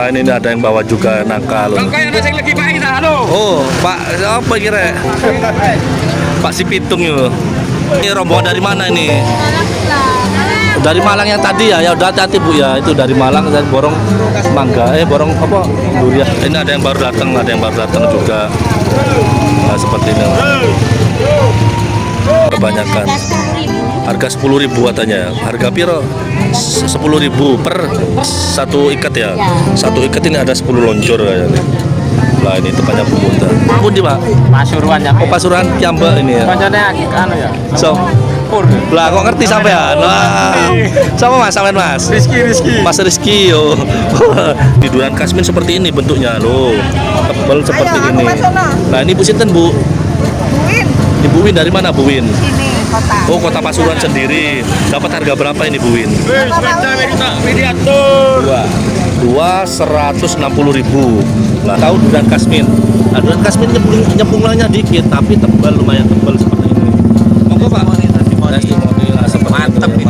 Ini ada yang bawa juga nangka loh. Nangka yang ada lagi baik dah, halo. Oh, Pak, apa kira? Pak si Pitung itu. Ini rombongan dari mana ini? Dari Malang yang tadi ya, ya udah hati-hati Bu ya. Itu dari Malang dan borong mangga, borong apa? Durian. Ini ada yang baru datang, juga. Nah, seperti ini. Kebanyakan. Harga 10.000 katanya. Harga piro? 10.000 per satu ikat ya. Satu ikat ini ada 10 loncor kayaknya. Lah ini tepatnya Bumunta. Pundi Pak? Pasuruan ya. Oh Pasuruan Kiamba ini ya. Pancane anu ya. So, lah kok ngerti sampean? Wah. Sama Mas, sampean Mas. Rizky. Mas Rizky yo. Di durian Kasmin seperti ini bentuknya loh. Tebal seperti ini. Nah, ini Bu sinten Bu? Buin. Ibu Win dari mana Bu Win? Ini kota. Oh, Kota Pasuruan sendiri. Dapat harga berapa ini Bu Win? Mediator. Dua 160.000. Nah, tahu durian Kasmin. Nah, durian Kasmin nyepunglannya dikit tapi tebal, lumayan tebal seperti ini. Monggo Pak. Testimoni lah seperti mantep ini.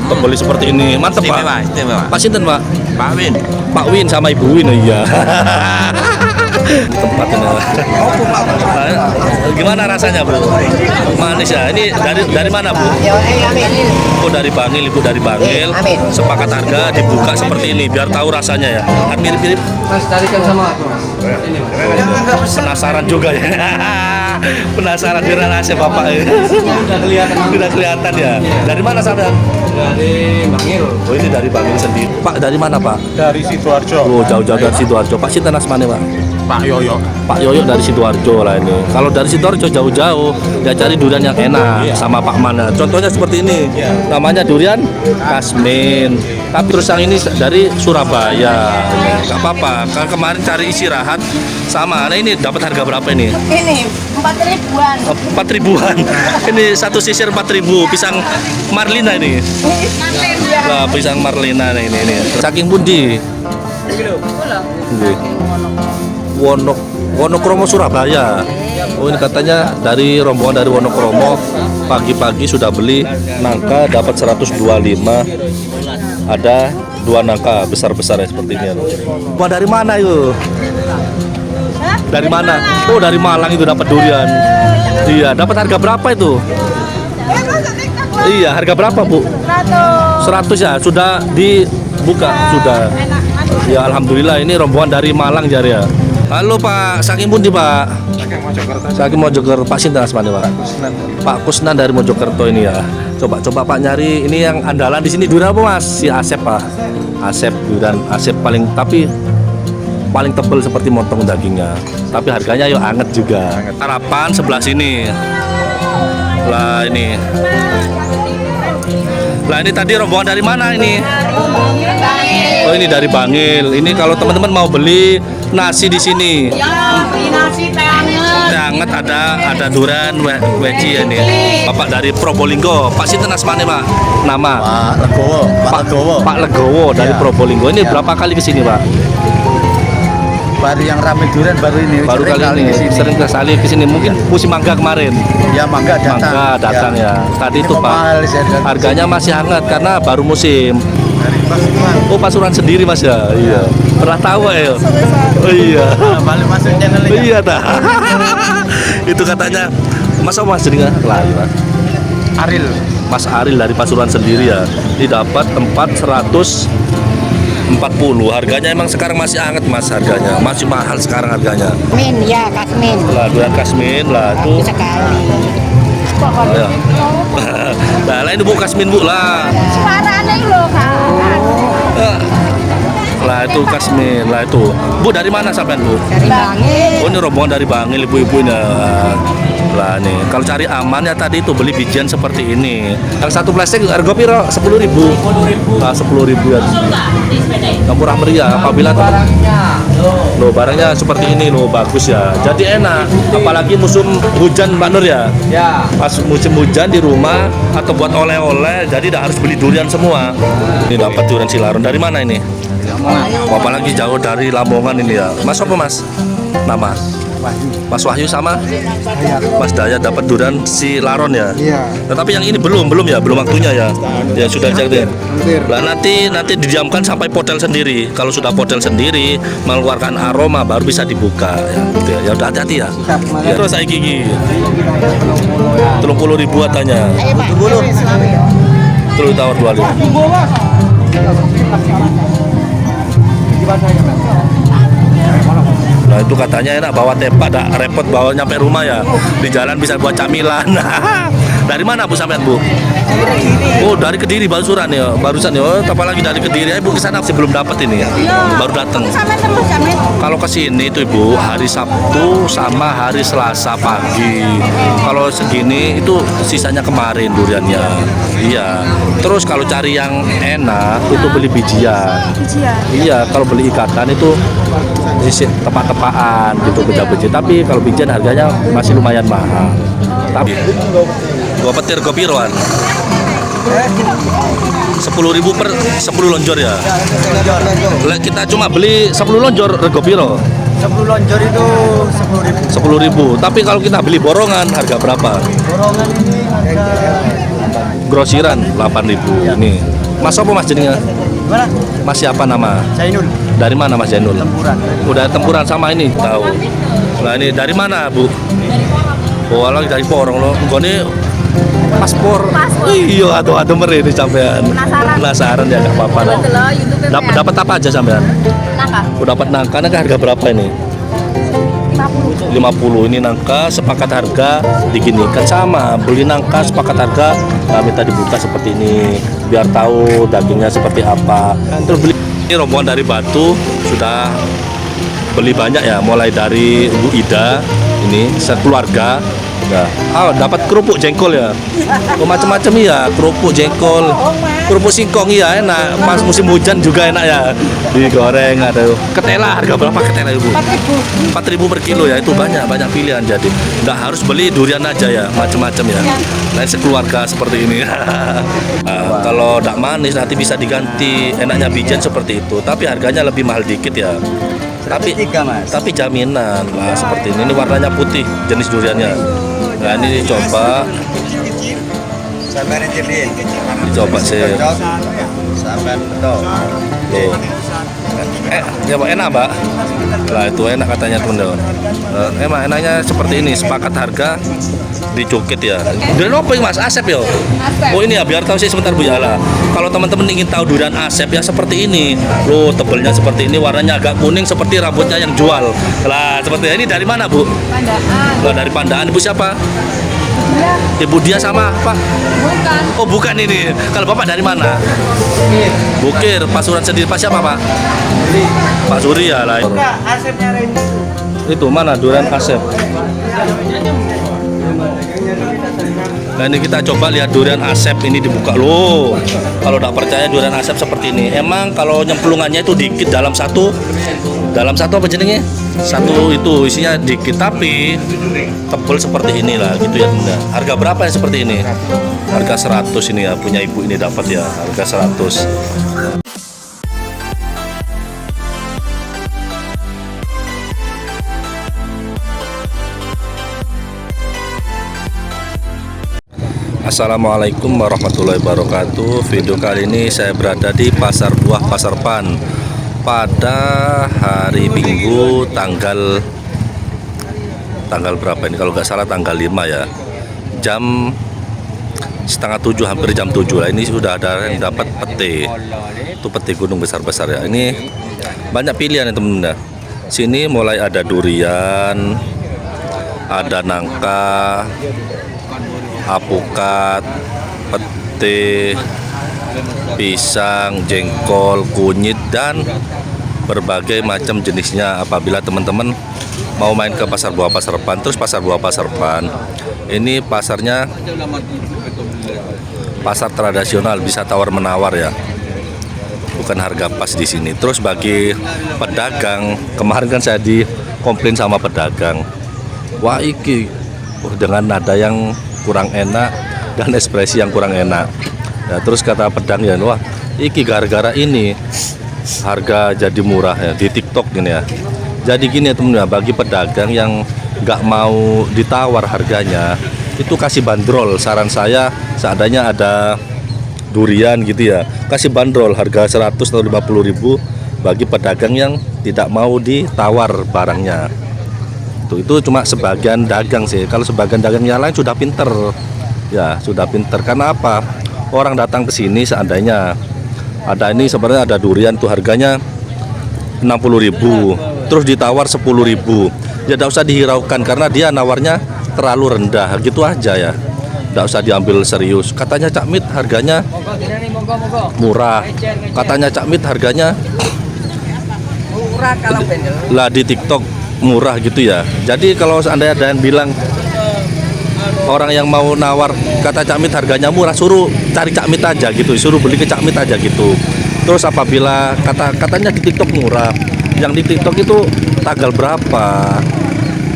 Tebal seperti ini. Mantep Pak. Pak sinten Pak? Pak Win. Pak Win sama Ibu Win iya. Tempatnya. Gimana rasanya Bu? Manis ya. Ini dari mana Bu? Oh dari Bangil, Ibu dari Bangil. Sepakat harga dibuka seperti ini biar tahu rasanya ya. Kan mirip-mirip. Mas tarikan sama aku Mas. Penasaran juga ya. Penasaran di rahasia Bapak ya. Sudah kelihatan ya. Dari mana sampean? Dari Bangil. Oh ini dari Bangil sendiri. Pak dari mana Pak? Dari Sidoarjo. Oh jauh-jauh dari Sidoarjo. Pak sinten asmane Pak? Pak Yoyo. Pak Yoyo dari Sidoarjo lah ini. Kalau dari Sidoarjo jauh-jauh, dia cari durian yang enak sama Pak Mana. Contohnya seperti ini, namanya durian Kasmin. Tapi terus yang ini dari Surabaya. Gak apa-apa. Kalau kemarin cari istirahat sama. Nah ini dapat harga berapa ini? Ini 4.000-an. 4.000-an. Ini satu sisir 4.000. Pisang Marlina ini. Wah, pisang Marlina ini. Saking pundi? Wonokromo Surabaya. Oh ini katanya dari rombongan dari Wonokromo pagi-pagi sudah beli nangka dapat 125. Ada 2 nangka besar-besar ya seperti ini. Wah dari mana itu? Dari mana? Oh dari Malang itu dapat durian. Iya dapat harga berapa itu? Iya harga berapa Bu? 100 ya sudah dibuka sudah. Ya alhamdulillah ini rombongan dari Malang jari ya. Halo Pak, saking pundi Pak? Saking Mojokerto. Pak sinten asmane Pak? Pak Kusnan dari Mojokerto ini ya. Coba Pak nyari ini yang andalan di sini durian apa Mas? Si Asep Pak. Asep durian Asep paling tebal seperti motong dagingnya. Tapi harganya yo anget juga. Harapan sebelah sini. Lah ini. Lah ini tadi rombongan dari mana ini? Oh ini dari Bangil. Ini kalau teman-teman mau beli nasi di sini. Ya, beli nasi teh Hangat ada durian weci ya ini. Bapak dari Probolinggo. Pak sinten asmane Pak? Nama? Pak Legowo dari Probolinggo. Ini berapa kali ke sini Pak? Baru yang rame durian baru ini. Baru kali ini. Sering sekali ke sini. Mungkin musim mangga kemarin. Ya mangga Datang ya. Tadi itu Pak. Harganya masih hangat karena baru musim. Dari Pasuruan. Oh Pasuruan sendiri Mas ya? Iya. Pernah tahu ya? Oh iya. Balik masuk channel ini. Iya dah. Itu katanya Mas jadi nggak lari Mas? Aril. Mas Aril dari Pasuruan sendiri ya. Ini dapat tempat 140. Harganya emang sekarang masih hangat Mas harganya. Masih mahal sekarang harganya. Min, ya Kasmin. Lah durian Kasmin lah itu. Sekali. Ya. Nah, ini Bu Kasmin Bu lah. Suaranya lo Kak. Lah itu Kasmin, lah itu. Bu dari mana sampean Bu? Dari Bangil. Oh ini rombongan dari Bangil ibu-ibu ini. Lah nih, kalau cari aman ya tadi itu beli bijian seperti ini. Yang satu plastik harga piro? 10.000. Nah, 10.000 ya. Yang murah meriah apabila loh barangnya seperti ini loh bagus ya. Jadi enak. Apalagi musim hujan Mbak Nur ya. Ya. Pas musim hujan di rumah atau buat oleh-oleh, jadi tidak harus beli durian semua. Ini dapat durian Silaron dari mana ini? Oh, apalagi jauh dari Lamongan ini ya. Mas apa Mas? Nama? Mas Wahyu sama Mas Dayat dapat durian si Laron ya. Iya. Tetapi yang ini belum ya, belum waktunya ya. Ya sudah jadi. Nah, nanti didiamkan sampai podel sendiri. Kalau sudah podel sendiri mengeluarkan aroma baru bisa dibuka ya. Gitu ya. Ya udah hati-hati ya. Ya. Terus saya gigi. 30.000 katanya. Ayo Pak, selalu ya. Terus tawar 25. Nah itu katanya enak bawa tepak, tak repot bawa nyampe rumah ya. Di jalan bisa buat camilan. Dari mana Bu sampean Bu? Oh dari Kediri barusan ya, barusan ya. Oh, apalagi dari Kediri, Bu ke sana sebelum dapat ini ya. Baru datang. Kalau ke sini itu Ibu hari Sabtu sama hari Selasa pagi. Kalau segini itu sisanya kemarin duriannya. Iya. Terus kalau cari yang enak itu beli bijian. Iya, kalau beli ikatan itu tepak-tepaan gitu beja-beja. Tapi kalau bijian harganya masih lumayan mahal. Tapi dua petir kopi roan 10.000 per 10 lonjor ya. Kita cuma beli 10 lonjor rego piro? 10 lonjor itu 10.000. 10.000. Tapi kalau kita beli borongan harga berapa? Borongan ini harga Grosiran 8.000. Ini. Mas apa Mas jenengnya? gimana? Mas siapa nama? Zainul. Dari mana Mas Zainul? Tempuran. Udah tempuran sama ini? Tahu. Nah ini dari mana Bu? Oh lagi dari Porong loh. Ini paspor. Iya atau meri ini sampean. Penasaran ya nggak apa-apa. Dapat apa aja sampean? Nangka. Dapat nangka harga berapa ini? 50. Ini nangka sepakat harga diginikan sama beli nangka sepakat harga. Nah, minta dibuka seperti ini biar tahu dagingnya seperti apa. Terus beli ini rombongan dari Batu sudah beli banyak ya, mulai dari Bu Ida ini sekeluarga. Ya. Dapat kerupuk jengkol ya. Oh, macam-macam ya, kerupuk jengkol. Kerupuk singkong iya enak. Pas musim hujan juga enak ya. Digoreng ada. Ketela harga berapa ketela Ibu? 4.000 per kilo ya. Itu banyak pilihan jadi. Nggak harus beli durian aja ya, macam-macam ya. Lain sekeluarga seperti ini. Nah, kalau nggak manis nanti bisa diganti enaknya bijian seperti itu. Tapi harganya lebih mahal dikit ya. Tapi jaminan lah seperti ini. Ini warnanya putih jenis duriannya. Nah ini dicoba. Dicoba sih. Tuh. Ya Pak enak Pak. Lah itu enak katanya teman-teman. Emang enaknya seperti ini, sepakat harga dicukit ya. Durian apa ini Mas? Asep ya? Oh ini ya biar tahu sih sebentar Bu ya lah. Kalau teman-teman ingin tahu durian asep ya seperti ini. Loh tebelnya seperti ini, warnanya agak kuning seperti rambutnya yang jual. Lah seperti ini dari mana Bu? Pandaan. Loh, dari Pandaan. Ibu siapa? Ibu dia sama Pak? Bukan. Oh bukan ini. Kalau Bapak dari mana? Bukir. Pasuruan sendiri. Pak siapa Pak? Pak Suri ya lah. Asepnya Randy. Itu mana durian asep? Nah ini kita coba lihat durian asep ini dibuka loh. Kalau tidak percaya durian asep seperti ini. Emang kalau nyemplungannya itu dikit dalam satu apa jenengnya? Satu itu isinya dikit tapi tebel seperti inilah gitu ya Bunda. Harga berapa yang seperti ini? Harga 100 ini ya punya ibu ini dapat ya harga 100. Assalamualaikum warahmatullahi wabarakatuh. Video kali ini saya berada di Pasar Buah Pasar Pan pada hari Minggu tanggal berapa ini kalau nggak salah tanggal 5 ya, jam setengah 7 hampir jam 7 lah. Ini sudah ada yang dapat pete, itu pete gunung besar-besar ya. Ini banyak pilihan ya teman-teman. Sini mulai ada durian, ada nangka, apukat, pete, pisang, jengkol, kunyit, dan berbagai macam jenisnya. Apabila teman-teman mau main ke Pasar Buah Pasar Pan, terus Pasar Buah Pasar Pan ini pasarnya pasar tradisional, bisa tawar menawar ya, bukan harga pas di sini. Terus bagi pedagang, kemarin kan saya dikomplain sama pedagang, wah iki dengan nada yang kurang enak dan ekspresi yang kurang enak ya. Terus kata pedang ya, wah iki gara-gara ini harga jadi murah ya di TikTok ini ya. Jadi gini ya teman-teman, bagi pedagang yang nggak mau ditawar harganya, itu kasih bandrol. Saran saya, seadanya ada durian gitu ya, kasih bandrol harga 100 atau 50.000 bagi pedagang yang tidak mau ditawar barangnya. Itu cuma sebagian dagang sih. Kalau sebagian dagang yang lain sudah pinter, ya sudah pinter. Karena apa? Orang datang ke sini seandainya ada ini sebenarnya ada durian tuh harganya 60.000, terus ditawar 10.000, ya tidak usah dihiraukan karena dia nawarnya terlalu rendah, gitu aja ya. Tidak usah diambil serius. Katanya Cak Mit harganya murah. Katanya Cak Mit harganya Murah kalau bener. lah di TikTok murah gitu ya. Jadi kalau seandainya ada yang bilang orang yang mau nawar kata Cak Mit harganya murah, suruh cari Cak Mit aja gitu, suruh beli ke Cak Mit aja gitu. Terus apabila katanya di TikTok murah, yang di TikTok itu tanggal berapa,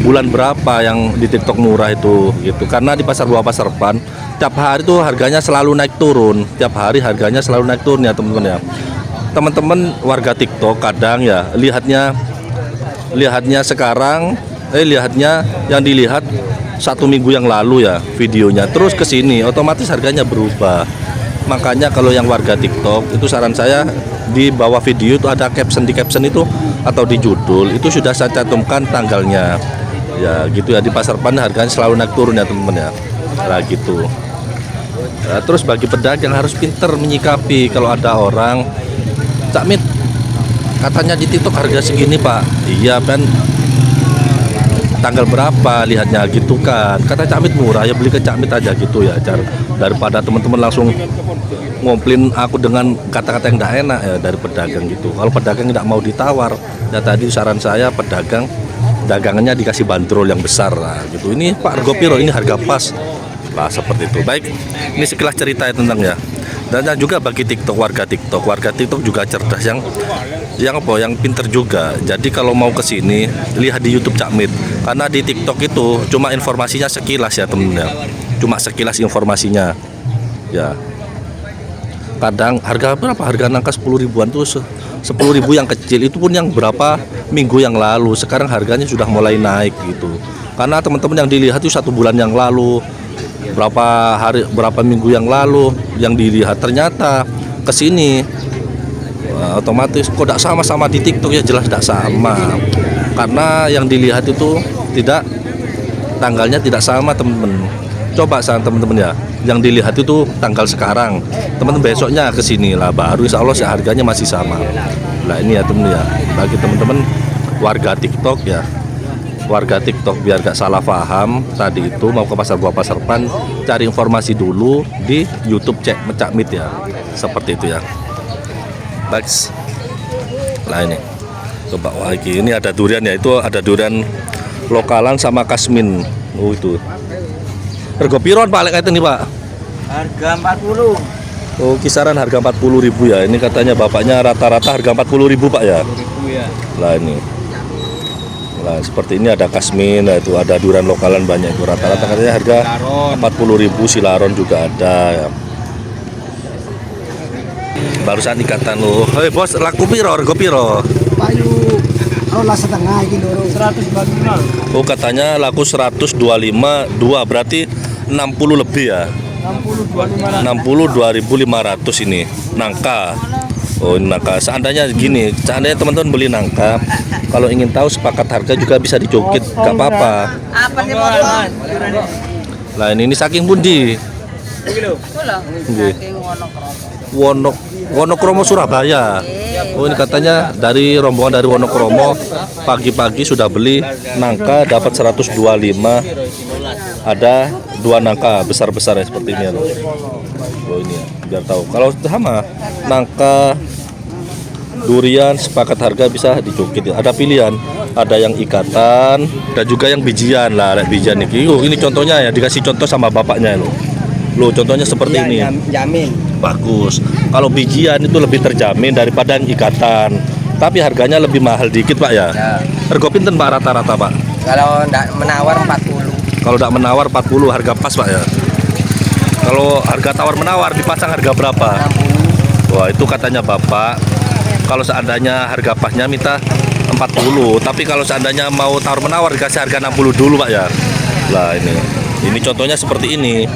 bulan berapa yang di TikTok murah itu gitu. Karena di pasar bawah pasar depan tiap hari tuh harganya selalu naik turun, tiap hari harganya selalu naik turun ya teman-teman ya. Teman-teman warga TikTok kadang ya lihatnya sekarang, lihatnya yang dilihat 1 minggu yang lalu ya videonya, terus ke sini otomatis harganya berubah. Makanya kalau yang warga TikTok itu saran saya, di bawah video itu ada caption, di caption itu atau di judul itu sudah saya cantumkan tanggalnya ya gitu ya. Di pasar depan harganya selalu naik turun ya teman-teman ya. Nah gitu. Nah, terus bagi pedagang harus pinter menyikapi kalau ada orang, Cak Mit katanya di TikTok harga segini Pak. Iya kan, tanggal berapa lihatnya gitu kan. Kata Cak Mit murah, ya beli ke Cak Mit aja gitu ya. Daripada teman-teman langsung ngomplain aku dengan kata-kata yang tidak enak ya dari pedagang gitu. Kalau pedagang tidak mau ditawar, ya tadi saran saya pedagang dagangannya dikasih bandrol yang besar lah gitu. Ini Pak rego piro, ini harga pas lah seperti itu. Baik, ini sekilas cerita ya tentang ya. Dan juga bagi warga TikTok juga cerdas, yang pinter juga. Jadi kalau mau ke sini lihat di YouTube Cak Mit, karena di TikTok itu cuma informasinya sekilas ya temen-temen ya. Cuma sekilas informasinya ya. Kadang harga berapa? Harga nangka 10.000-an tuh 10.000 yang kecil itu pun yang berapa minggu yang lalu. Sekarang harganya sudah mulai naik gitu. Karena teman-teman yang dilihat itu 1 bulan yang lalu, berapa minggu yang lalu yang dilihat, ternyata ke sini otomatis kok tidak sama di TikTok ya, jelas tidak sama. Karena yang dilihat itu tanggalnya tidak sama teman-teman. Coba teman-teman ya, yang dilihat itu tanggal sekarang, teman-teman besoknya ke sini lah baru insya Allah harganya masih sama. Nah ini ya teman ya, bagi teman-teman warga TikTok ya, warga TikTok biar gak salah paham tadi itu mau ke pasar bawah pasar depan, cari informasi dulu di YouTube Cak Mit ya, seperti itu ya. Baik, nah ini coba lagi, ini ada durian ya, itu ada durian lokalan sama kasmin. Oh itu rego piron Pak lek ini Pak? Harga 40. Oh kisaran harga 40.000 ya. Ini katanya bapaknya rata-rata harga 40.000 Pak ya. 40.000 ya. Lah ini. Nah seperti ini ada kasmin, nah itu ada durian lokalan banyak itu, rata-rata katanya harga 40.000. Silaron juga ada ya. Barusan ikatan loh. Hei bos, laku piro, rego piro? Payu rola setengah iki loro 145. Oh katanya laku 125, 2 berarti 60 lebih ya. 62.500 ini nangka. Oh ini nangka. Seandainya teman-teman beli nangka, kalau ingin tahu sepakat harga juga bisa dicukit, gak apa-apa. Apa sih potong? Lah ini saking pundi? Nggih. Wonokromo Surabaya. Oh ini katanya dari rombongan dari Wonokromo pagi-pagi sudah beli nangka dapat 125. Ada 2 nangka besar-besar ya seperti ini ya. Oh ini ya, biar tahu. Kalau sama nangka durian sepakat harga bisa dicukit ya. Ada pilihan, ada yang ikatan dan juga yang bijian lah. Bijian ini contohnya ya, dikasih contoh sama bapaknya loh, contohnya seperti ini. Jamin. Bagus. Kalau bijian itu lebih terjamin daripada yang ikatan. Tapi harganya lebih mahal dikit Pak ya. Rego pinten Pak rata-rata Pak? Kalau enggak menawar 40. Kalau tidak menawar 40 harga pas Pak ya. Kalau harga tawar menawar dipasang harga berapa? Wah itu katanya Bapak, kalau seandainya harga pasnya minta 40. Tapi kalau seandainya mau tawar-menawar dikasih harga 60 dulu Pak ya. Lah ini contohnya seperti ini.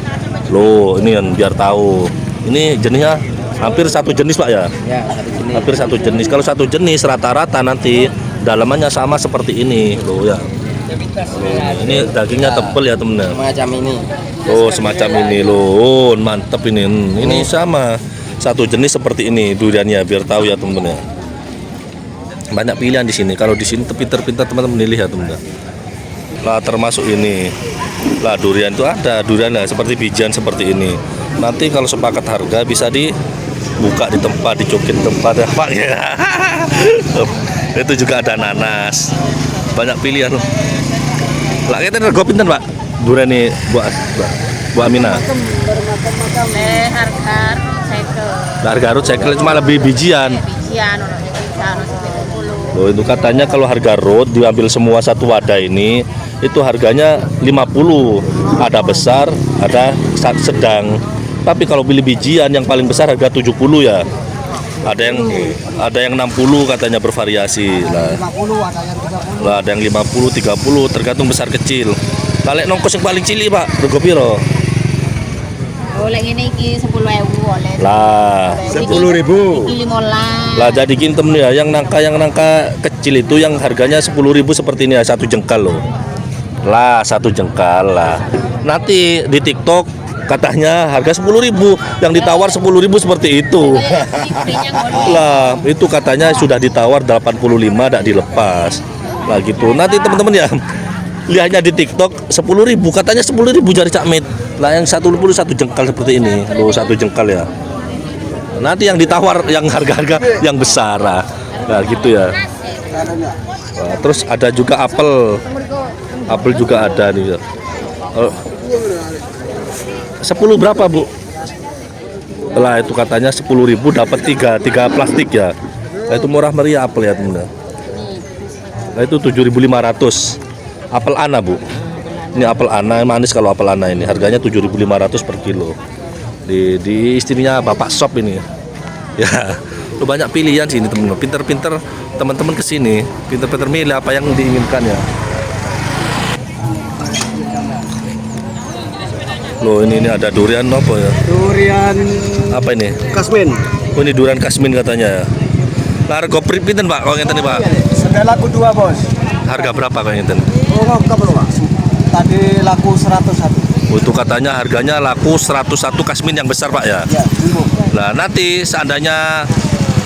Loh, ini kan biar tahu. Ini jenisnya hampir satu jenis Pak ya. Ya, satu jenis. Hampir satu jenis. Kalau satu jenis rata-rata nanti dalamannya sama seperti ini. Loh ya. Ini dagingnya tebal ya temen-temen. Semacam ini. Oh semacam ini loh, mantep ini. Ini sama satu jenis seperti ini duriannya biar tahu ya temen-temen ya. Banyak pilihan di sini. Kalau di sini pinter-pinter teman-teman milih ya temen-temen. Lah termasuk ini. Lah durian itu ada duriannya seperti bijian seperti ini. Nanti kalau sepakat harga bisa dibuka di tempat, dicukit tempat ya Pak ya. Itu juga ada nanas. Banyak pilihan loh. Lah kita rego pinten Pak? Durian ini Bu Amina. Harga road cycle cuma lebih bijian. Oh, itu katanya kalau harga road diambil semua satu wadah ini itu harganya 50. Ada besar, ada sedang. Tapi kalau pilih bijian yang paling besar harga 70 ya. Ada yang 60 katanya bervariasi lah. 50 ada yang 30. Lah ada yang 50, 30 tergantung besar kecil. Kalek nongkos yang paling cilik Pak, rego piro? Oh, lek ngene iki 10.000 oleh. Lah, 10.000. Iki 15. lah jadi gini temen ya, yang nangka kecil itu yang harganya 10.000 seperti ini ya, satu jengkal loh. Lah, satu jengkal lah. Nanti di TikTok katanya harga 10.000, yang ditawar 10.000 seperti itu. Lah, itu katanya sudah ditawar 85 tidak dilepas. Lah gitu. Nanti teman-teman ya lihatnya di TikTok 10.000, katanya 10.000 jari Cak Mit. Lah yang 10 satu jengkal seperti ini. Loh, satu jengkal ya. Nanti yang ditawar yang harga-harga yang besar lah. Nah, gitu ya. Nah, terus ada juga apel. Apel juga ada nih. 10 berapa Bu? Lah itu katanya 10.000 dapat 3 plastik ya. Nah, itu murah meriah apel ya teman. Nah itu 7.500. Apel Ana Bu. Ini apel Ana manis kalau apel Ana ini harganya 7.500 per kilo. Di istrinya Bapak Sop ini. Ya, lu banyak pilihan sini teman-teman. Pinter-pinter teman-teman kesini, pinter-pinter milih apa yang diinginkan ya. Loh ini ada durian apa ya? Durian Apa ini? Kasmin. Oh ini durian Kasmin katanya. Lah harga pinten Pak kalau ngeten Pak? Sudah laku 2 bos. Harga berapa kalau ngeten? Oh enggak belum Pak. Tadi laku 101. Oh, itu katanya harganya laku 101 Kasmin yang besar Pak ya? Ya, jumbo. Lah nanti seandainya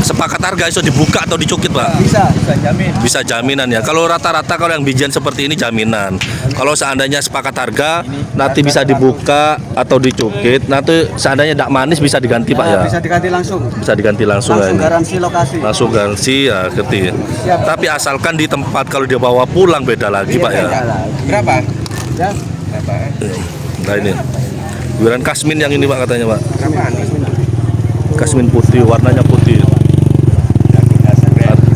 sepakat harga itu dibuka atau dicukit Pak? Bisa jamin. Bisa jaminan ya. Kalau rata-rata kalau yang bijian seperti ini jaminan. Kalau seandainya sepakat harga nanti bisa dibuka atau dicukit. Nanti seandainya tidak manis bisa diganti Pak ya? Bisa diganti langsung. Bisa diganti langsung ya Langsung ini. garansi lokasi. Langsung garansi ya ngerti. Tapi asalkan di tempat, kalau dia bawa pulang beda lagi Pak ya. Berapa? Ya. Nah ini durian Kasmin yang ini Pak katanya Pak. Berapaan? Kasmin putih, warnanya putih.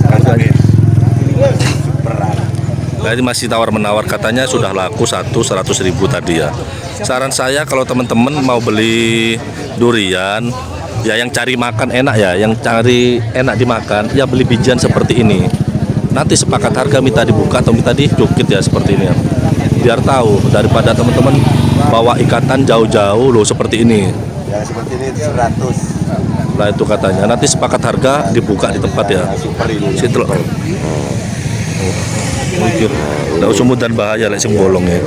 Harganya. Nah, ini masih tawar-menawar, katanya sudah laku 100.000 tadi ya. Saran saya kalau teman-teman mau beli durian ya yang cari makan enak ya, yang cari enak dimakan ya beli bijian seperti ini. Nanti sepakat harga minta dibuka atau minta dicukit ya seperti ini ya. Biar tahu daripada teman-teman bawa ikatan jauh-jauh loh seperti ini. Yang seperti ini 100. Lah itu katanya nanti sepakat harga dibuka di tempat ya. Situ loh. Mikir, nggak usah mudah bahaya lah sing bolong ya.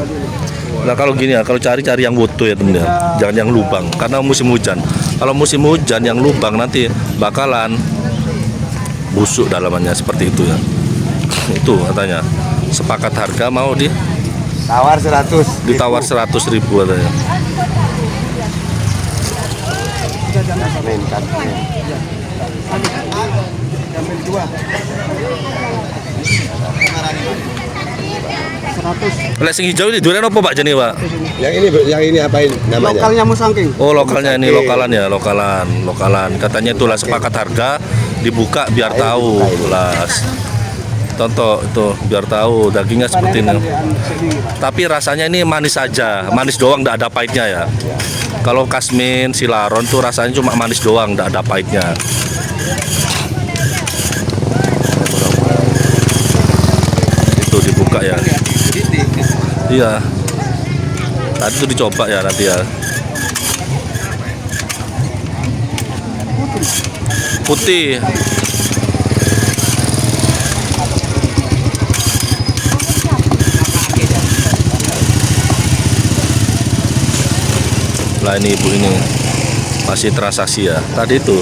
Nah kalau gini ya, kalau cari-cari yang butuh ya temen ya, jangan yang lubang, karena musim hujan. Kalau musim hujan yang lubang nanti bakalan busuk dalamannya seperti itu ya. Itu katanya sepakat harga mau Tawar 100. ditawar 100.000 katanya. Ambil 2. 100. Lah sing hijau ini durian apa Pak jenis Pak? Yang ini apain namanya? Lokalnya Musangking. Oh lokalnya ini lokalan ya, lokalan. Katanya itulah sepakat harga dibuka biar tahu lah. Contoh itu biar tahu dagingnya seperti ini. Tapi rasanya ini manis saja, manis doang, tidak ada pahitnya ya. Kalau Kasmin, Silaron tuh rasanya cuma manis doang, tidak ada pahitnya. Iya. Tadi itu dicoba ya nanti ya. Putih. Lah ini ibu ini masih transaksi ya. Tadi itu.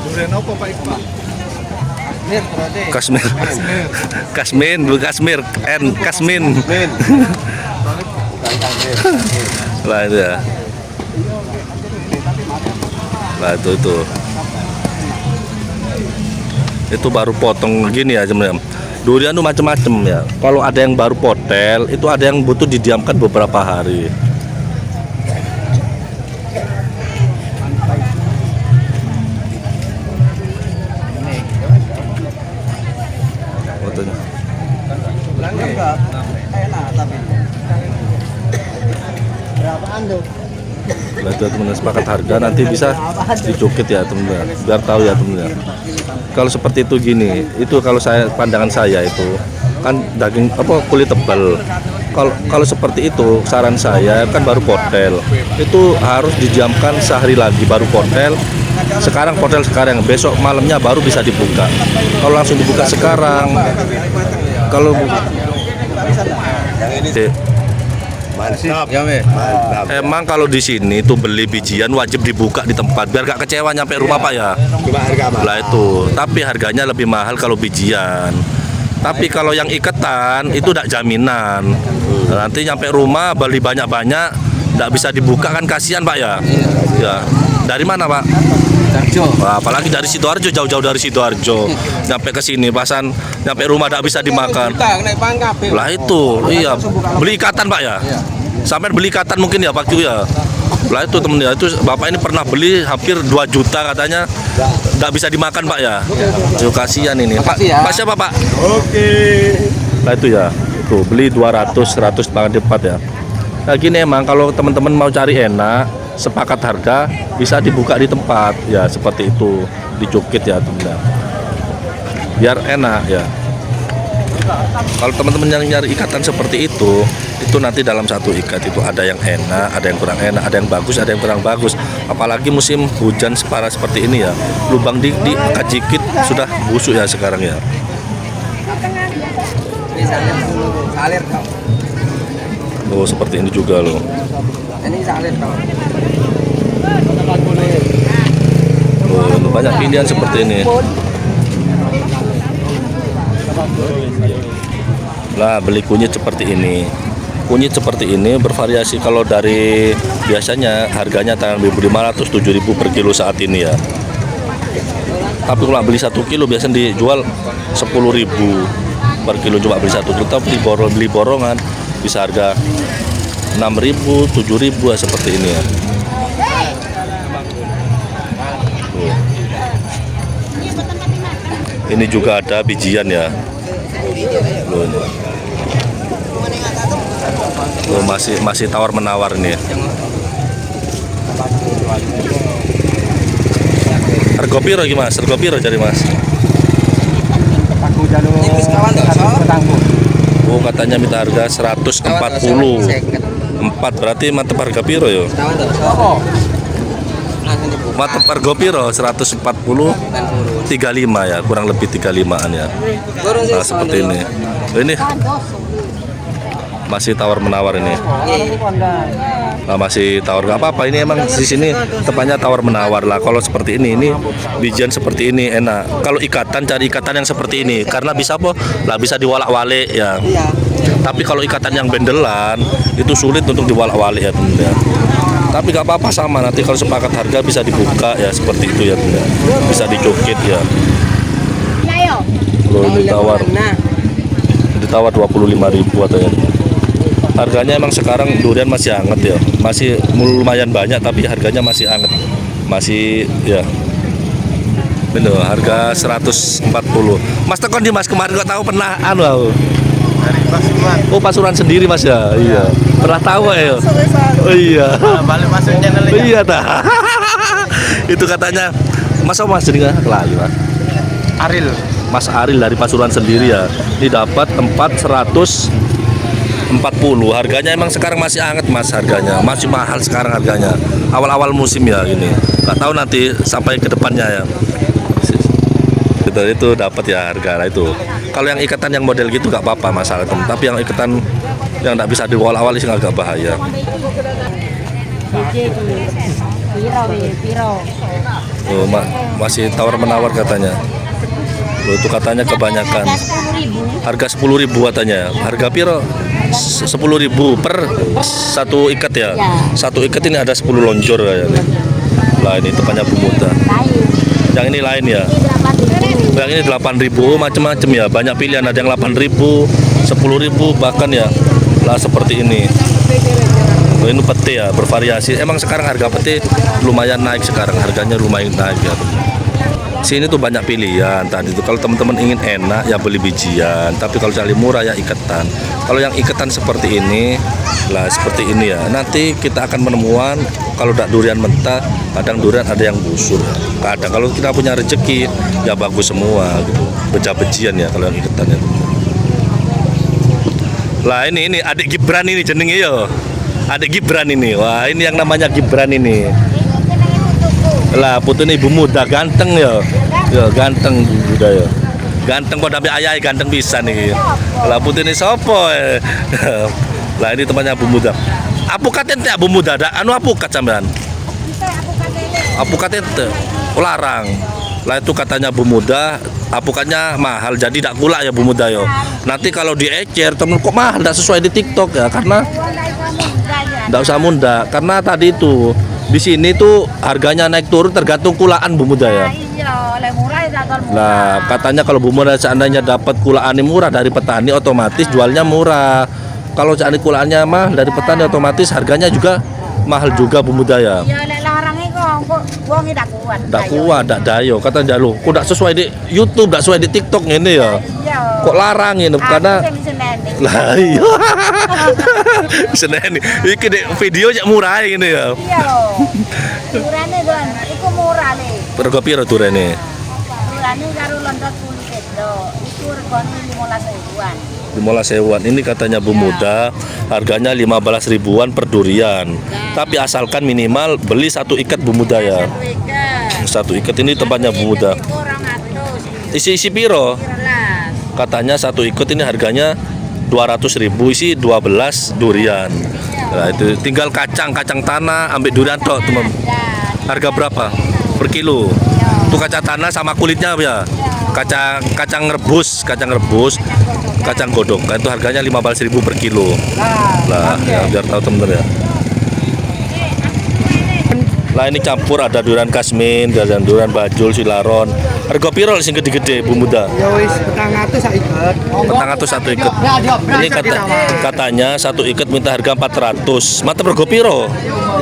Durian apa Pak Iqbal? Kasmir. Kasmin, bu Kasmir, Kasmin. Lah itu ya. Lah itu. Itu baru potong gini ya sebenarnya. Durian itu macam-macam ya. Kalau ada yang baru potel, itu ada yang butuh didiamkan beberapa hari. Fotonya. Enak tapi. Berapaan tuh? Nah, itu teman-teman sepakat harga nanti bisa dicukit ya teman-teman, biar tahu ya teman-teman. Kalau seperti itu gini, itu kalau pandangan saya itu kan daging kulit tebal. Kalau seperti itu saran saya kan baru potel, itu harus didiamkan sehari lagi baru potel. Sekarang potel sekarang, besok malamnya baru bisa dibuka. Kalau langsung dibuka sekarang, kalau Mantap. Ya, Me. Mantap. emang kalau di sini tuh beli bijian wajib dibuka di tempat biar gak kecewa nyampe rumah Pak ya. Cuma harga mahal. Lah itu, tapi harganya lebih mahal kalau bijian. Tapi kalau yang iketan itu tidak jaminan. Nanti nyampe rumah beli banyak-banyak, tidak bisa dibuka kan kasihan Pak ya. Ya. Dari mana Pak? Darjo. Wah, apalagi dari Sidoarjo, jauh-jauh dari Sidoarjo. Nyampe ke sini, pasan nyampe rumah tidak bisa dimakan. Naik pangkap. Lah itu, iya. Beli ikatan Pak ya. Sampai beli ikatan mungkin ya Pak Q ya. Lah itu temen ya, itu Bapak ini pernah beli hampir 2 juta katanya. Nggak bisa dimakan Pak ya. Yo kasihan ini. Pak, Pak siapa Pak? Oke. Lah itu ya. Tuh beli 200 100 banget cepat ya. Nah gini emang kalau teman-teman mau cari enak, sepakat harga bisa dibuka di tempat ya seperti itu, dicukit ya teman-teman. Biar enak ya. Kalau teman-teman yang nyari ikatan seperti itu nanti dalam satu ikat itu ada yang enak, ada yang kurang enak, ada yang bagus, ada yang kurang bagus. Apalagi musim hujan separah seperti ini ya, lubang di kajikit sudah busuk ya sekarang ya. Salir kau. Oh seperti ini juga loh. Ini salir kau. Oh, banyak pilihan seperti ini. Lah beli kunyit seperti ini. Kunyit seperti ini bervariasi, kalau dari biasanya harganya antara 1.500 7.000 per kilo saat ini ya. Tapi kalau beli 1 kilo biasanya dijual 10.000 per kilo, cuma beli 1 kilo. Tapi beli borongan bisa harga 6.000 7.000 ya, seperti ini ya. Tuh. Ini juga ada bijian ya. Loh, ini. Loh, masih tawar menawar nih. Harga piro iki Mas? Harga piro jare Mas? Oh katanya minta harga 140. 4 berarti mantep harga piro yo? Mantep harga piro? 140 35 ya, kurang lebih 35an ya. Nah seperti ini. Ini masih tawar menawar ini. Nah, masih tawar nggak apa-apa, ini emang di sini tempatnya tawar menawar lah. Kalau seperti ini bijian seperti ini enak. Kalau ikatan, cari ikatan yang seperti ini karena bisa apa? Lah bisa diwalak-walik ya. Tapi kalau ikatan yang bendelan itu sulit untuk diwalak-walik ya teman-teman. Tapi nggak apa-apa, sama nanti kalau sepakat harga bisa dibuka ya seperti itu ya teman-teman. Bisa dicukit ya. Loh ditawar 25.000 katanya. Harganya emang sekarang durian masih hangat ya, masih lumayan banyak tapi harganya masih hangat, masih ya. Bener, harga 140. Mas tekon di Mas kemarin kok tahu pernah anu aku. Dari Pasuruan. Oh Pasuruan sendiri Mas ya, iya. Pernah tahu ya? Oh iya. Balik masuk channel ini. Iya dah. Itu katanya Masa Mas jenengan kelali Mas? Aril. Mas Aril dari Pasuruan sendiri ya. Ini dapat 140. Harganya emang sekarang masih hangat Mas, harganya masih mahal sekarang harganya. Awal-awal musim ya ini. Nggak tahu nanti sampai ke depannya ya. Itu dapat ya harga itu. Kalau yang ikatan yang model gitu nggak apa-apa masalah teman. Tapi yang ikatan yang nggak bisa diawal-awal sih agak bahaya. Oh, masih tawar-menawar katanya. Loh, itu katanya kebanyakan. Harga 10.000 katanya. Harga piro? 10.000 per satu ikat ya. Satu ikat ini ada 10 lonjor kayaknya. Lah ini tepatnya pemuda. Yang ini lain ya. Yang ini 8.000 macam-macam ya. Banyak pilihan, ada yang 8.000, 10.000 bahkan ya. Lah seperti ini. Oh, ini pete ya, bervariasi. Emang sekarang harga pete lumayan naik sekarang, harganya lumayan naik ya. Sini tuh banyak pilihan tadi tuh. Kalau teman-teman ingin enak ya beli bijian, tapi kalau cari murah ya ikatan. Kalau yang ikatan seperti ini, lah seperti ini ya. Nanti kita akan menemukan kalau tidak durian mentah, kadang durian ada yang busur. Kadang kalau kita punya rezeki ya bagus semua gitu. Beja-bejian ya kalau yang ikatan ya. Lah ini adik Gibran ini jenenge yo. Adik Gibran ini. Wah, ini yang namanya Gibran ini. Lah putu ini ibu muda ganteng ya. Ya ganteng muda ya. Ganteng kok tapi ayah ganteng bisa nih. Lah putu ini sopo. Lah ini temannya ibu muda. Apukat ente ibu muda ada anu apukat sampean. Apukat ente larang. Lah itu katanya bu muda, apukatnya mahal jadi tidak gula ya bu muda yo. Nanti kalau diecer temen kok mahal tidak sesuai di TikTok ya karena tidak usah munda karena tadi itu di sini tuh harganya naik turun tergantung kulaan bu muda ya. Nah katanya kalau bu muda seandainya dapat kulaan yang murah dari petani otomatis jualnya murah. Kalau seandainya kulaannya mah dari petani otomatis harganya juga mahal juga bu muda ya. Tidak kuat, tidak dayo. Kata jalo, kok tidak sesuai di YouTube, tidak sesuai di TikTok ini ya. Kok larang ini karena lah iya. Seneni. Iki dek video jak murah ini ya. Iya. Durane don, iku murah le. Pergo piro durane? Durane karo lontot kulit itu. Iku regane 15.000-an. 15.000-an. Ini katanya bu muda, harganya 15.000-an per durian. Tapi asalkan minimal beli satu ikat bu muda ya. Satu ikat ini tempatnya bu muda. Isi piro? Katanya satu ikat ini harganya 200.000, isi 12 durian. Nah, itu tinggal kacang tanah, ambil durian tok, teman. Harga berapa? Per kilo. Itu kacang tanah sama kulitnya ya. Kacang rebus, kacang godong. Itu harganya 15.000 per kilo. Lah, ya, biar tahu teman-teman ya. Lah ini campur ada durian kasmin, dan durian bajul, silaron. Harga piro sing gede-gede bu muda? Ya wis 400 sak iket. 400 satu ikat. Ini katanya satu ikat minta harga 400. Mata harga piro?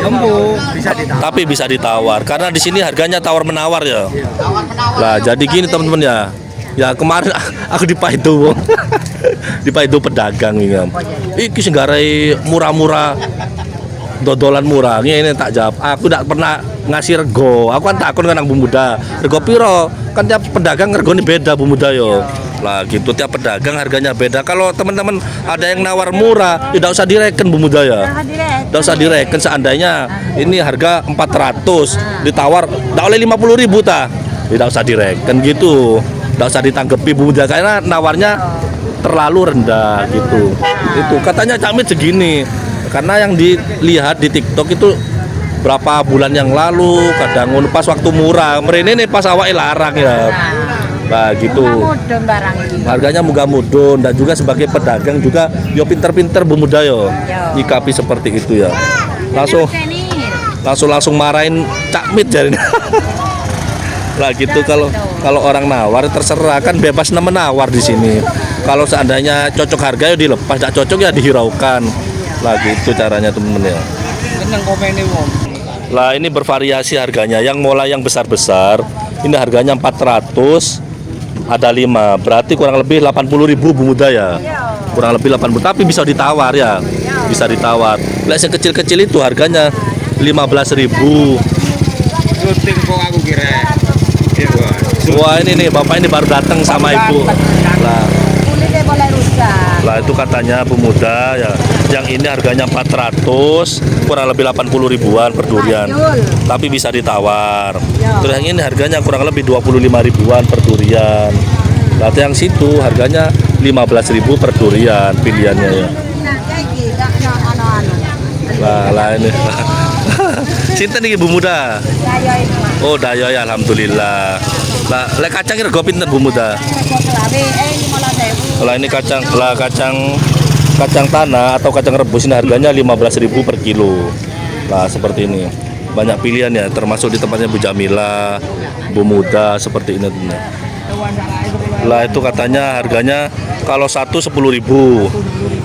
Lembu bisa ditawar. Tapi bisa ditawar karena di sini harganya tawar menawar ya. Lah jadi gini teman-teman ya. Ya kemarin aku di Paido. Di Paido pedagang ini. Iki sing garai murah-murah. Dodolan murah ini tak jawab. Aku tidak pernah ngasih rego. Aku kan takut kan Bu Muda. Rego piro? Kan tiap pedagang regone beda Bu Muda yo. Lah gitu tiap pedagang harganya beda. Kalau teman-teman ada yang nawar murah, tidak usah direken Bu Muda ya. Tidak usah direken seandainya ini harga 400 ditawar tidak oleh 50.000 ta. Tidak usah direken gitu. Tidak usah ditanggapi Bu Muda karena nawarnya terlalu rendah gitu. Itu katanya Cak Mit segini. Karena yang dilihat di TikTok itu berapa bulan yang lalu kadang pas waktu murah mereka ini pas awal larang ya. Nah gitu harganya muga mudun dan juga sebagai pedagang juga yo pinter-pinter Bu Muda yo nyikapi seperti itu ya langsung marahin Cak Mit jadi. Lah gitu kalau orang nawar terserah kan bebas menawar di sini. Kalau seandainya cocok harga ya dilepas, tidak cocok ya dihiraukan. Lah gitu caranya temen-temen ya. Lah ini bervariasi harganya. Yang mulai yang besar-besar ini harganya 400, ada 5. Berarti kurang lebih 80.000 Bu Muda ya. Kurang lebih 80, tapi bisa ditawar ya. Bisa ditawar. Lah yang kecil-kecil itu harganya 15.000. Syuting kok aku kira. Wah ini nih bapak ini baru datang sama ibu. Lah, Kulitnya boleh rusak. lah itu katanya pemuda ya. Yang ini harganya 400, kurang lebih 80 ribuan per durian. Tapi bisa ditawar. Terus yang ini harganya kurang lebih 25 ribuan per durian. Lah yang situ harganya 15.000 per durian pilihannya ya. Nah, kayak gitu, anu. Lah ini. Cinta nih ibu muda. Saya itu mah. Oh daya ya alhamdulillah. Lah lek kacang rego pinten bu muda? Ini malah Kalau ini kacang kacang tanah atau kacang rebus ini harganya 15.000 per kilo. Lah seperti ini. Banyak pilihan ya, termasuk di tempatnya Bu Jamila, Bu Muda seperti ini. Lah itu katanya harganya kalau satu 10.000.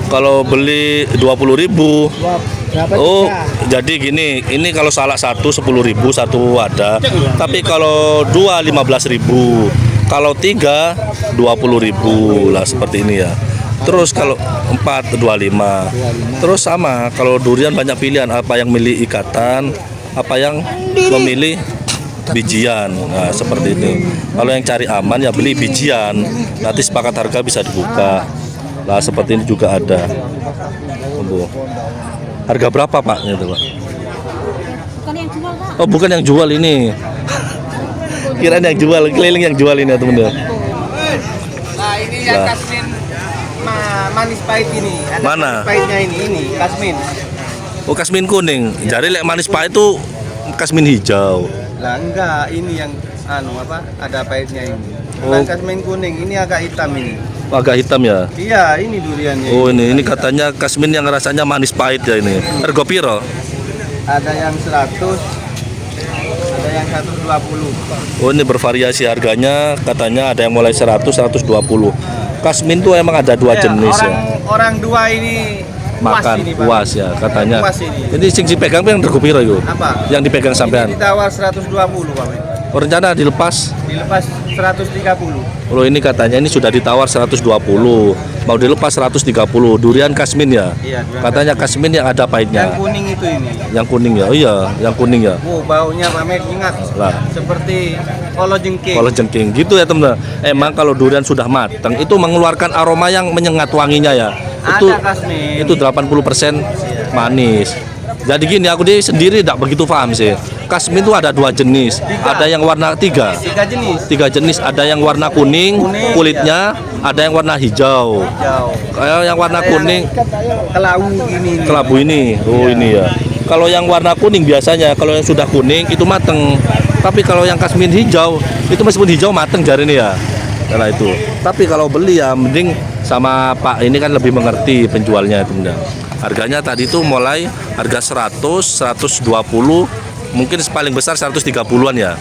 Kalau beli 20.000. Oh, jadi gini, ini kalau salah satu 10.000 satu ada. Tapi kalau dua 15.000. Kalau 3 20.000 lah seperti ini ya. Terus kalau 4 25. Terus sama kalau durian banyak pilihan, apa yang milih ikatan, apa yang memilih bijian. Nah, seperti ini. Kalau yang cari aman ya beli bijian. Nanti sepakat harga bisa dibuka. Lah seperti ini juga ada. Tunggu. Harga berapa Pak? Gitu, Pak? bukan yang jual, Pak. Oh, bukan yang jual ini. Kirain yang jual, keliling yang jual ini ya teman-teman. Nah ini yang Lah. kasmin manis pahit ini. Ada Mana? manis pahitnya ini kasmin. Oh, kasmin kuning. Jadi lek manis Pak itu kasmin hijau. Lah enggak, ini yang ada pahitnya ini. Oh. Bukan kasmin kuning, ini agak hitam ini. Agak hitam ya. Iya, ini duriannya. Oh, ini katanya kasmin yang rasanya manis pahit ya ini. Harga piro? Ada yang 100, ada yang 120. Oh, ini bervariasi harganya. Katanya ada yang mulai 100, 120. Kasmin tuh emang ada dua jenis ya. Orang dua ini Makan puas ini, Pak. puas ya katanya. Puas ini. Ini sing dipegang yang harga piro itu? Apa? Yang dipegang sampean. Ini ditawar 120, Pak. Oh, rencana dilepas. Dilepas 130. Kalau ini katanya ini sudah ditawar 120, mau dilepas 130. Durian kasmin ya. Iya, durian Katanya kasmin yang ada Yang pahitnya. kuning itu ini. Yang kuning ya. Oh iya, yang kuning ya. Oh, baunya Pak Med ingat. Lah. Seperti kolo jengking. Kalau jengking gitu ya teman. Emang kalau durian sudah matang itu mengeluarkan aroma yang menyengat wanginya ya. Ada kasmin. Itu 80% manis. Jadi gini aku sendiri tidak begitu paham sih. Kasmin itu ada dua jenis. Ada yang warna tiga. Tiga jenis. 3 jenis. Ada yang warna kuning, Kuning, kulitnya, ada yang warna hijau. Jauh. Kayak yang warna Ada yang kuning Kelabu ini. kelabu ini. Oh ini ya. Kalau yang warna kuning biasanya kalau yang sudah kuning itu mateng. Tapi kalau yang kasmin hijau itu meskipun hijau mateng jari ini ya. Karena itu. Tapi kalau beli ya mending sama Pak ini kan lebih mengerti penjualnya itu benar. Harganya tadi itu mulai harga 100, 120, mungkin paling besar 130-an ya.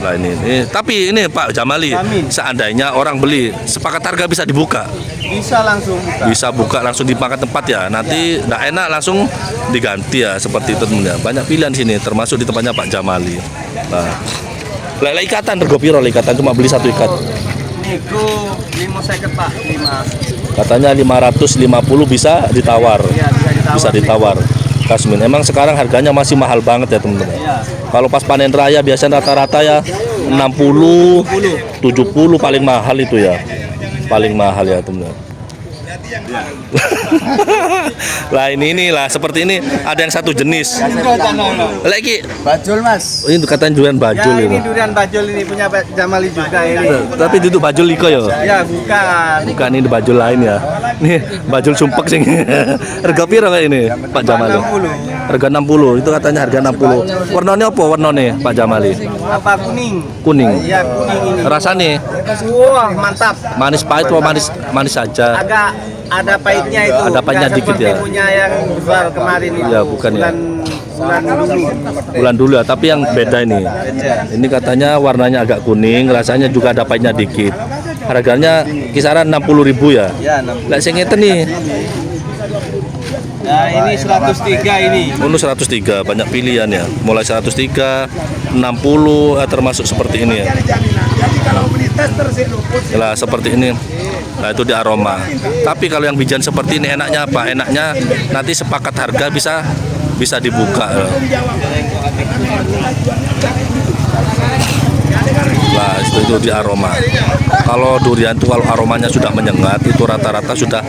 Nah ini. Tapi ini Pak Jamali, Amin. seandainya orang beli sepakat harga bisa dibuka. Bisa langsung buka. Bisa buka langsung di pangkat tempat ya. Nanti nggak enak langsung diganti ya seperti itu teman-teman. Banyak pilihan sini termasuk di tempatnya Pak Jamali. Nah, lele ikatan rego piro ikatan cuma beli satu ikat. Niku 5 seket Pak, 5. Katanya 550 bisa ditawar. Iya, Bisa ditawar. Kasmin. Emang sekarang harganya masih mahal banget ya teman-teman. Iya. Kalau pas panen raya biasanya rata-rata ya 60, 70 paling mahal itu ya. Paling mahal ya teman-teman. Lah inilah seperti ini ada yang satu jenis. Lagi Bajul Mas. ini katanya durian bajul Ya, itu. ini durian bajul ini punya Pak Jamali juga ini. Tapi itu bajul liko ya. Ya, bukan. Bukan ini bajul lain ya. Nih bajul sumpek sing. Harga piro kayak ini Pak Jamali? 60. Harga 60. Itu katanya harga 60. Warnanya apa warnanya Pak Jamali? Apa kuning? Kuning. Iya, kuning ini. Rasanya Wah, mantap. manis pahit atau manis saja? Agak ada pahitnya itu. Ada pahitnya Nggak dikit seperti ya? punya yang besar kemarin itu. Ya, bukan ya. Bulan dulu. Bulan dulu ya, tapi yang beda ini. Ini katanya warnanya agak kuning, rasanya juga ada pahitnya dikit. Harganya kisaran 60.000 ya. Ya, 60. Lah sing ngeten nih. Nah, ini 103 ini. Ini 103, banyak pilihan ya. Mulai 103, 60 termasuk seperti ini ya. Lah seperti ini. Nah itu di aroma. Tapi kalau yang bijian seperti ini enaknya apa? Enaknya nanti sepakat harga bisa dibuka. Lah itu di aroma. Kalau durian itu kalau aromanya sudah menyengat itu rata-rata sudah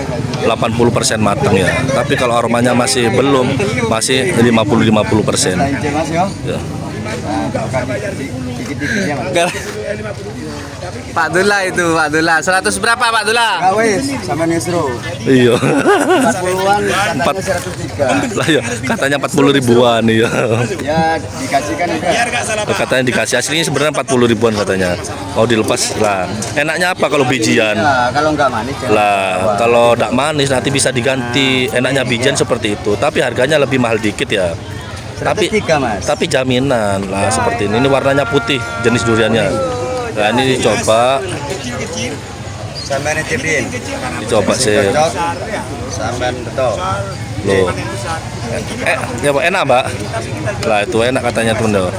80% matang ya. Tapi kalau aromanya masih belum, masih 50-50%. Ya. Pak Dula itu, Pak Dula. 100 berapa Pak Dula? Kawis sama Nesro. Iya. 40-an Empat. katanya 103. Lah ya, katanya 40 ribuan ya. Ya dikasihkan juga. Katanya dikasih aslinya sebenarnya 40 ribuan katanya. Mau dilepas lah. Enaknya apa kalau bijian? Nah, kalau nggak manis ya. Lah, kalau tidak manis nanti bisa diganti. Enaknya bijian seperti itu. Tapi harganya lebih mahal dikit ya. Tapi 103, Mas. tapi jaminan lah seperti ini. Ini warnanya putih jenis duriannya. Nah, ini dicoba. Sampai nitipin. Dicoba sih. Cocok. Sampai betul. Loh. Ya Pak, enak Mbak. Lah itu enak katanya teman teman.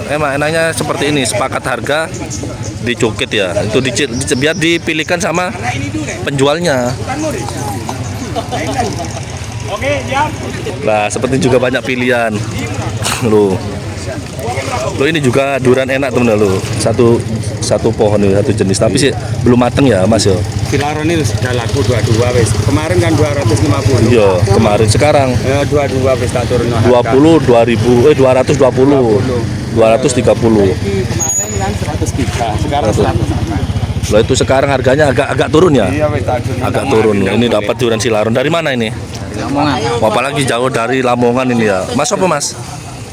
Emang enaknya seperti ini, sepakat harga dicukit ya. Itu biar dipilihkan sama penjualnya. Lah seperti juga banyak pilihan. Loh. Loh ini juga durian enak teman lo. Satu pohon ini, satu jenis. Tapi sih belum mateng ya Mas ya. Silaron ini sudah laku 22 wis. Kemarin kan 250. Iya, kemarin sekarang Ya 22 wis tak turun. 20 2.000 220 230. Kemarin kan 103, sekarang 100. Loh itu sekarang harganya agak turun ya? Iya wis tak turun. Agak turun. Ini dapat durian Silaron dari mana ini? Lamongan. Oh, apalagi jauh dari Lamongan ini ya. Mas apa Mas?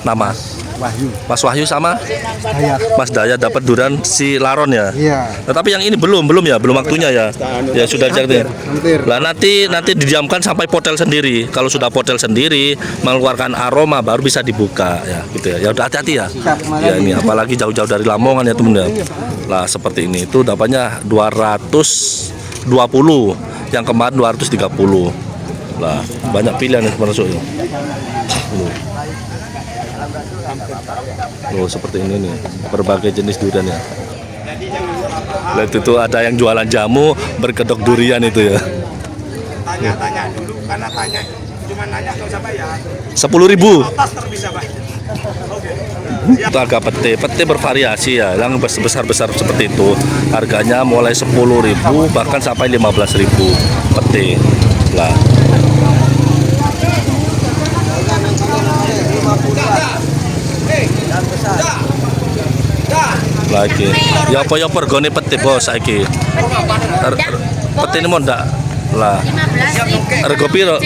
Nama? Wahyu. Mas Wahyu sama Dayat. Mas Dayat dapat durian Silaron ya. Iya. Tetapi yang ini belum ya, belum waktunya ya. Ya sudah jadi. Hampir. Lah nanti didiamkan sampai potel sendiri. Kalau sudah potel sendiri mengeluarkan aroma baru bisa dibuka ya gitu ya. Ya udah hati-hati ya. Ya ini apalagi jauh-jauh dari Lamongan ya teman ya. Lah seperti ini itu dapatnya 220. Yang kemarin 230. Lah banyak pilihan yang masuk ya. Loh seperti ini nih, berbagai jenis durian ya. Lihat itu ada yang jualan jamu berkedok durian itu ya. Tanya dulu karena tanya cuma nanya nggak usah bayar. 10.000. Tas terbisa Pak. Itu agak pete bervariasi ya, yang besar-besar seperti itu. Harganya mulai 10.000 bahkan sampai 15.000 pete. Lah. Lagi. Ya apa regane pete bos saiki? Pete ini mau ndak? Lah. 15.000. Rego piro?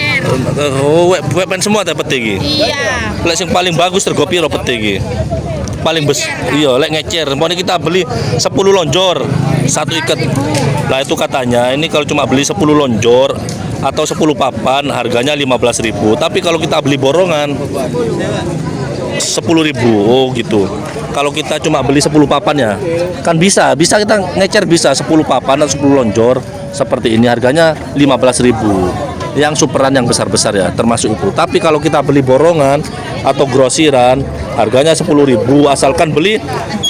Oh, wepen semua ta pete iki. Iya. Lek sing paling bagus rego piro pete iki? Paling iya, lek ngecer. Mau kita beli 10 lonjor, satu ikat. Lah itu katanya ini kalau cuma beli 10 lonjor atau 10 papan harganya 15.000. Tapi kalau kita beli borongan 10.000. Oh gitu. Kalau kita cuma beli 10 papan ya kan bisa kita ngecer bisa 10 papan atau 10 lonjor seperti ini harganya 15.000. Yang superan yang besar-besar ya termasuk itu. Tapi kalau kita beli borongan atau grosiran harganya 10.000 asalkan beli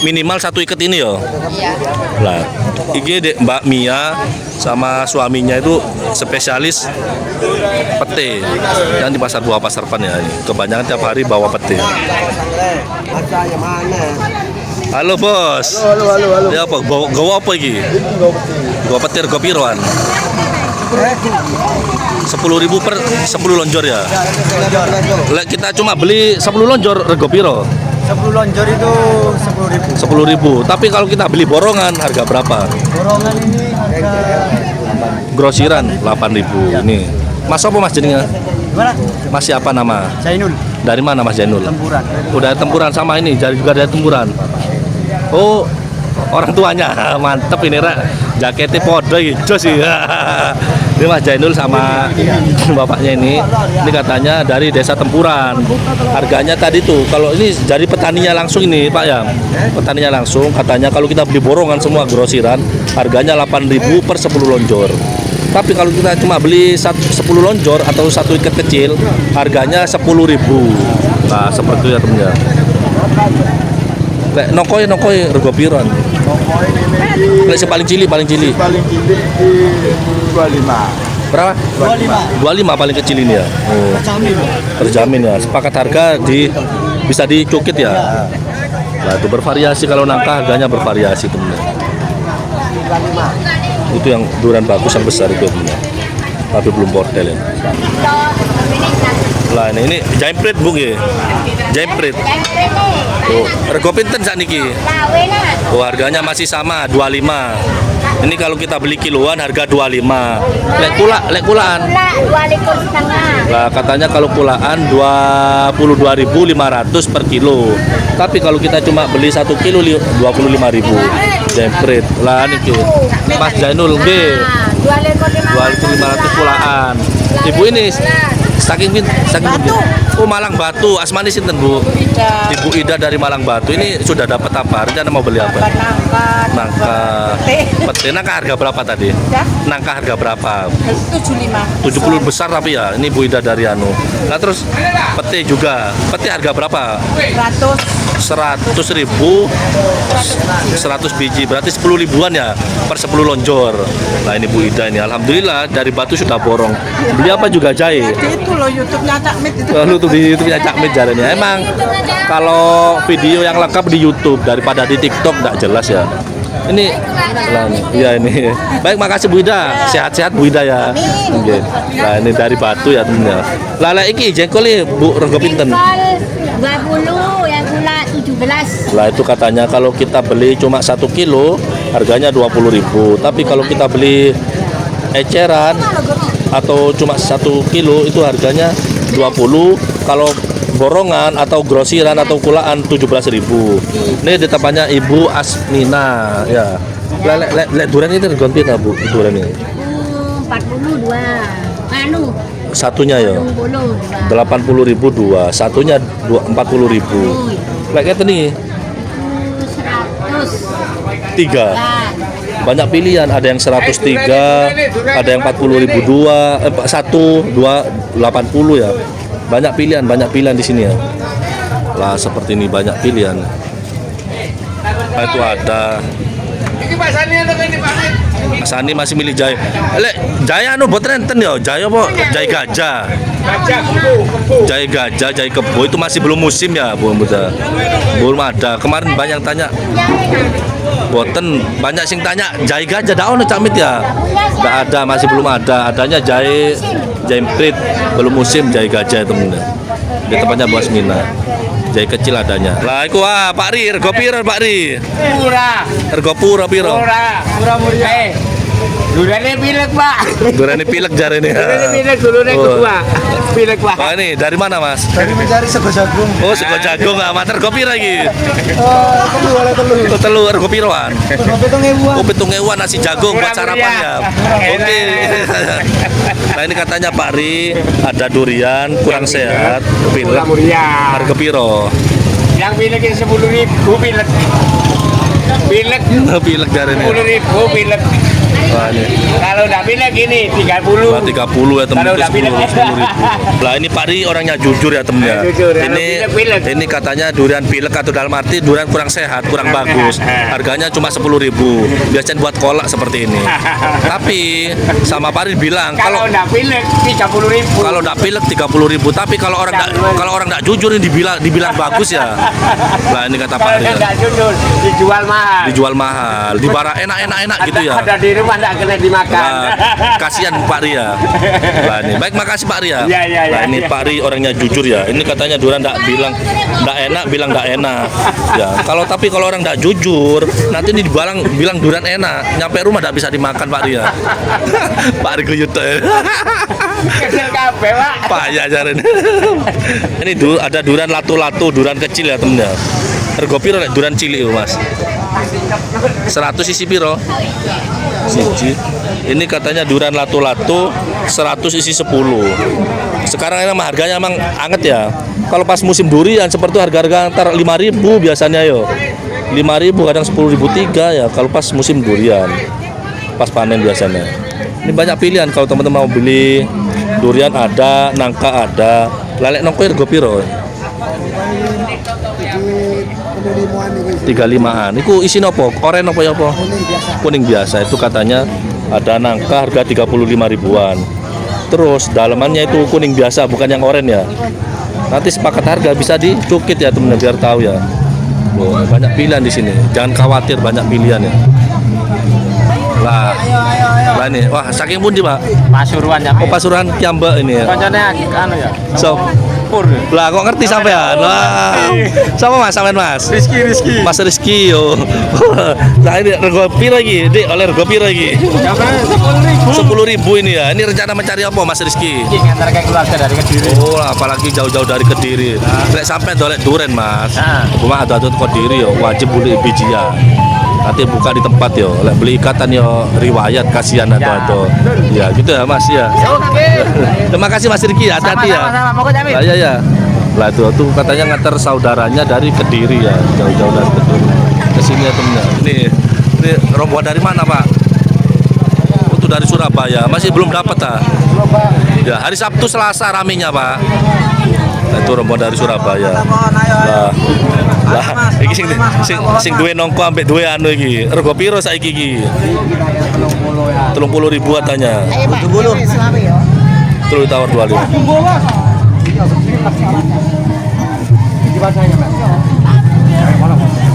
minimal satu ikat ini ya. Iya. Lah, ini Mbak Mia sama suaminya itu spesialis pete yang di pasar buah pasar Pan ya. Kebanyakan tiap hari bawa pete. Harganya mana? Halo bos. Halo. Ya apa? Gawa apa iki? Gawa pete rego piroan? 10.000 per 10 lonjor ya. Lek kita cuma beli 10 lonjor rego piro? 10 lonjor itu 10.000. 10.000. Tapi kalau kita beli borongan harga berapa? Borongan ini harga Grosiran 8.000. Ini. Mas apa Mas jenengnya? gimana? Mas siapa nama? Jainul, Dari mana Mas Jainul? Tempuran. Udah tempuran sama ini, juga dari tempuran. Oh, orang tuanya mantep ini Ra. Jaketnya podo hijau sih. Ini Mas Jainul sama bapaknya ini katanya dari desa Tempuran. Harganya tadi tuh kalau ini dari petaninya langsung ini Pak ya. Petaninya langsung katanya kalau kita beli borongan semua grosiran harganya 8.000 per 10 lonjor. Tapi kalau kita cuma beli 10 lonjor atau satu ikat kecil harganya 10.000. Nah, seperti itu ya teman-teman. Lek nokoi rego piron. Lek sing paling cilik. Paling cilik di 25. Berapa? 25 paling kecil ini ya. Oh. Terjamin ya. Sepakat harga bisa dicukit ya. Nah itu bervariasi, kalau nangka harganya bervariasi temen. Itu yang durian bagus yang besar itu temen. Tapi belum bordel ya. Lah ini jaimprit Bu nggih. Jaimprit. Oh, rego pinten sakniki? Oh, harganya masih sama 25. Ini kalau kita beli kiloan harga 25. Lek kulaan. 2,5. Lah katanya kalau kulaan 22.500 per kilo. Tapi kalau kita cuma beli 1 kilo 25.000. Jaimprit. Lah niki Mas Jainul nggih. 2.500 kulaan. Ibu ini saking pundi? Oh, Malang Batu. Asmani sinten, Bu? Ibu Ida dari Malang Batu. Ini sudah dapat apa? Rencana mau beli apa? Nangka. Pete. Nangka harga berapa tadi? Nangka harga berapa? 75. 70 besar tapi ya. Ini Bu Ida dari anu. Nah terus pete juga. Pete harga berapa? 100.000 100 biji, berarti 10 ribuan ya per 10 lonjor. Nah ini Bu Ida ini, alhamdulillah dari Batu sudah borong. Beli apa juga jahe. Itu loh YouTube-nya Cak Mit itu. Lalu tuh di YouTube-nya Cak Mit jaranya. Emang kalau video yang lengkap di YouTube daripada di TikTok enggak jelas ya. Ini iya ini. Baik, makasih Bu Ida. Sehat-sehat Bu Ida ya. Nggih. Nah ini dari Batu ya temennya. Lah iki jengkol Bu rego pinten? 20, yang gula 17. Lah itu katanya kalau kita beli cuma 1 kilo harganya 20.000. Tapi kalau kita beli eceran atau cuma 1 kilo itu harganya 20. Kalau borongan atau grosiran atau kulaan 17.000. Ini di tempatnya Ibu Asmina ya. Lek durian ini terganti nggak Bu durian ini? 42. Anu Satunya ya 82. 80.000 dua, satunya 40.000. Lek kata nih 100. 3. Banyak pilihan, ada yang 103, ada yang 40.000 dua, 1, 2, 80 ya. Banyak pilihan di sini ya. Lah seperti ini banyak pilihan. Nah, itu ada. Mas Sani masih milih jahe. Lek jahe anu buat renten ya, jahe apa? Jahe gajah. Jahe gajah, jahe kebo itu masih belum musim ya, Bu Muda. Belum ada. Kemarin banyak tanya. Boten banyak sing tanya jahe gajah dak ono Cak Mit ya. Enggak ada, masih belum ada. Adanya jahe jaimprit, belum musim jahe gajah itu temen. Di tempatnya Bu Asmina. Jahe kecil adanya. Lah iku Pak Ri, rego piro Pak Ri? Murah. Rego puro piro? Murah. Durane pilek, Pak. Durane pilek jarene. Durane pilek dulune kedua. Pilek, Pak. Wah ini dari mana Mas? Dari mencari sego jagung. Oh sego jagung nggak mater rego piro iki? Telu oleh telu. Oh, telu rego piroan? Betung ewan. Oh 7.000 nasi jagung buat sarapan ya. Oke. Nah ini katanya Pak Ri ada durian kurang sehat, pilek. Murah. Harga piro? Yang pilek ini 10.000 pilek. Pilek Pilek jarene. 10.000 pilek. Wah ini. Kalau udah pilek ini 30. Wah, 30 ya temen Kalau itu udah pilek. 10.000. Lah ini Pak Ri orangnya jujur ya temen ya. Jujur, kalau Ini pilek. ini katanya durian pilek atau dalam arti durian kurang sehat, kurang bagus. Harganya cuma 10.000. Biasanya buat kolak seperti ini. Tapi sama Pak Ri bilang Kalau udah pilek 30.000. kalau enggak pilek 30.000, tapi kalau orang enggak jujur ini dibilang bagus ya. Lah ini kata Pak Ri. Ya. Enggak jujur, dijual mahal. Dijual mahal, dibarang enak gitu ya. Ada di rumah enggak kena dimakan. Nah, kasihan Pak Ri ya. Nah, ini baik makasih Pak Ri ya. Iya. Nah, ini Pak Ri orangnya jujur ya. Ini katanya durian enggak bilang enggak enak. Ya, kalau orang enggak jujur, nanti ini bilang durian enak. Nyampe rumah enggak bisa dimakan Pak Ri ya. Pak Ri guyut ya. Kecil kabeh, Pak. Payah jarene. Ini ada durian latu-latu, durian kecil ya temen ya. Rego piro nek durian cilik Mas? 100 isi piro? Siji. Ini katanya durian latu-latu 100 isi 10. Sekarang emang harganya emang anget ya. Kalau pas musim durian seperti harga-harga antara 5.000 biasanya yo. 5.000 kadang 10.003 ya kalau pas musim durian. Pas panen biasanya. Ini banyak pilihan kalau teman-teman mau beli durian ada, nangka ada. Lalek nongko rego piro? 35-an. Iku isi nopo? Oren nopo ya apa? Kuning biasa. Itu katanya ada nangka harga 35 ribuan. Terus dalamannya itu kuning biasa bukan yang oren ya. Nanti sepakat harga bisa dicukit ya temen biar tahu ya. Oh, banyak pilihan di sini. Jangan khawatir, banyak pilihan ya. Lah ini, wah saking pundi Pak? Pasuruan ya. Oh Pasuruan Kiambak ini ya. Kancane anu ya. So, Pur. lah kok ngerti sampean? Wah, sama Mas sampean Mas? Rizky. Mas Rizky yo. Nah ini rego piro lagi? Dik, oleh rego piro lagi? 10.000 ini ya. Ini rencana mencari apa Mas Rizky? Ngantar ke keluarga dari Kediri. Oh, apalagi jauh-jauh dari Kediri. Lek sampai dolek duren Mas. Cuma ada Kediri yo wajib beli biji ya. Nanti buka di tempat yo. Lek beli ikatan yo riwayat kasihan atau. Ya gitu ya Mas ya. Terima kasih Mas Rizky, hati-hati ya. Lah ya. Lah itu tuh katanya ngantar saudaranya dari Kediri ya, jauh-jauh dari Kediri. Ke sini ya temennya. Ini rombongan dari mana Pak? Itu dari Surabaya. Masih belum dapat ah. Ya, hari Sabtu Selasa ramenya Pak. Nah, itu rombongan dari Surabaya. Lah iki sing duwe nongko ambek duwe anu iki. Rego piro saiki iki? 30.000 katanya. Ayo Pak, selalu ya. Terus tawar 25.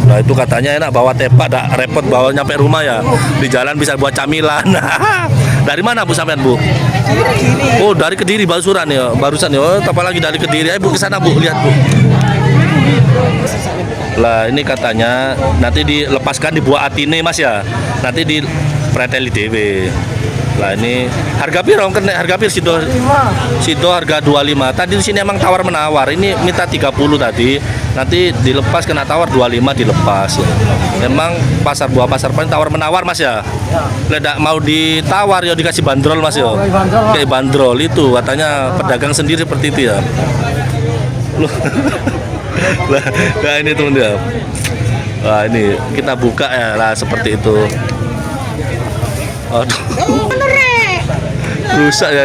Nah itu katanya enak bawa tepak, tak repot bawa nyampe rumah ya. Di jalan bisa buat camilan. Dari mana Bu sampean Bu? Oh dari Kediri barusan ya, apalagi dari Kediri. Ayo Bu ke sana Bu, lihat Bu. Lah ini katanya nanti dilepaskan dibuat atine Mas ya. Nanti di preteli dewe. Lah ini harga piro kena harga piro sido harga 25. Tadi di sini emang tawar menawar. Ini minta 30 tadi. Nanti dilepas kena tawar 25 dilepas ya. Memang pasar buah pasar paling tawar menawar Mas ya. Ledak mau ditawar ya dikasih bandrol Mas ya. Kayak bandrol itu katanya pedagang sendiri seperti itu ya. Loh. Lah ini teman ya. Wah ini kita buka ya lah seperti itu. Aduh. Rusak ya.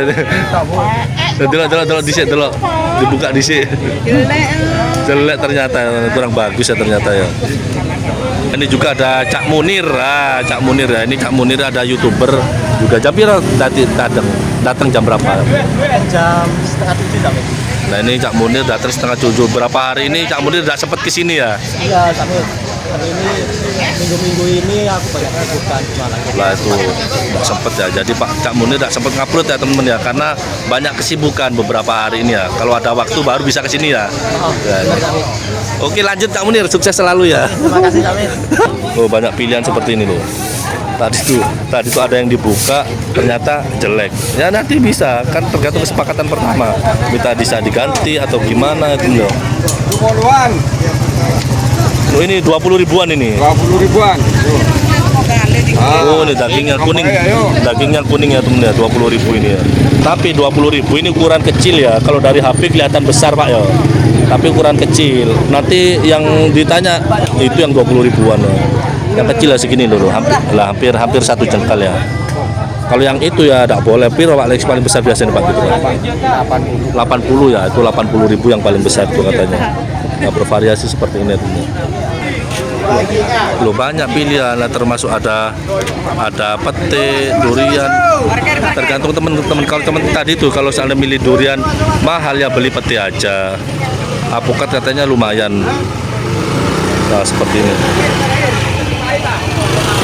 Delok disik delok. Dibuka disik. Jelek ternyata kurang bagus ya ternyata ya. Ini juga ada Cak Munir. Cak Munir ya. Ini Cak Munir ada YouTuber juga. Jam piro datang jam berapa? Jam 6:30 sampai. Nah ini Cak Munir datang 6:30. Berapa hari ini Cak Munir tidak sempat ke sini ya? Iya, sampai ini minggu-minggu ini aku banyak bukan jualan. Lah itu nggak sempet ya. Jadi Pak Cak Munir nggak sempet ngupload ya teman-teman ya, karena banyak kesibukan beberapa hari ini ya. Kalau ada waktu baru bisa ke sini ya. Oke lanjut Cak Munir, sukses selalu ya. Terima kasih Amin. Oh banyak pilihan seperti ini loh. Tadi tuh ada yang dibuka ternyata jelek. Ya nanti bisa kan tergantung kesepakatan pertama. Minta bisa diganti atau gimana itu loh. 20-an. Oh ini 20 ribuan ini. 20 ribuan. Oh ini dagingnya kuning ya temen ya 20.000 ini ya. Tapi 20.000 ini ukuran kecil ya. Kalau dari HP kelihatan besar Pak ya. Tapi ukuran kecil. Nanti yang ditanya itu yang 20 ribuan ya. Yang kecil ya segini dulu, hampir 1 jengkal ya. Kalau yang itu ya tidak boleh. Piro Pak Lex paling besar biasanya Pak gitu. 80 ya, itu 80.000 yang paling besar tuh katanya. Nah, bervariasi seperti ini tuh. Loh banyak pilihan lah, termasuk ada pete, durian. Tergantung teman-teman. Kalau teman tadi tuh kalau misalnya milih durian mahal ya beli pete aja. Apokat katanya lumayan. Nah, seperti ini.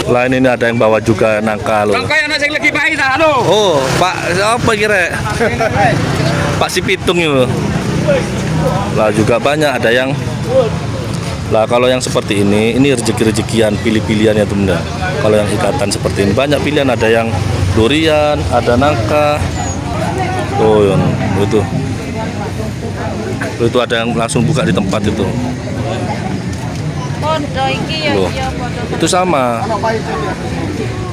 Lain ini ada yang bawa juga nangka loh. Nangka yang nasi lagi pahit halo. Oh, Pak apa kira? Pak si pitung itu. Lah juga banyak ada yang. Lah kalau yang seperti ini rezeki-rezekian, pilih-pilihan ya teman. Kalau yang ikatan seperti ini banyak pilihan, ada yang durian, ada nangka. Oh, yang itu. Itu ada yang langsung buka di tempat itu. Loh, itu sama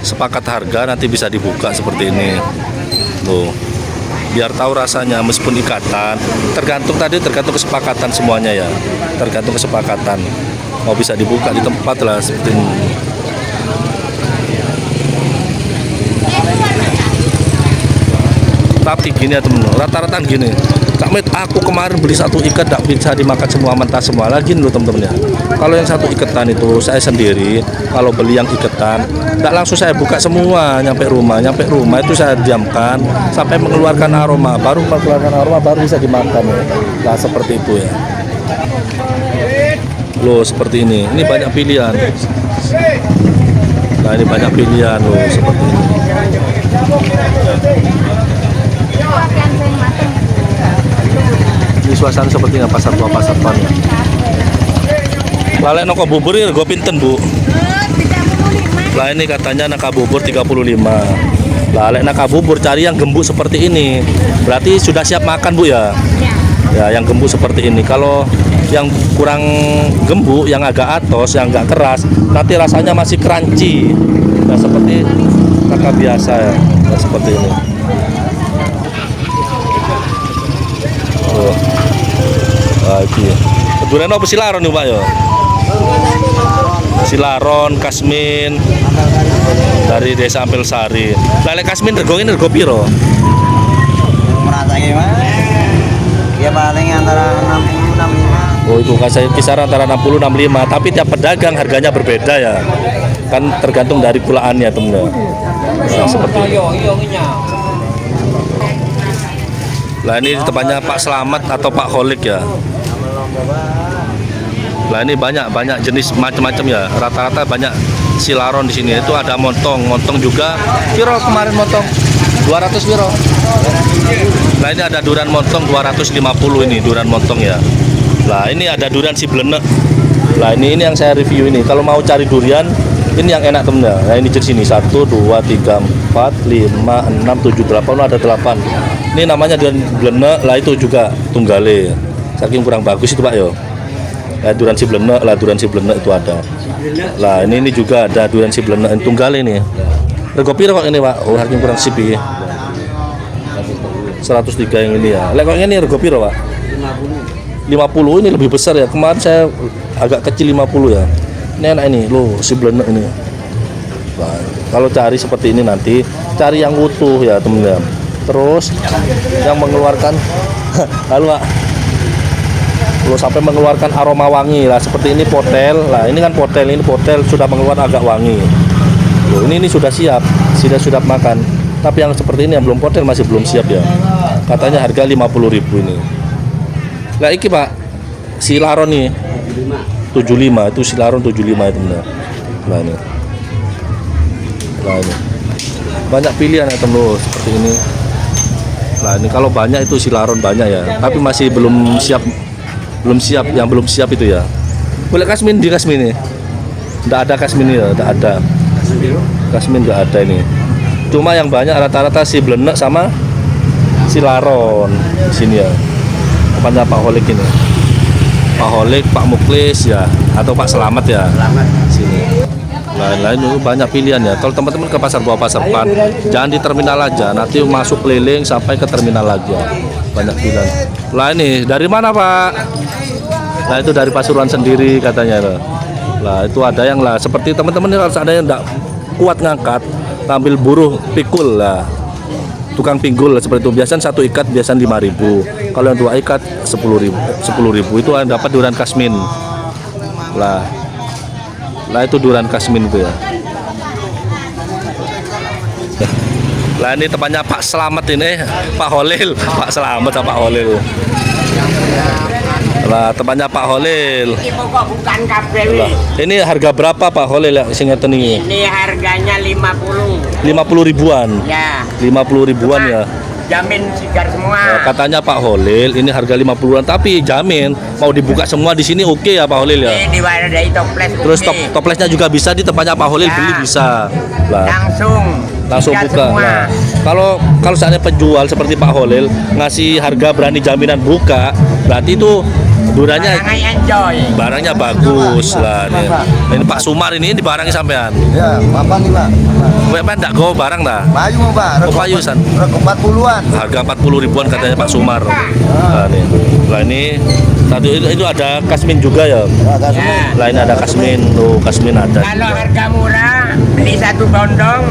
sepakat harga nanti bisa dibuka seperti ini loh, biar tahu rasanya meskipun ikatan tergantung kesepakatan semuanya ya, tergantung kesepakatan mau bisa dibuka di tempat lah seperti ini. Tapi gini ya temen, rata-rata gini Kak Met, aku kemarin beli 1 ikat tidak bisa dimakan semua, mentah semua lagi loh temen-temen ya. Kalau yang 1 iketan itu saya sendiri, kalau beli yang iketan tidak langsung saya buka semua nyampe rumah itu saya diamkan sampai mengeluarkan aroma, baru bisa dimakan ya. Nah seperti itu ya. Loh seperti ini. Ini banyak pilihan. Nah ini banyak pilihan loh seperti ini. Ini suasana sepertinya pasar tua pasar pan. Lalek noko bubur ya gue pinten bu. Lah ini katanya naka bubur 35. Lalek naka bubur cari yang gembuk seperti ini. Berarti sudah siap makan bu ya? Ya yang gembuk seperti ini. Kalau yang kurang gembuk, yang agak atos, yang agak keras, nanti rasanya masih crunchy. Nah seperti kakak biasa ya, nah, seperti ini. Lagi. Durian apa silaron nih pak ya? Silaron, kasmin dari desa Ampel Sari. Lele kasmin regongin rego piro? Merasa gimana? Ya paling antara 60 65. Oh itu kisaran antara 60 65, tapi tiap pedagang harganya berbeda ya. Kan tergantung dari pulaannya teman. Nah, seperti ini. Lah ini tempatnya Pak Slamet atau Pak Holik ya. Lah ini banyak jenis macam-macam ya. Rata-rata banyak silaron di sini. Itu ada montong juga. Piro kemarin montong? 200 piro. Nah ini ada durian montong 250 ini durian montong ya. Lah ini ada durian si blenek. Lah ini yang saya review ini. Kalau mau cari durian ini yang enak temen ya. Nah ini di sini 1 2 3 4 5 6 7 8 ada 8. Ini namanya durian blenek. Lah itu juga tunggale. Saking kurang bagus itu Pak yo. Lah durian si blenek, lah durian si blenek itu ada. Lah ini juga ada durian si blenek tunggale ini. Rego piro kok ini Pak? Oh harganya kurang sip iki. 103 yang ini ya. Lek kok ini rego piro Pak? 50 ini lebih besar ya. Kemarin saya agak kecil 50 ya. Ini enak ini loh si blenek ini. Nah, kalau cari seperti ini nanti cari yang utuh ya teman-teman. Terus yang mengeluarkan lalu Pak. Kalau sampai mengeluarkan aroma wangi lah seperti ini potel. Lah ini kan potel, ini potel sudah mengeluarkan agak wangi. Loh, ini sudah siap, sudah makan. Tapi yang seperti ini yang belum potel masih belum siap ya. Katanya harga 50.000 ini. Lah iki Pak, silaron nih 75 itu silaron 75 itu benar. Nah ini. Nah ini. Banyak pilihan ya teman seperti ini. Nah ini kalau banyak itu silaron banyak ya, tapi masih belum siap. Yang belum siap itu ya. Boleh kasmin di kasmin ini. Tidak ada kasmin ya, tidak ada. Kasmin nggak ada ini. Cuma yang banyak rata-rata si blenek sama si laron sini ya. Kepada Pak Holik ini. Pak Holik, Pak Muklis ya, atau Pak Slamet ya. Sini. Lain-lain itu banyak pilihan ya. Kalau teman-teman ke pasar bawah pasar pan, jangan di terminal aja. Nanti masuk keliling sampai ke terminal lagi. Banyak pilihan. Lah ini dari mana Pak? Nah itu dari Pasuruan sendiri katanya. Lah itu ada yang lah seperti teman-teman ini harus ada yang tidak kuat ngangkat, ambil buruh pikul lah, tukang pinggul lah, seperti itu. Biasanya satu ikat biasanya 5.000. Kalau yang 2 ikat 10.000 itu dapat durian kasmin. Lah itu durian kasmin itu ya. Lah ini tempatnya Pak Slamet ini, Pak Holil, Pak Slamet sama Pak Holil. Lah tempatnya Pak Holil. Bukan kabel. Ini harga berapa Pak Holil ya sing ngeten iki? Ini harganya 50. 50 ribuan. Ya. 50 ribuan ya. Jamin sigar semua. Nah, katanya Pak Holil ini harga 50-an tapi jamin mau dibuka semua di sini oke ya Pak Holil ya. Ini diwadahi toples. Terus toplesnya juga bisa di tempatnya Pak Holil Ya. beli bisa. Lah. Langsung sigar buka. semua. Nah, kalau seandainya penjual seperti Pak Holil ngasih harga berani jaminan buka, berarti itu duriannya Barangnya enjoy. barangnya bagus lah nih. Ini Pak Sumar ini dibarangi sampean. Ya, apa nih Pak? Sampean enggak go barang dah. Payu Pak. Oh, payu, San. Rego 40-an. Harga 40 ribuan katanya Pak Sumar. Nah, nih. Lah ini tadi itu ada kasmin juga ya. Ya. Lah ini ada kasmin, tuh kasmin ada. Kalau harga murah beli 1 bondong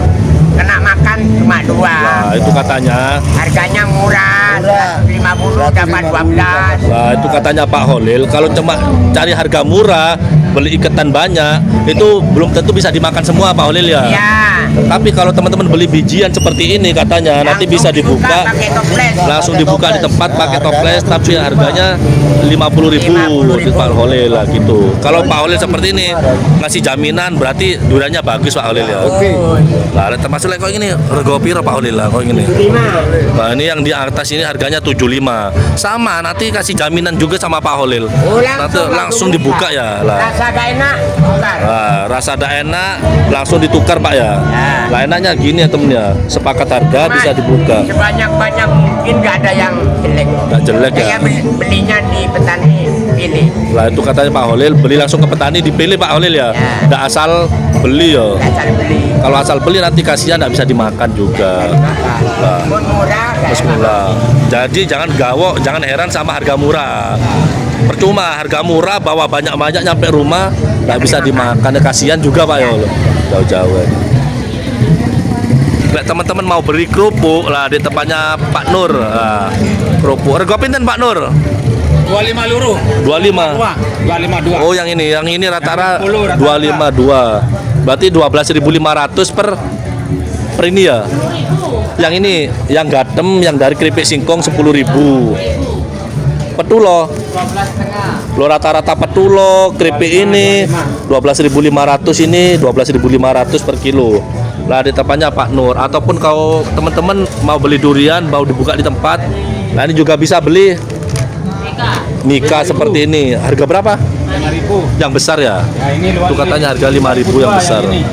kena makan cuma 2. Nah, itu katanya. Harganya murah, 150 dapat 12. Nah, itu katanya Pak Holil kalau cuma cari harga murah, beli iketan banyak, itu belum tentu bisa dimakan semua Pak Holil ya. Ya. Tapi kalau teman-teman beli bijian seperti ini katanya nanti bisa dibuka pakai toples. langsung dibuka di tempat pakai toples, tapi harganya 50.000 di Pak Holil lah gitu. Kalau Pak Holil seperti ini ngasih jaminan berarti duriannya bagus Pak Holil ya. Nah, termasuk kayak ini rego piro Pak Holil lah kok ini. Nah, ini yang di atas ini harganya 75. Sama nanti kasih jaminan juga sama Pak Holil. Nanti langsung dibuka ya lah. Rasa gak enak, bukan. Nah, rasa ada enak langsung ditukar Pak ya. Lah enaknya gini ya temen ya, sepakat harga bisa dibuka. Sebanyak-banyak mungkin gak ada yang jelek. Nggak jelek ya. Saya belinya di petani pilih. Lah itu katanya Pak Holil beli langsung ke petani dipilih Pak Holil ya. Nggak asal beli ya. Asal beli. Kalau asal beli nanti kasihan nggak bisa dimakan juga. Lah, Pun murah. gak bismillah. Jadi jangan gawok, jangan heran sama harga murah. Percuma harga murah bawa banyak-banyak nyampe rumah nggak bisa dimakan, ya kasihan juga Pak ya. Jauh-jauh. Lek teman-teman mau beli kerupuk lah di tempatnya Pak Nur. Nah, kerupuk. Rego pinten Pak Nur? 25 luruh. 25. 252. Oh, yang ini rata-rata Yang 10 rata-rata. 252. Berarti 12.500 per ini ya. Yang ini yang gatem yang dari keripik singkong 10.000. Petulo. Lo rata-rata petulo, keripik ini 12.500 ini 12.500 per kilo. Lah di tempatnya Pak Nur, ataupun kalau teman-teman mau beli durian mau dibuka di tempat, nah ini juga bisa beli Mika seperti ini. Harga berapa? 5.000. Yang besar ya? Ya ini luar. Itu katanya harga 5.000 yang besar. Ini.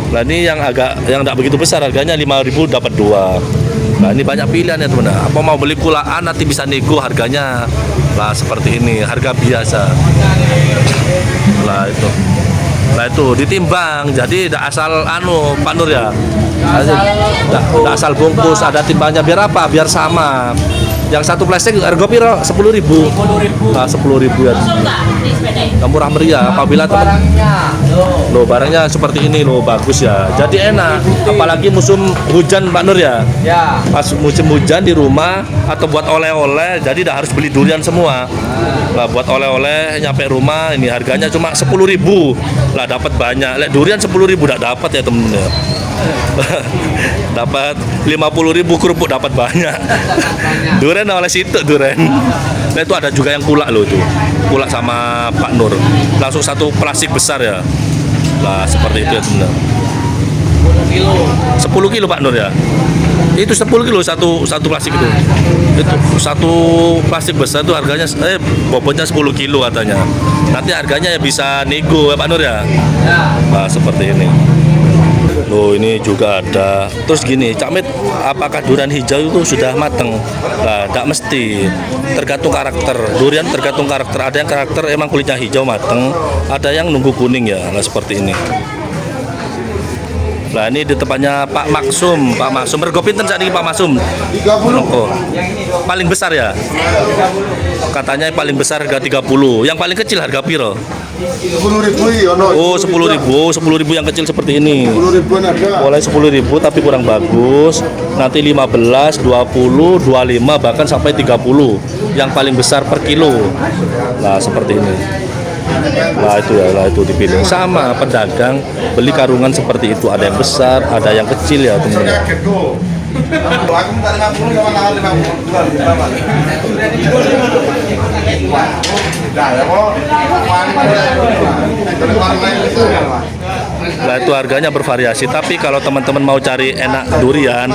Nah ini yang tidak begitu besar harganya 5.000 dapat 2. Nah ini banyak pilihan ya teman. Apa mau beli kulaan nanti bisa nego harganya. Lah seperti ini harga biasa. Lah itu. Nah itu ditimbang, jadi tidak asal Pak Nur ya. Tidak asal bungkus, ada timbangnya biar apa? Biar sama. Yang satu plastik harga piro? 10.000. Nah, 10.000 ya. Nah, murah meriah apabila teman loh barangnya seperti ini loh, bagus ya. Jadi enak, apalagi musim hujan Pak Nur ya. Ya. Pas musim hujan di rumah atau buat oleh-oleh, jadi tidak harus beli durian semua. Nah, buat oleh-oleh nyampe rumah ini harganya cuma 10.000. Lah dapat banyak. Lek durian 10.000 tidak dapat ya temen ya. Dapat 50.000 kerupuk dapat banyak. Durian oleh situ durian. Nah itu ada juga yang kulak loh itu. Kulak sama Pak Nur. Langsung satu plastik besar ya. Lah seperti itu ya temen. 10 kilo Pak Nur ya. Itu 10 kilo satu plastik itu. Itu satu plastik besar itu harganya bobotnya 10 kilo katanya. Nanti harganya ya bisa nego ya Pak Nur ya. Nah seperti ini. Loh ini juga ada. Terus gini, Cak Mit, apakah durian hijau itu sudah mateng? Nah, tidak mesti. Tergantung karakter. Durian tergantung karakter. Ada yang karakter emang kulitnya hijau mateng, ada yang nunggu kuning ya. Nah seperti ini. Nah ini di tempatnya Pak Maksum. Pak Maksum rego pinten saat ini Pak Maksum? 30. Oh, paling besar ya? Katanya yang paling besar harga 30. Yang paling kecil harga piro? 10.000 ono. Oh 10.000. 10.000 yang kecil seperti ini. 10.000 harga. Mulai 10.000 tapi kurang bagus. Nanti 15, 20, 25 bahkan sampai 30. Yang paling besar per kilo. Nah seperti ini. Lah itu ya, lah itu dipilih. Sama pedagang beli karungan seperti itu, ada yang besar, ada yang kecil ya teman-teman. Aku minta 50 sama mahal 50. Nah itu harganya bervariasi, tapi kalau teman-teman mau cari enak durian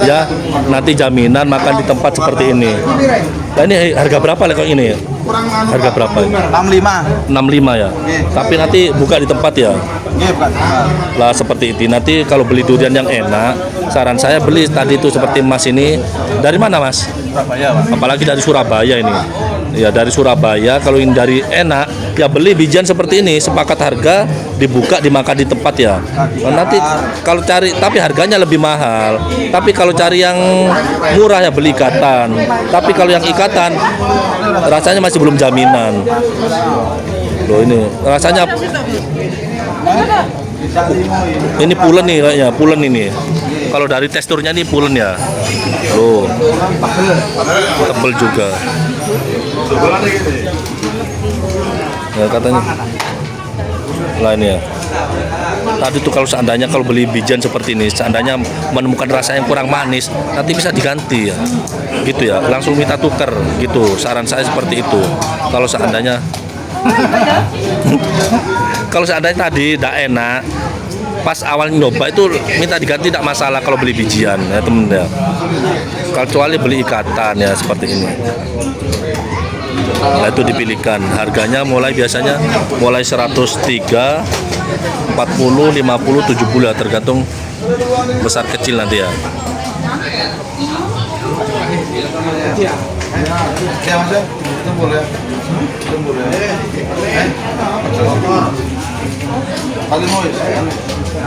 ya nanti jaminan makan di tempat seperti ini. Nah ini harga berapa lah kalau ini? Harga berapa? 65. 65 ya. Tapi nanti buka di tempat ya. Iya, Pak. Lah seperti itu. Nanti kalau beli durian yang enak, saran saya beli tadi itu seperti Mas ini. Dari mana Mas? Surabaya, Pak. Apalagi dari Surabaya ini. Ya dari Surabaya. Kalau ini dari enak, ya beli bijian seperti ini. Sepakat harga, dibuka dimakan di tempat ya. Nah, nanti kalau cari, tapi harganya lebih mahal. Tapi kalau cari yang murah ya beli ikatan. Tapi kalau yang ikatan, rasanya masih belum jaminan. Loh ini rasanya. Ini pulen nih kayaknya, pulen ini. Kalau dari teksturnya nih pulen ya. Loh, tebel juga. Ya katanya. Lah ini ya. Tadi tuh kalau seandainya kalau beli bijian seperti ini, seandainya menemukan rasa yang kurang manis, nanti bisa diganti ya. Gitu ya, langsung minta tuker gitu. Saran saya seperti itu. Kalau seandainya kalau seandainya tadi tidak enak, pas awal nyoba itu minta diganti tidak masalah kalau beli bijian ya temen ya. Kecuali beli ikatan ya seperti ini. Nah, itu dipilihkan. Harganya biasanya mulai 103, 40, 50, 70 ya, tergantung besar kecil nanti ya.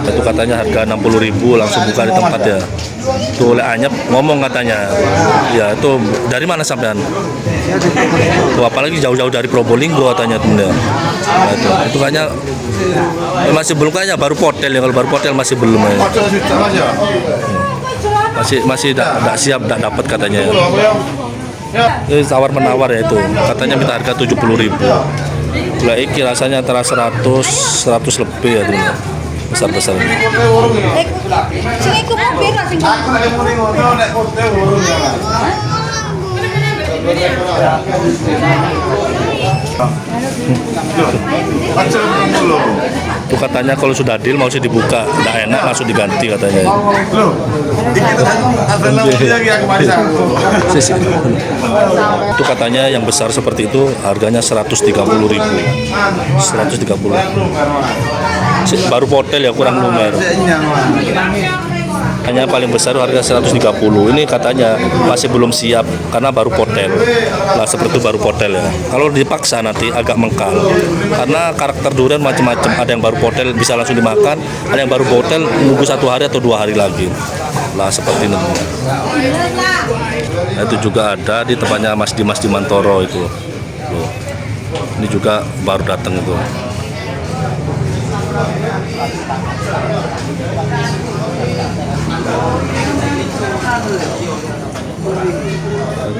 Itu katanya harga 60.000 langsung buka di tempat ya. Tuh oleh Anyep ngomong katanya. Ya itu dari mana sampean? Tuh apalagi jauh-jauh dari Probolinggo katanya tuh. Nah, itu kayaknya masih belum, kayaknya baru potel ya. Kalau baru potel masih belum ya. Masih tidak siap, tidak dapat katanya ya. Ini tawar menawar ya itu. Katanya minta harga 70.000. Lah iki rasanya antara 100 lebih ya tuh. Besar-besar ini. Sini ikut mobil lah Itu katanya kalau sudah deal mau sih dibuka, tidak enak langsung diganti katanya. Itu katanya yang besar seperti itu harganya 130.000. 130. Baru potel ya, kurang lumer. Hanya paling besar harga 130. Ini katanya masih belum siap karena baru potel. Nah seperti itu baru potel ya. Kalau dipaksa nanti agak mengkal. Karena karakter durian macam-macam. Ada yang baru potel bisa langsung dimakan, ada yang baru potel nunggu 1 hari atau 2 hari lagi. Nah seperti ini. Nah, itu juga ada di tempatnya Mas Dimas di Mantoro itu. Loh. Ini juga baru datang itu.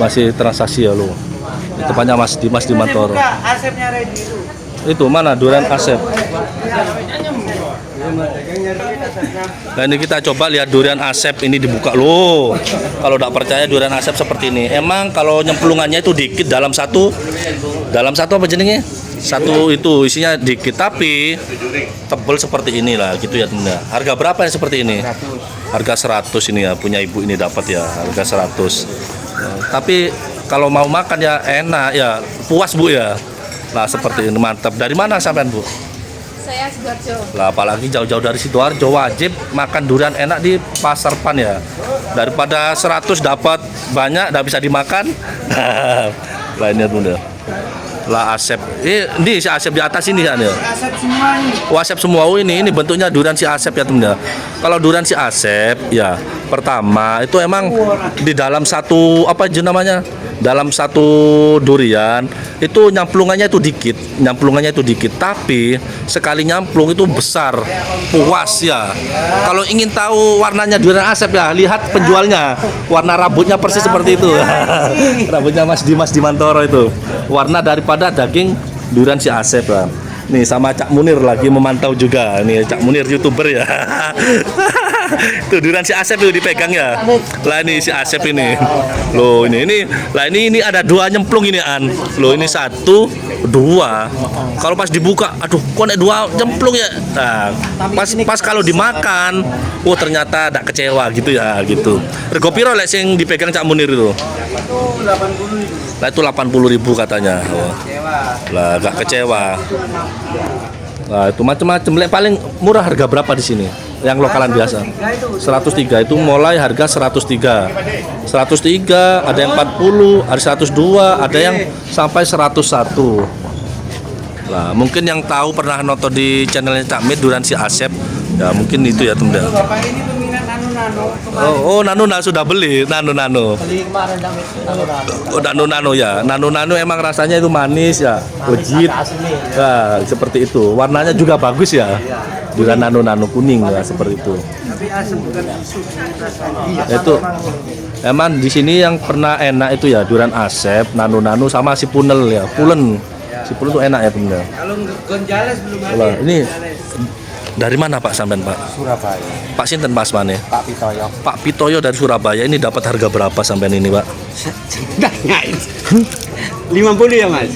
Masih transaksi ya lo. Itu tempatnya Mas Dimas di Mantoro. Itu mana durian Asep? Nah ini kita coba lihat durian Asep ini dibuka loh. Kalau tidak percaya durian Asep seperti ini. Emang kalau nyemplungannya itu dikit dalam satu apa jenengnya? Satu itu isinya dikit tapi tebel seperti inilah gitu ya teman. Harga berapa ya seperti ini? Harga 100 ini ya, punya ibu ini dapat ya, harga 100. Tapi kalau mau makan ya enak ya, puas Bu ya. Nah seperti ini mantap. Dari mana sampean Bu? Saya Sidoarjo. Lah apalagi jauh-jauh dari Sidoarjo wajib makan durian enak di Pasar Pan ya. Daripada 100 dapat banyak tidak bisa dimakan. Lainnya Bunda. Lah Asep. Ini si Asep di atas ini kan ya. Asep semua ini. Oh, Asep semua. Oh, ini bentuknya durian si Asep ya teman. Kalau durian si Asep ya pertama itu emang di dalam satu apa aja namanya? Dalam satu durian itu nyamplungannya itu dikit, tapi sekali nyamplung itu besar, puas ya. Kalau ingin tahu warnanya durian Asep ya, lihat penjualnya, warna rambutnya persis seperti itu. Rambutnya Mas Dimas di Mantoro itu, warna daripada daging durian si Asep lah. Nih sama Cak Munir lagi memantau juga, nih Cak Munir YouTuber ya. Tuh durian si Asep itu dipegang ya. Lah ini si Asep ini. Loh ini. Lah ini ada 2 nyemplung ini an. Loh ini 1, 2. Kalau pas dibuka, aduh kok ada 2 nyemplung ya. Nah, pas kalau dimakan, oh ternyata ada kecewa gitu ya gitu. Rego piro lek sing dipegang Cak Munir itu? Itu 80 itu. Lah itu 80.000 katanya. Oh. Lah agak kecewa. Nah, itu macam-macam. Lek paling murah harga berapa di sini? Yang lokalan biasa. 103 itu mulai harga 103. 103, ada yang 40, ada 102, ada yang sampai 101. Lah, mungkin yang tahu pernah nonton di channelnya Cak Mit durian si Asep, ya mungkin itu ya teman. Bapak ini peminat nano-nano. Oh, nano sudah beli nano. Beli kemarin nano-nano. Oh, nano ya. Nano emang rasanya itu manis ya, legit. Ya, seperti itu. Warnanya juga bagus ya. Juga nano kuning ya, seperti itu. Tapi asam bukan susu rasanya. Itu emang di sini yang pernah enak itu ya durian Asep, nano sama si Punel ya. Si Pulen tuh enak ya teman. Kalau Gonjales belum ada. Ini Dari mana Pak sampean Pak? Surabaya. Pak sinten Pak asmane? Pak Pitoyo. Pak Pitoyo dari Surabaya. Ini dapat harga berapa sampean ini Pak? Tanyain. 50 ya Mas?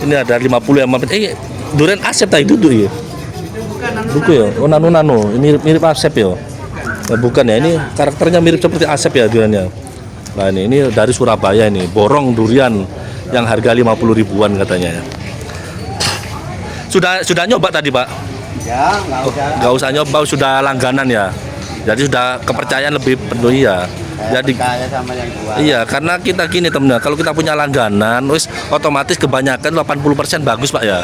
Ini ada 50 yang mampir. Durian Asep tadi duduk ya? Buku ya? Oh nano. Ini mirip Asep ya? Nah, bukan ya, ini karakternya mirip seperti Asep ya duriannya. Nah ini dari Surabaya ini, borong durian yang harga 50 ribuan katanya ya. Sudah nyoba tadi Pak? Ya, Nggak usah nyoba, sudah langganan ya. Jadi sudah kepercayaan lebih penuh ya. Jadi kaya sama yang jual. iya, karena kita gini temen, kalau kita punya langganan, wis otomatis kebanyakan 80% bagus Pak ya.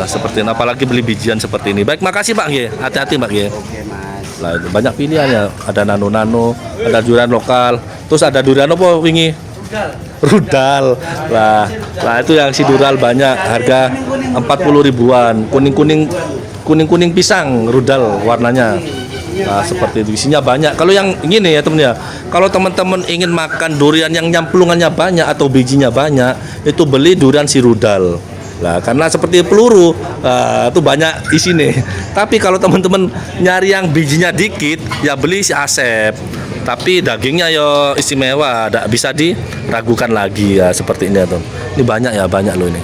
Seperti ini, apalagi beli bijian seperti ini. Baik, makasih Pak G. Hati-hati Pak G. Oke Mas. Lah itu banyak pilihan ya. Ada nano, ada durian lokal, terus ada durian apa wingi? Rudal. Lah itu yang si Dural banyak, harga 40 ribuan. Kuning-kuning pisang rudal warnanya. Nah, seperti itu isinya banyak. Kalau yang gini ya temen ya, kalau teman-teman ingin makan durian yang nyamplungannya banyak atau bijinya banyak, itu beli durian si rudal. Lah karena seperti peluru, itu banyak isi nih. Tapi kalau teman-teman nyari yang bijinya dikit, ya beli si Asep. Tapi dagingnya yo istimewa, tidak bisa diragukan lagi ya seperti ini ya tuh. Ini banyak loh ini.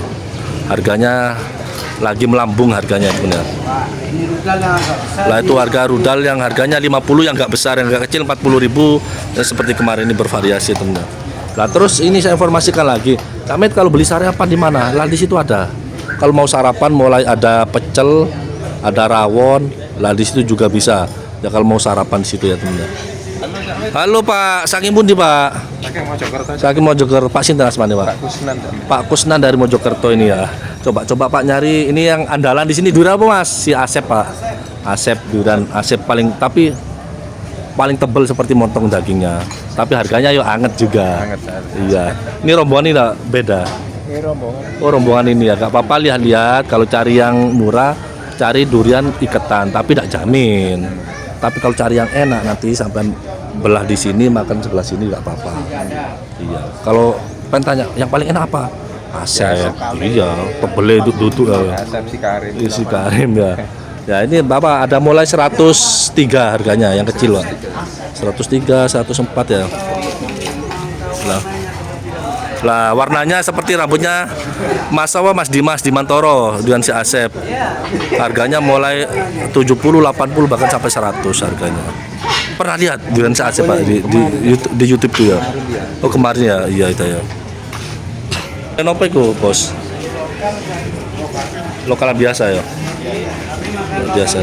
Harganya lagi melambung harganya benar. Lah itu harga rudal yang harganya 50, yang nggak besar, yang nggak kecil 40.000. Ya, seperti kemarin ini bervariasi teman. Lah terus ini saya informasikan lagi, Kamet kalau beli sarapan di mana? Lah di situ ada. Kalau mau sarapan mulai ada pecel, ada rawon, lah di situ juga bisa. Ya kalau mau sarapan di situ ya teman. Halo Pak, saking pundi Pak? Saking Mojokerto. Pak sinten asmane Pak? Pak Kusnan dari Mojokerto ini ya. Coba Pak nyari ini yang andalan di sini durian apa Mas? Si Asep Pak. Asep durian Asep paling tebel seperti montong dagingnya. Tapi harganya yo anget juga. Iya. Ini rombongan ini beda. Oh rombongan ini ya. Gak apa-apa lihat-lihat. Kalau cari yang murah, cari durian iketan. Tapi tidak jamin. Tapi kalau cari yang enak nanti sampai belah di sini makan sebelah sini nggak apa-apa. Iya. Kalau pengen tanya yang paling enak apa? Asep. Iya. Tebelnya duduk ya. Asep si Karim ya. Ya ini Bapak ada mulai 103 harganya yang kecil Pak. 103, 104 ya. Lah warnanya seperti rambutnya Mas Dimas Dimantoro dengan si Asep. Harganya mulai 70, 80 bahkan sampai 100 harganya. Pernah lihat dengan si Asep Pak di YouTube tuh ya. Oh kemarin ya, iya itu ya. Kenapa itu Bos? Lokalan biasa ya. Biasa.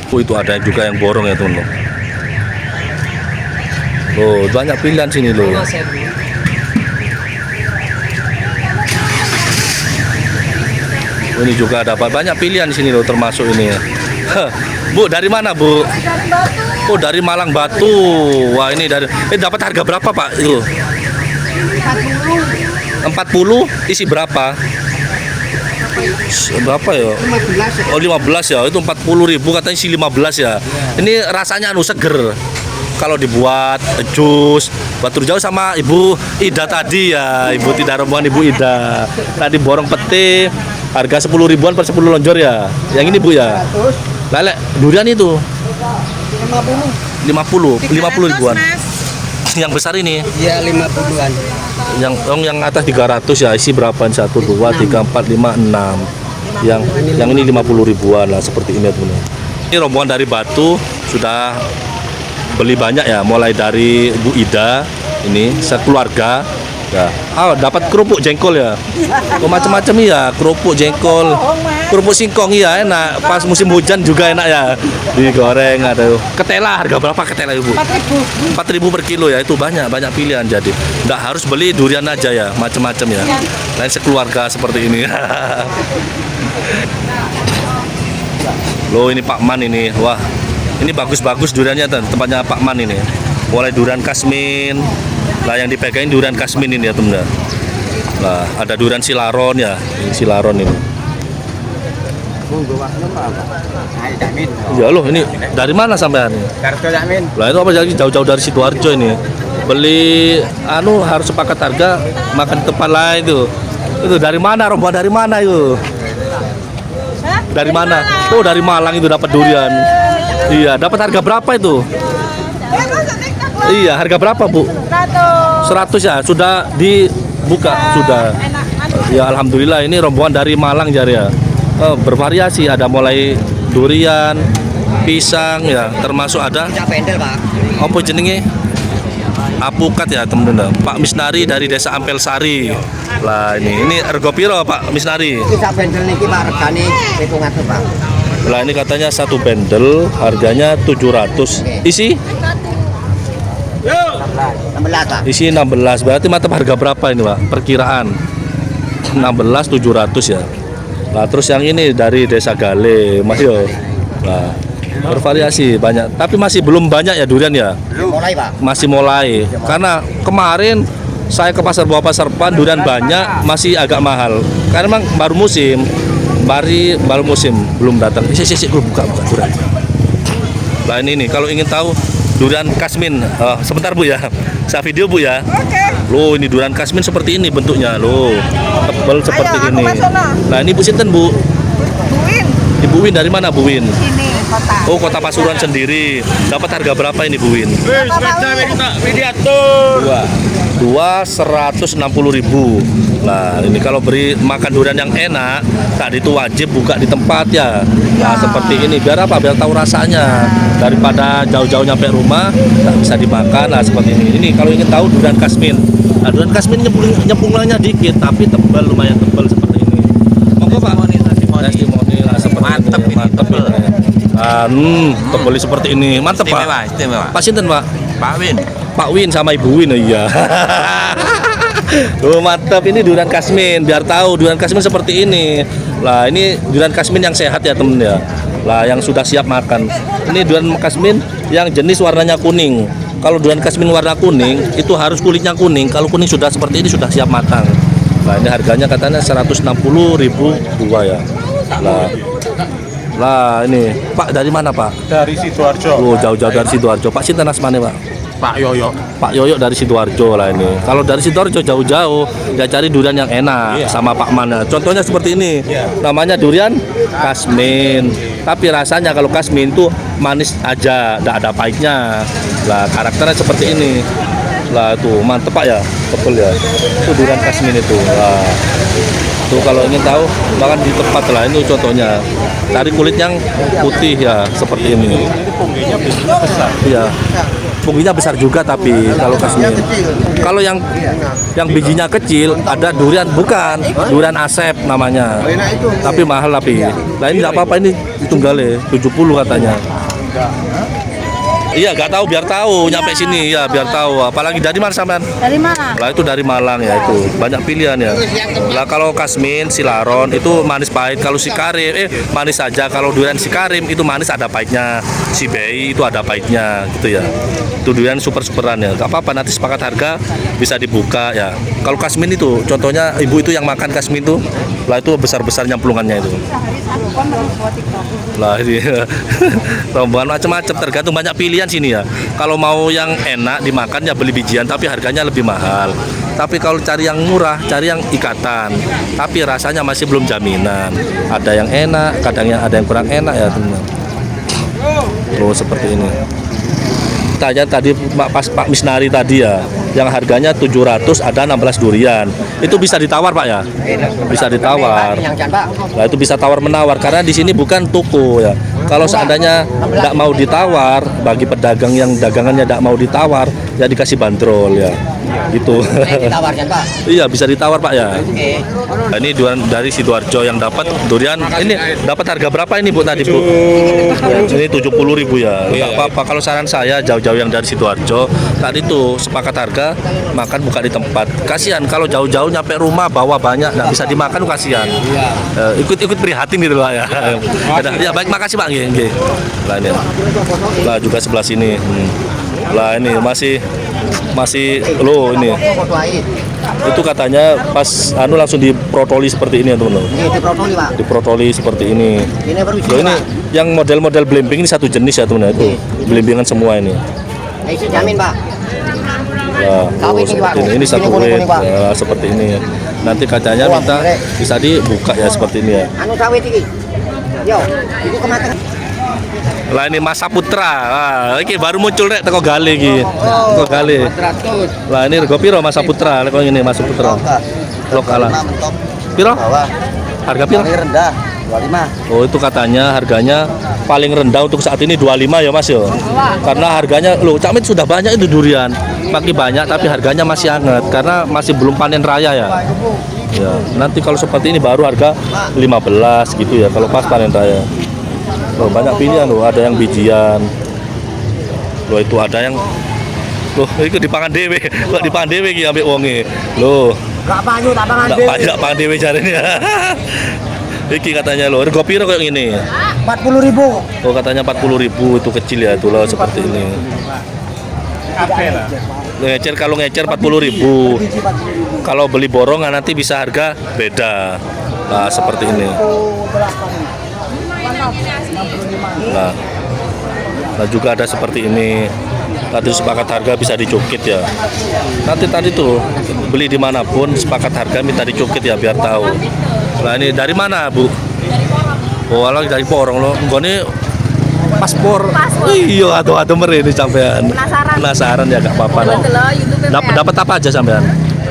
Oh itu ada juga yang borong ya teman. Oh banyak pilihan sini loh. Ini juga dapat banyak pilihan di sini loh, termasuk ini ya. Bu dari mana Bu? Dari Batu. Oh dari Malang Batu. Wah ini dapat harga berapa Pak itu? 40 isi berapa? Berapa ya? 15. Oh 15 ya, itu 40.000 katanya isi 15 ya. Ini rasanya seger. Kalau dibuat jus, Batur Jauh sama Ibu Ida tadi ya, Ibu tidak rombongan Ibu Ida. Tadi borong pete, harga 10 ribuan per 10 lonjor ya. Yang ini Bu ya. Lele, durian itu 50 ribuan. Yang besar ini? Ya 50-an. Yang atas 300 ya, isi berapa? 1, 2, 3, 4, 5, 6. Yang ini 50 ribuan lah seperti ini teman. Ini rombongan dari Batu sudah beli banyak ya, mulai dari Bu Ida ini sekeluarga ya. Dapat kerupuk jengkol ya. Oh, macam-macam ya, kerupuk jengkol, kerupuk singkong ya enak. Pas musim hujan juga enak ya, digoreng. Ada ketela, harga berapa ketela Ibu? 4.000 per kilo ya, itu banyak pilihan. Jadi nggak harus beli durian aja ya, macam-macam ya. Lain sekeluarga seperti ini. Loh ini Pak Man ini, wah ini bagus-bagus duriannya tempatnya Pak Man ini. Mulai durian Kasmin, lah yang dipegangin durian Kasmin ini ya teman. Lah ada durian Silaron ya, ini Silaron ini. Ya loh ini dari mana sampean? Kartu Yamin. Lah itu apa jadi jauh-jauh dari Sidoarjo ini. Beli harus sepakat harga, makan di tempat lain tuh. Itu dari mana? Rombongan dari mana itu? Dari mana? Oh, dari Malang itu dapat durian. Iya, dapat harga berapa itu? Iya, harga berapa, Bu? 100 ya, sudah dibuka sudah. Ya, alhamdulillah ini rombongan dari Malang jari ya. Bervariasi, ada mulai durian, pisang ya, termasuk ada apa jenenge? Apukat ya teman-teman. Pak Misnari dari Desa Ampel Sari. Lah ini rego piro Pak Misnari? Kita bendel niki Pak regane 700 Pak. Lah ini katanya satu bendel harganya 700. Isi? 16 Pak. Isi 16. Berarti mantap harga berapa ini Pak? Perkiraan 16 700 ya. Nah terus yang ini dari Desa Gale Mas yo. Nah bervariasi banyak, tapi masih belum banyak ya durian ya. Mulai Pak. Masih mulai. Karena kemarin saya ke pasar Buah Pasarpan durian banyak, masih agak mahal. Karena memang baru musim. Baru musim belum datang. Sik buka durian. Nah ini nih kalau ingin tahu durian Kasmin, sebentar Bu ya. Saya video Bu ya. Loh ini durian Kasmin seperti ini bentuknya loh. Tebal seperti ini. Nah ini Bu sinten Bu? Ibu Win dari mana Bu Win? Sini kota. Oh kota Pasuruan sendiri. Dapat harga berapa ini Bu Win? Dua 160.000. Nah ini kalau beri makan durian yang enak tadi itu wajib buka di tempat ya. Nah seperti ini biar apa? Biar tahu rasanya. Daripada jauh-jauh nyampe rumah tak bisa dimakan. Nah seperti ini. Ini kalau ingin tahu durian Kasmin. Nah durian Kasmin nyemplungnya dikit tapi tebal, lumayan tebal seperti ini. Monggo Pak. Testimoni lah seperti mantep ini. Mantep ini. Tebal seperti ini. Mantep Pak. Istimewa. Pak sinten Pak? Pak Win. Pak Win sama Ibu Win iya. Oh mantap ini durian Kasmin, biar tahu durian Kasmin seperti ini. Lah ini durian Kasmin yang sehat ya temen ya. Lah yang sudah siap makan. Ini durian Kasmin yang jenis warnanya kuning. Kalau durian Kasmin warna kuning itu harus kulitnya kuning. Kalau kuning sudah seperti ini sudah siap matang. Nah ini harganya katanya 160.000 dua ya. Lah ini Pak dari mana Pak? Dari Sidoarjo. Oh jauh-jauh dari Sidoarjo. Pak sinten asmane Pak? Pak Yoyo. Pak Yoyo dari Sidoarjo lah ini. Kalau dari Sidoarjo jauh-jauh ya cari durian yang enak sama Pak Mana. Contohnya seperti ini. Namanya durian Kasmin. Tapi rasanya kalau Kasmin itu manis aja, tidak ada pahitnya. Lah karakternya seperti ini. Lah tuh mantep Pak ya, betul ya. Itu durian Kasmin itu. Lah tuh kalau ingin tahu makan di tempat lah ini contohnya. Cari kulit yang putih ya seperti ini. Ini pungginya besar. Iya. Pungginya besar juga tapi kalau Kasmin. Kalau yang bijinya kecil ada durian bukan, durian asep namanya. Tapi mahal tapi. Nah ini tidak apa-apa ini tunggalnya 70 katanya. Iya, nggak tahu biar tahu nyampe sini ya biar tahu. Apalagi dari mana sampean? Dari mana? Lah itu dari Malang ya itu. Banyak pilihan ya. Lah kalau Kasmin, Silaron itu manis pahit. Kalau Sikarim manis saja. Kalau durian Sikarim itu manis ada pahitnya. Si Bei itu ada pahitnya gitu ya. Itu durian super-superan ya. Gak apa-apa nanti sepakat harga bisa dibuka ya. Kalau Kasmin itu contohnya ibu itu yang makan Kasmin itu lah itu besar-besar nyemplungannya itu. Lah ini rombongan macam-macam tergantung banyak pilihan sini ya. Kalau mau yang enak dimakan ya beli bijian tapi harganya lebih mahal. Tapi kalau cari yang murah, cari yang ikatan. Tapi rasanya masih belum jaminan. Ada yang enak, kadang ada yang kurang enak ya teman. Oh seperti ini. Tanya tadi Pak Misnari tadi ya, yang harganya 700 ada 16 durian. Itu bisa ditawar Pak ya? Bisa ditawar. Nah itu bisa tawar menawar karena di sini bukan toko ya. Kalau seandainya tidak mau ditawar, bagi pedagang yang dagangannya tidak mau ditawar, ya dikasih bandrol ya. Gitu. Ditawarkan Pak. Iya bisa ditawar Pak ya. Nah, ini durian dari Sidoarjo yang dapat durian. Ini dapat harga berapa ini Bu tadi Bu? Ini 70.000 ya. Enggak apa-apa kalau saran saya jauh-jauh yang dari Sidoarjo tadi tuh sepakat harga makan buka di tempat. Kasihan kalau jauh-jauh nyampe rumah bawa banyak nggak bisa dimakan kasihan. Ikut prihatin gitu Pak ya. Ya baik makasih Pak nggih. Lah ini. Lah juga sebelah sini. Lah ini masih lo ini itu katanya pas langsung diprotoli seperti ini ya teman-teman. Diprotoli Pak. Diprotoli seperti ini. Ini baru Ini yang model-model blembing ini satu jenis ya teman-teman itu. Blembingan semua ini. Isi jamin Pak. Ya, seperti ini. Ini satu weight ya, seperti ini. Nanti kacanya minta bisa dibuka ya seperti ini ya. Anu sawit iki. Yo, iku kematangan. Lah ini Mas Saputra. Wah, iki baru muncul rek teko Gale iki. Teko Gale. 400. Lah ini rego piro Mas Saputra? Lek ini Mas Saputra. Lokal. Piro? Bawah. Harga piro? Paling rendah 25. Oh, itu katanya harganya paling rendah untuk saat ini 25 ya Mas ya. Karena harganya loh, Cak Mit sudah banyak itu durian. Makin banyak tapi harganya masih hangat karena masih belum panen raya ya. Ya, nanti kalau seperti ini baru harga 15 gitu ya kalau pas panen raya. Loh, banyak pilihan loh, ada yang bijian. Loh, itu ada yang loh, itu dipangan dewe. Kok dipangan dewe iki ambek wonge. Loh, Gak banyu tak pangan enggak pangan dewe jarene. Iki katanya loh, rego piro kayak gini? 40.000. Oh, katanya 40.000 itu kecil ya tuh loh seperti ini. Ngecer kalau ngecer 40.000. Kalau beli borongan nanti bisa harga beda. Nah, seperti ini. Nah juga ada seperti ini. Tadi sepakat harga bisa dicukit ya. Nanti tadi tuh beli dimanapun sepakat harga minta dicukit ya biar tahu. Nah ini dari mana Bu? Oh alah dari Porong loh. Ini paspor. Iya atau meri ini sampean. Penasaran ya gak apa-apa. Dapat apa aja sampean?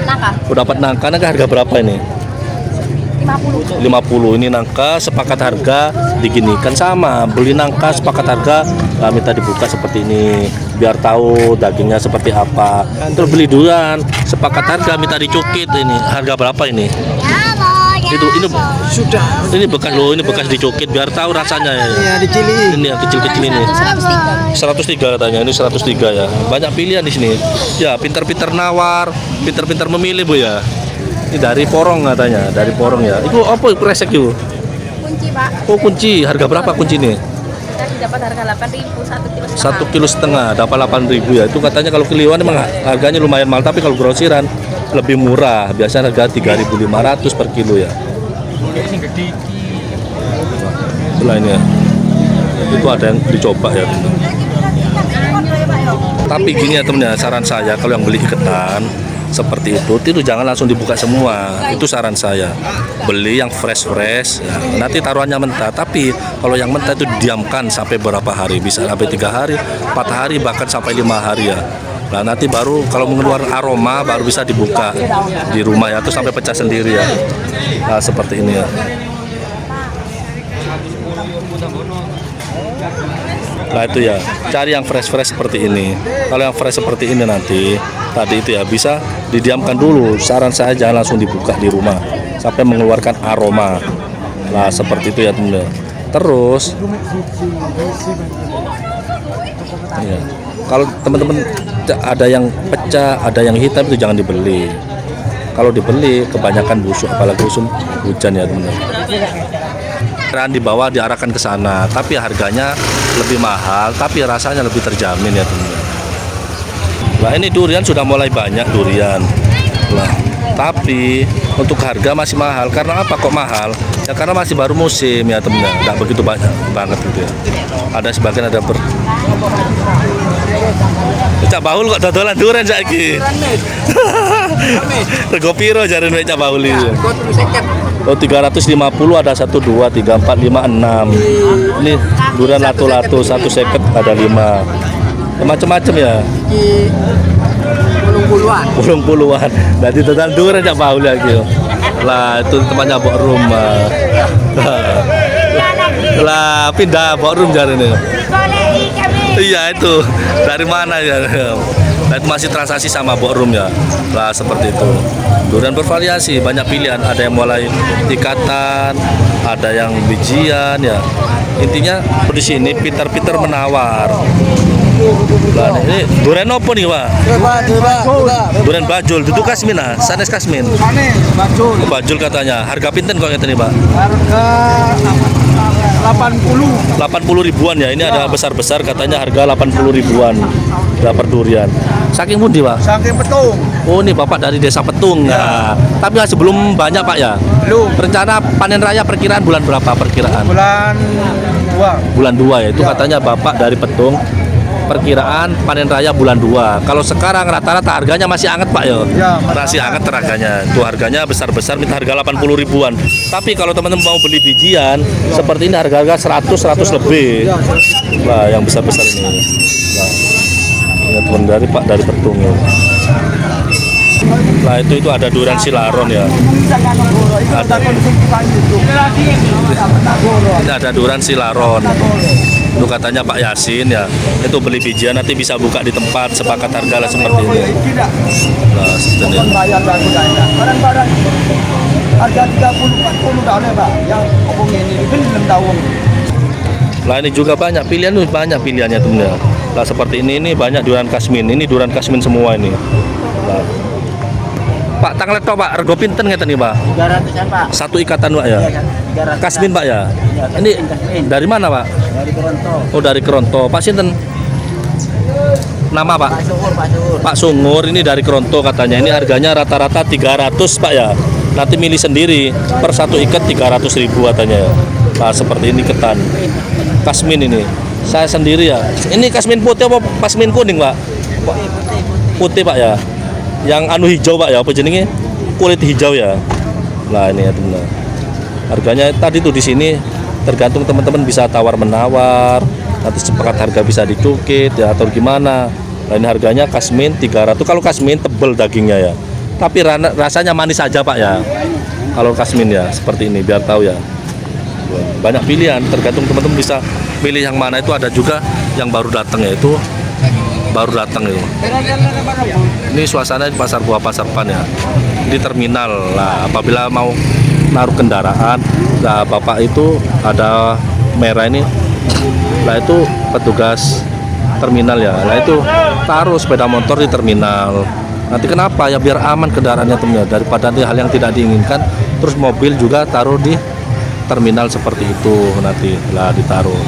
Nangka. Oh, dapat nangka harga berapa ini? 50. 50 ini nangka sepakat harga diginikan sama beli nangka sepakat harga minta dibuka seperti ini biar tahu dagingnya seperti apa. Terus beli durian sepakat harga minta dicukit ini harga berapa ini? Itu ini Sudah. ini bekas loh, ini bekas dicukit biar tahu rasanya ya. Ya dicili. Ini yang kecil-kecil ini. 103 katanya, ini 103 ya. Banyak pilihan di sini. Ya, pintar-pintar nawar, pintar-pintar memilih Bu ya. Ini dari Porong katanya, dari Porong ya. Itu apa kresek itu? Kunci, Pak. Oh, kunci. Harga berapa kunci ini? Tadi dapat harga 8.000 1 kilo. 1,5 kilo dapat 8.000 ya. Itu katanya kalau kiliwan memang harganya lumayan mahal, tapi kalau grosiran lebih murah. Biasanya harga 3.500 per kilo ya. Itulah ini ya. Itu ada yang dicoba ya teman. Tapi gini ya teman ya, saran saya kalau yang beli iketan seperti itu jangan langsung dibuka semua. Itu saran saya. Beli yang fresh ya. Nanti taruhannya mentah. Tapi kalau yang mentah itu diamkan sampai berapa hari? Bisa sampai 3 hari, 4 hari, bahkan sampai 5 hari ya. Nah nanti baru kalau mengeluarkan aroma baru bisa dibuka di rumah ya. Itu sampai pecah sendiri ya. Nah seperti ini ya. Nah itu ya, cari yang fresh seperti ini. Kalau yang fresh seperti ini nanti tadi itu ya bisa didiamkan dulu. Saran saya jangan langsung dibuka di rumah sampai mengeluarkan aroma. Nah seperti itu ya teman-teman. Terus ya, kalau teman-teman ada yang pecah, ada yang hitam itu jangan dibeli. Kalau dibeli kebanyakan busuk, apalagi musim hujan ya teman-teman. Di bawah diarahkan ke sana, tapi harganya lebih mahal, tapi rasanya lebih terjamin ya teman-teman. Nah ini durian sudah mulai banyak durian. Nah, tapi untuk harga masih mahal. Karena apa kok mahal? Ya karena masih baru musim ya teman-teman. Tidak begitu banyak banget gitu ya. Ada sebagian ada Cak Bahul kok dodolan durian saiki. Rego piro jarene Cak Bahul iki? Oh 350 ada 1 2 3 4 5 6. Ini durian lato-lato 1 seket ada 5. Macam-macam ya. Puluhan. Berarti total durian Cak Bahul lagi. Lah itu tempatnya Bok Rumah. Lah pindah Bok Rum jarene. Iya itu dari mana ya? Nah, itu masih transaksi sama Bok Rum ya. Lah seperti itu. Durian bervariasi, banyak pilihan. Ada yang mulai ikatan, ada yang bijian ya. Intinya di sini pintar-pintar menawar. Lah ini durian apa nih Pak? Durian bajul, duduk kasmin ah, sanes kasmin. Bajul katanya. Harga pinten kok ngeten nih Pak? Harga 80 ribuan ya. Ini ada besar-besar katanya harga 80 ribuan. Dapat durian. Saking pundi Pak? saking Petung. Oh ini Bapak dari Desa Petung. Nah, tapi masih belum banyak Pak ya? Belum. Rencana panen raya perkiraan bulan berapa perkiraan? Bulan 2. Bulan 2 ya. Itu katanya Bapak dari Petung perkiraan panen raya bulan 2. Kalau sekarang rata-rata harganya masih anget Pak ya? Ya, Masih anget harganya. Itu harganya besar-besar minta harga 80 ribuan. Tapi kalau teman-teman mau beli bijian seperti ini harga-harga 100 lebih. Nah, yang besar-besar ini. Nah, ini teman dari Petung ya. Nah itu ada durian silaron ya. Ini ada durian silaron. Itu katanya Pak Yasin ya. Itu beli bijian nanti bisa buka di tempat sepakat harga lah seperti ini. Nah seperti ini. Barang-barang harga 30-40 tahun ya Pak. Yang opung ini 6 tahun. Nah ini juga banyak pilihan tuh, banyak pilihannya teman ya. Nah seperti ini banyak durian kasmin. Ini durian kasmin semua ini. Nah, Pak tanglet tok Pak, rego pinten ngeten nih Pak? 300-an Pak. Satu ikatan Pak ya? 300. Kasmin Pak ya? Ini dari mana Pak? Dari Keronto. Oh dari Keronto. Pak sinten? Nama Pak? Pak Sungur, Pak Sungur. Pak Sungur ini dari Keronto katanya. Ini harganya rata-rata 300 Pak ya. Nanti milih sendiri per satu ikat 300 ribu katanya ya. Nah seperti ini ketan. Kasmin ini. Saya sendiri ya. Ini kasmin putih apa kasmin kuning Pak? Putih Pak ya. Yang anu hijau Pak ya, apa jenenge? Kulit hijau ya. Nah ini ya teman. Harganya tadi tuh di sini tergantung teman-teman bisa tawar menawar. Nanti sepakat harga bisa dicukit ya atau gimana. Nah ini harganya kasmin 300. Kalau kasmin tebel dagingnya ya. Tapi rasanya manis aja Pak ya. Kalau kasmin ya seperti ini biar tahu ya. Banyak pilihan tergantung teman-teman bisa pilih yang mana. Itu ada juga yang baru datang ya, itu baru datang itu. Ini suasana di pasar buah pasar Pan ya, di terminal. Nah apabila mau naruh kendaraan, nah bapak itu ada merah ini, nah itu petugas terminal ya. Nah itu taruh sepeda motor di terminal. Nanti kenapa ya, biar aman kendaraannya teman ya, daripada hal yang tidak diinginkan. Terus mobil juga taruh di terminal seperti itu nanti lah ditaruh.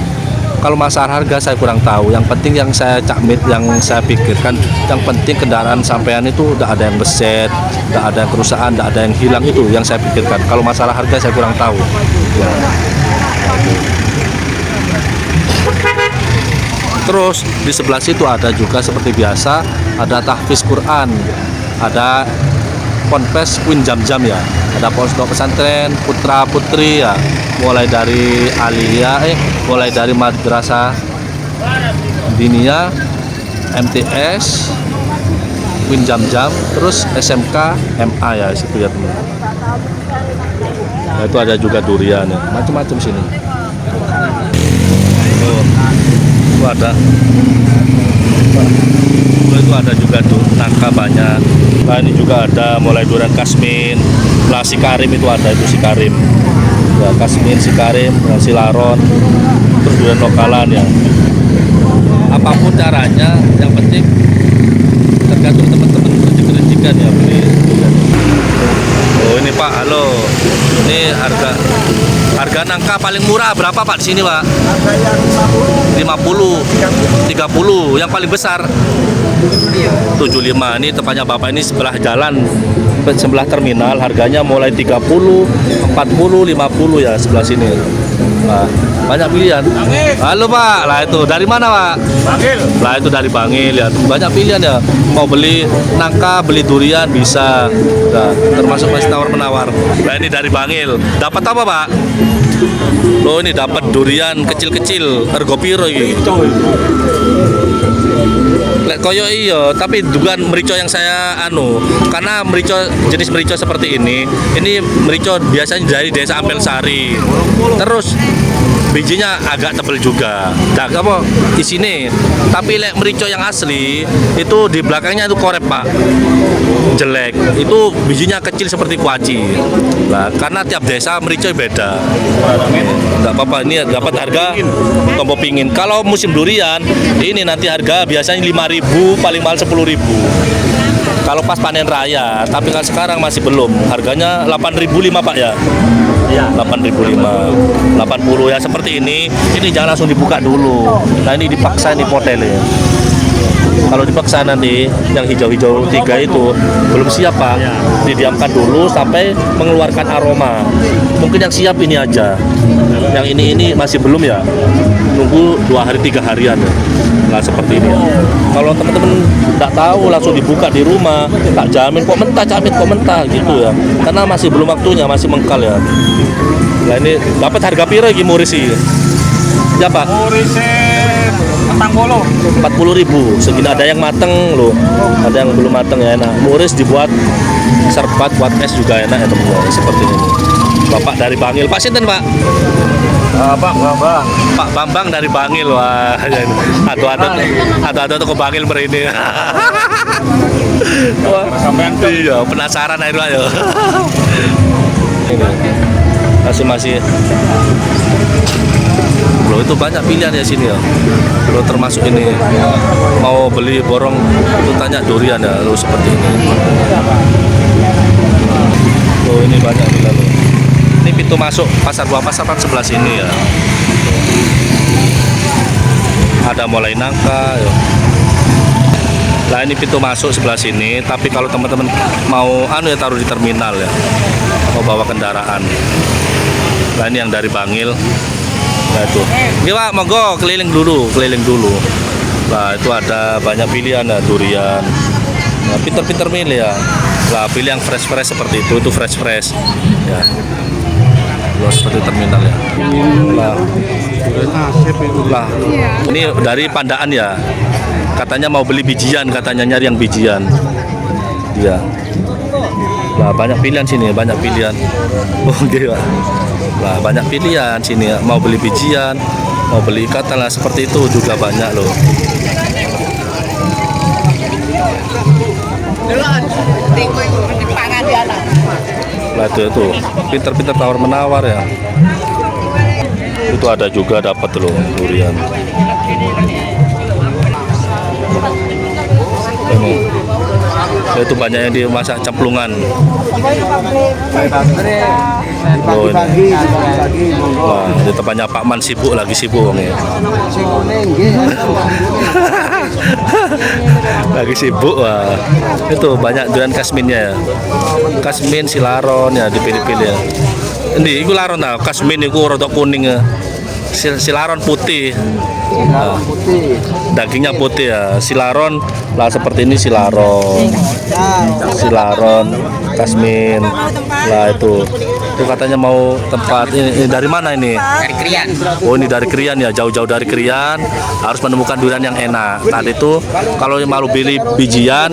Kalau masalah harga saya kurang tahu. Yang penting yang saya cakmit, yang saya pikirkan, yang penting kendaraan sampean itu udah ada yang beset, udah ada yang kerusakan, udah ada yang hilang, itu yang saya pikirkan. Kalau masalah harga saya kurang tahu. Ya. Terus di sebelah situ ada juga seperti biasa ada tahfiz Quran, ada ponpes Queen Jam-Jam ya, ada pondok pesantren putra putri ya, mulai dari aliyah mulai dari madrasah diniyah, MTS, Queen Jam-Jam, terus SMK, MA ya situ ya teman. Nah, itu ada juga durian ya, macam-macam sini. Itu ada. Itu ada juga tuh nangka banyak. Nah ini juga ada mulai durian kasmin, lah sikarim itu ada, itu sikarim ya, kasmin, sikarim, silaron, terus durian lokalan ya. Apapun caranya, yang penting tergantung teman-teman kerja-kerjikan ya beli. Oh ini Pak, halo. Ini harga nangka paling murah berapa Pak di sini Pak? Harga yang 50, 30, yang paling besar 75. Ini tempatnya Bapak ini sebelah jalan, sebelah terminal, harganya mulai 30, 40, 50 ya sebelah sini. Nah, banyak pilihan. Halo Pak, lah itu dari mana Pak? Bangil. Lah itu dari Bangil ya, banyak pilihan ya. Mau beli nangka, beli durian bisa. Nah, termasuk masih tawar menawar. Nah ini dari Bangil. Dapat apa Pak? Loh ini dapat durian kecil-kecil, ergo piro iki? Lek koyo iya, tapi dugaan merico yang saya karena merico jenis merico seperti ini merico biasanya dari desa Ampel Sari. Terus bijinya agak tebel juga. Apa isine? Tapi lek merico yang asli itu di belakangnya itu korep Pak. Jelek. Itu bijinya kecil seperti kuaci. Nah, karena tiap desa merico beda. Enggak apa-apa, ini dapat harga tombol pingin. Kalau musim durian, ini nanti harga biasanya 5.000, paling mahal 10.000. Kalau pas panen raya, tapi kan sekarang masih belum. Harganya 8.005 Pak ya. Iya, 8.005. 80 ya seperti ini. Ini jangan langsung dibuka dulu. Nah, ini dipaksa nih modelnya. Kalau dipaksa nanti yang hijau-hijau 3 itu belum siap Pak, didiamkan dulu sampai mengeluarkan aroma. Mungkin yang siap ini aja, yang ini masih belum ya, nunggu 2 hari 3 harian ya. Nah seperti ini. Kalau teman-teman nggak tahu langsung dibuka di rumah, tak jamin kok mentah gitu ya. Karena masih belum waktunya, masih mengkal ya. Nah ini dapat harga piro iki muris iki? Ya Pak? Murisnya 40.000. Segini ada yang mateng loh, ada yang belum mateng ya enak. Muris dibuat serbat, buat es juga enak ya teman-teman. Seperti ini. Bapak dari Bangil, Pak sinten Pak? Pak Bambang dari Bangil. Wah, atau ke Bangil merini. Wah, iya, penasaran ayo. Ini masih loh, itu banyak pilihan ya sini ya. Lo termasuk ini mau beli borong itu tanya durian ya, lo seperti ini. Oh ini banyak pilihan lo. Ini pintu masuk pasar buah pasar kan sebelah sini ya. Ada mulai nangka ya. Nah ini pintu masuk sebelah sini, tapi kalau teman-teman mau ya taruh di terminal ya, mau bawa kendaraan. Nah ini yang dari Bangil. Nah itu, ini Pak monggo keliling dulu. Nah itu ada banyak pilihan ya, durian. Nah, pinter-pinter milih ya. Nah pilih yang fresh seperti itu fresh ya. Seperti terminal ya. Lah, ini dari Pandaan ya. Katanya mau beli bijian, katanya nyari yang bijian. Iya. Lah banyak pilihan sini, banyak pilihan. Oh gitu. Lah banyak pilihan sini ya. Mau beli bijian, mau beli ikatan lah seperti itu juga banyak loh. Lah itu pinter-pinter tawar menawar ya. Itu ada juga dapat loh durian. Ini. Itu banyak yang dimasak cemplungan. Oh, ini. Wah, di tempatnya Pak Man sibuk nih. Lagi sibuk wah. Itu banyak durian kasminnya ya. Kasmin, silaron ya dipilih-pilih ya. Ini iku laron ta, kasmin iku rada kuning ya. Silaron putih. Nah, dagingnya putih ya. Silaron lah seperti ini silaron, kasmin. Lah itu katanya mau tempat ini dari mana ini? Dari Krian. Oh ini dari Krian ya, jauh-jauh dari Krian. Harus menemukan durian yang enak. Tadi itu kalau mau beli bijian,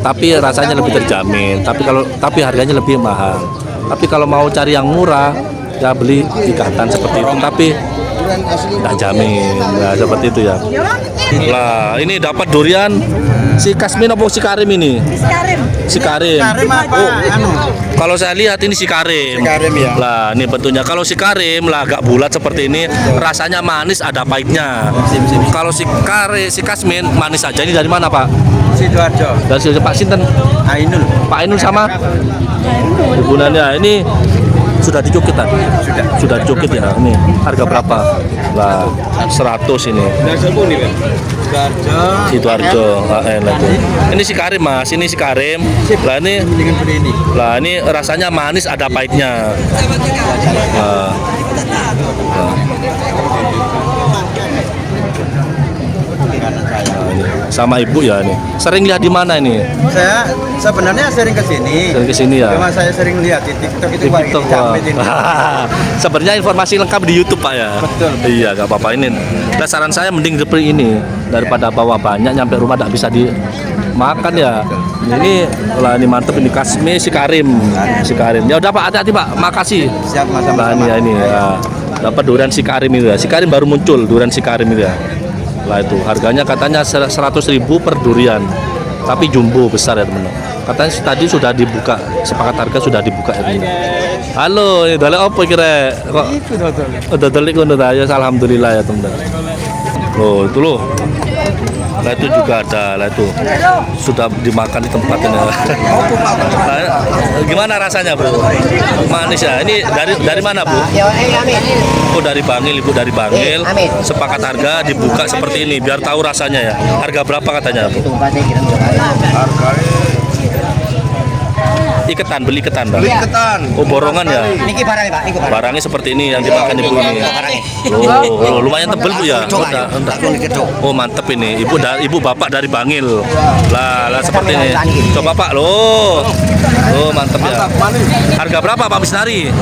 tapi rasanya lebih terjamin. Tapi harganya lebih mahal. Tapi kalau mau cari yang murah, ya beli ikatan seperti itu. Tapi nggak jamin, ya seperti itu ya. Lah ini dapat durian si kasmin apa si karim ini? Si karim. Oh, kalau saya lihat ini si karim. ya. Lah ini bentuknya. Kalau si karim lah agak bulat seperti ini, rasanya manis ada pahitnya. Kalau si kasmin manis aja. Ini dari mana Pak? Sidoarjo. Dari Pak Sinten? Ainul. Pak Ainul sama? Hubungannya ini sudah dicukit tadi. Sudah dicukit ya. Ini harga berapa? Lah 100 ini. Sidoarjo. Ini si karim Mas, ini si karim. Lah ini lah ini rasanya manis ada pahitnya. Sama ibu ya ini. Sering lihat di mana ini? Saya sebenarnya sering ke sini. Sering ke sini ya. Cuma saya sering lihat di TikTok itu Di Pak, TikTok, ini Jamet ini. Sebenarnya informasi lengkap di YouTube Pak ya. Betul. Iya, nggak apa-apa ini. Nah, saran saya mending seperti ini daripada bawa banyak nyampe rumah tidak bisa dimakan ya. Ini lah ini mantep ini kasmi si karim. Ya udah Pak, hati-hati Pak. Makasih. Siap Mas. Nah, ini ya ini. Ya. Dapat durian si karim itu ya. Si karim baru muncul durian si karim itu ya. Lah itu harganya katanya 100.000 per durian. Tapi jumbo besar ya teman-teman. Katanya tadi sudah dibuka, sepakat harga sudah dibuka ya teman. Halo, ini dalek apa kira? Kok itu dodol. Oh, dodol iku ngono ta ya, alhamdulillah ya teman-teman. Loh, itu loh. Lah itu juga ada, lah itu sudah dimakan di tempat ini. Nah, gimana rasanya Bro? Manis ya. Ini dari mana Bu? Oh dari Bangil, Ibu dari Bangil. Sepakat harga dibuka seperti ini biar tahu rasanya ya. Harga berapa katanya Bu? Harganya Iketan, beli iketan Pak. Beli ketan. Oh, borongan ya. Niki barangnya Pak, niki barang. Barangnya seperti ini yang dimakan ibu ini. Oh, lumayan tebel Bu ya. Oh, mantep ini. Ibu bapak dari Bangil. Lah seperti ini. Coba Pak, loh. Oh, mantep ya. Harga berapa Pak Misnari?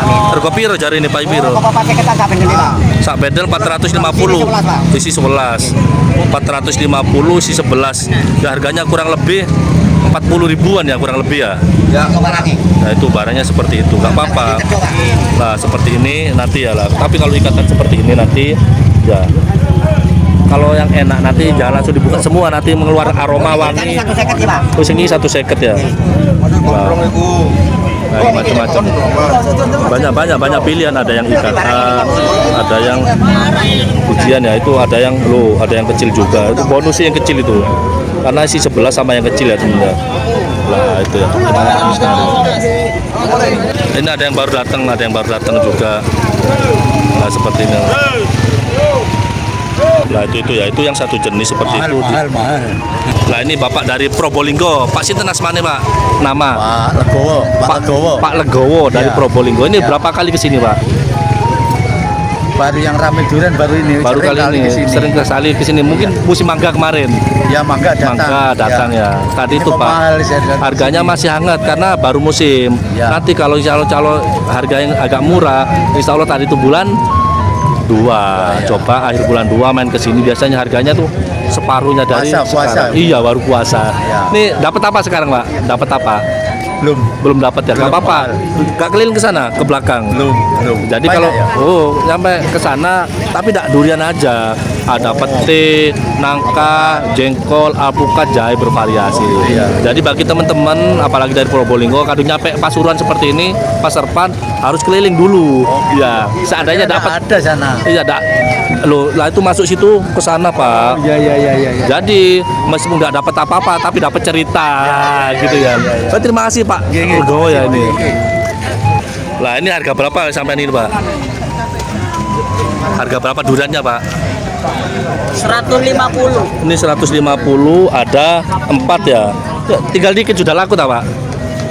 Harga piro jari ini Pak Piro? Bapak ketan sampai gede Pak. Sak bedel 450 isi 11 450 isi 11 ya, harganya kurang lebih 40 ribuan ya kurang lebih ya. Nah itu barangnya seperti itu, nggak apa-apa. Nah seperti ini nanti ya lah, tapi kalau ikatan seperti ini nanti ya, kalau yang enak nanti jangan langsung dibuka semua, nanti mengeluarkan aroma wangi. Terus ini 1 seket ya. Nah, macam-macam, banyak pilihan, ada yang ikatan, ada yang ujian ya, itu ada yang kecil juga, itu bonus yang kecil itu, karena isi 11 sama yang kecil ya teman-teman. Nah itu ya. Ini ada yang baru datang juga. Nah seperti ini. Nah itu ya, itu yang satu jenis seperti itu. Mahal. Nah ini bapak dari Probolinggo, Pak Sinten asmane Pak? Nama? Pak Legowo dari Probolinggo. Ini berapa kali kesini Pak? Baru yang rame durian baru ini. Baru kali ini. Sering sekali kesini. Mungkin musim mangga kemarin. Ya mangga datang. Ya. Tadi itu Pak. Mahal, harganya masih hangat karena baru musim. Ya. Nanti kalau calon harga yang agak murah, insya Allah tadi itu bulan 2, coba akhir bulan 2 main ke sini, biasanya harganya tuh separuhnya dari puasa. Iya, baru puasa. Ya. Nih dapat apa sekarang Pak? Dapat apa? Belum dapat ya. Gak apa-apa. Gak keliling ke sana, ke belakang. Belum. Jadi Banyak kalau ya? nyampe ke sana tapi tidak durian aja. Ada pete, nangka, jengkol, alpukat, jahe bervariasi. Iya. Jadi bagi teman-teman apalagi dari Probolinggo kadang nyampe Pasuruan seperti ini, Pasar Pan harus keliling dulu. Ya, seandainya dapat ada sana. iya, loh, lah itu masuk situ ke sana Pak. Iya. Jadi meskipun nggak dapat apa-apa tapi dapat cerita gitu ya. Saya terima kasih Pak. Legowo ya ini. Lah ini harga berapa sampai ini Pak? Harga berapa duriannya Pak? 150. Ini 150, ada 4 ya. Tinggal dikit sudah laku tak Pak?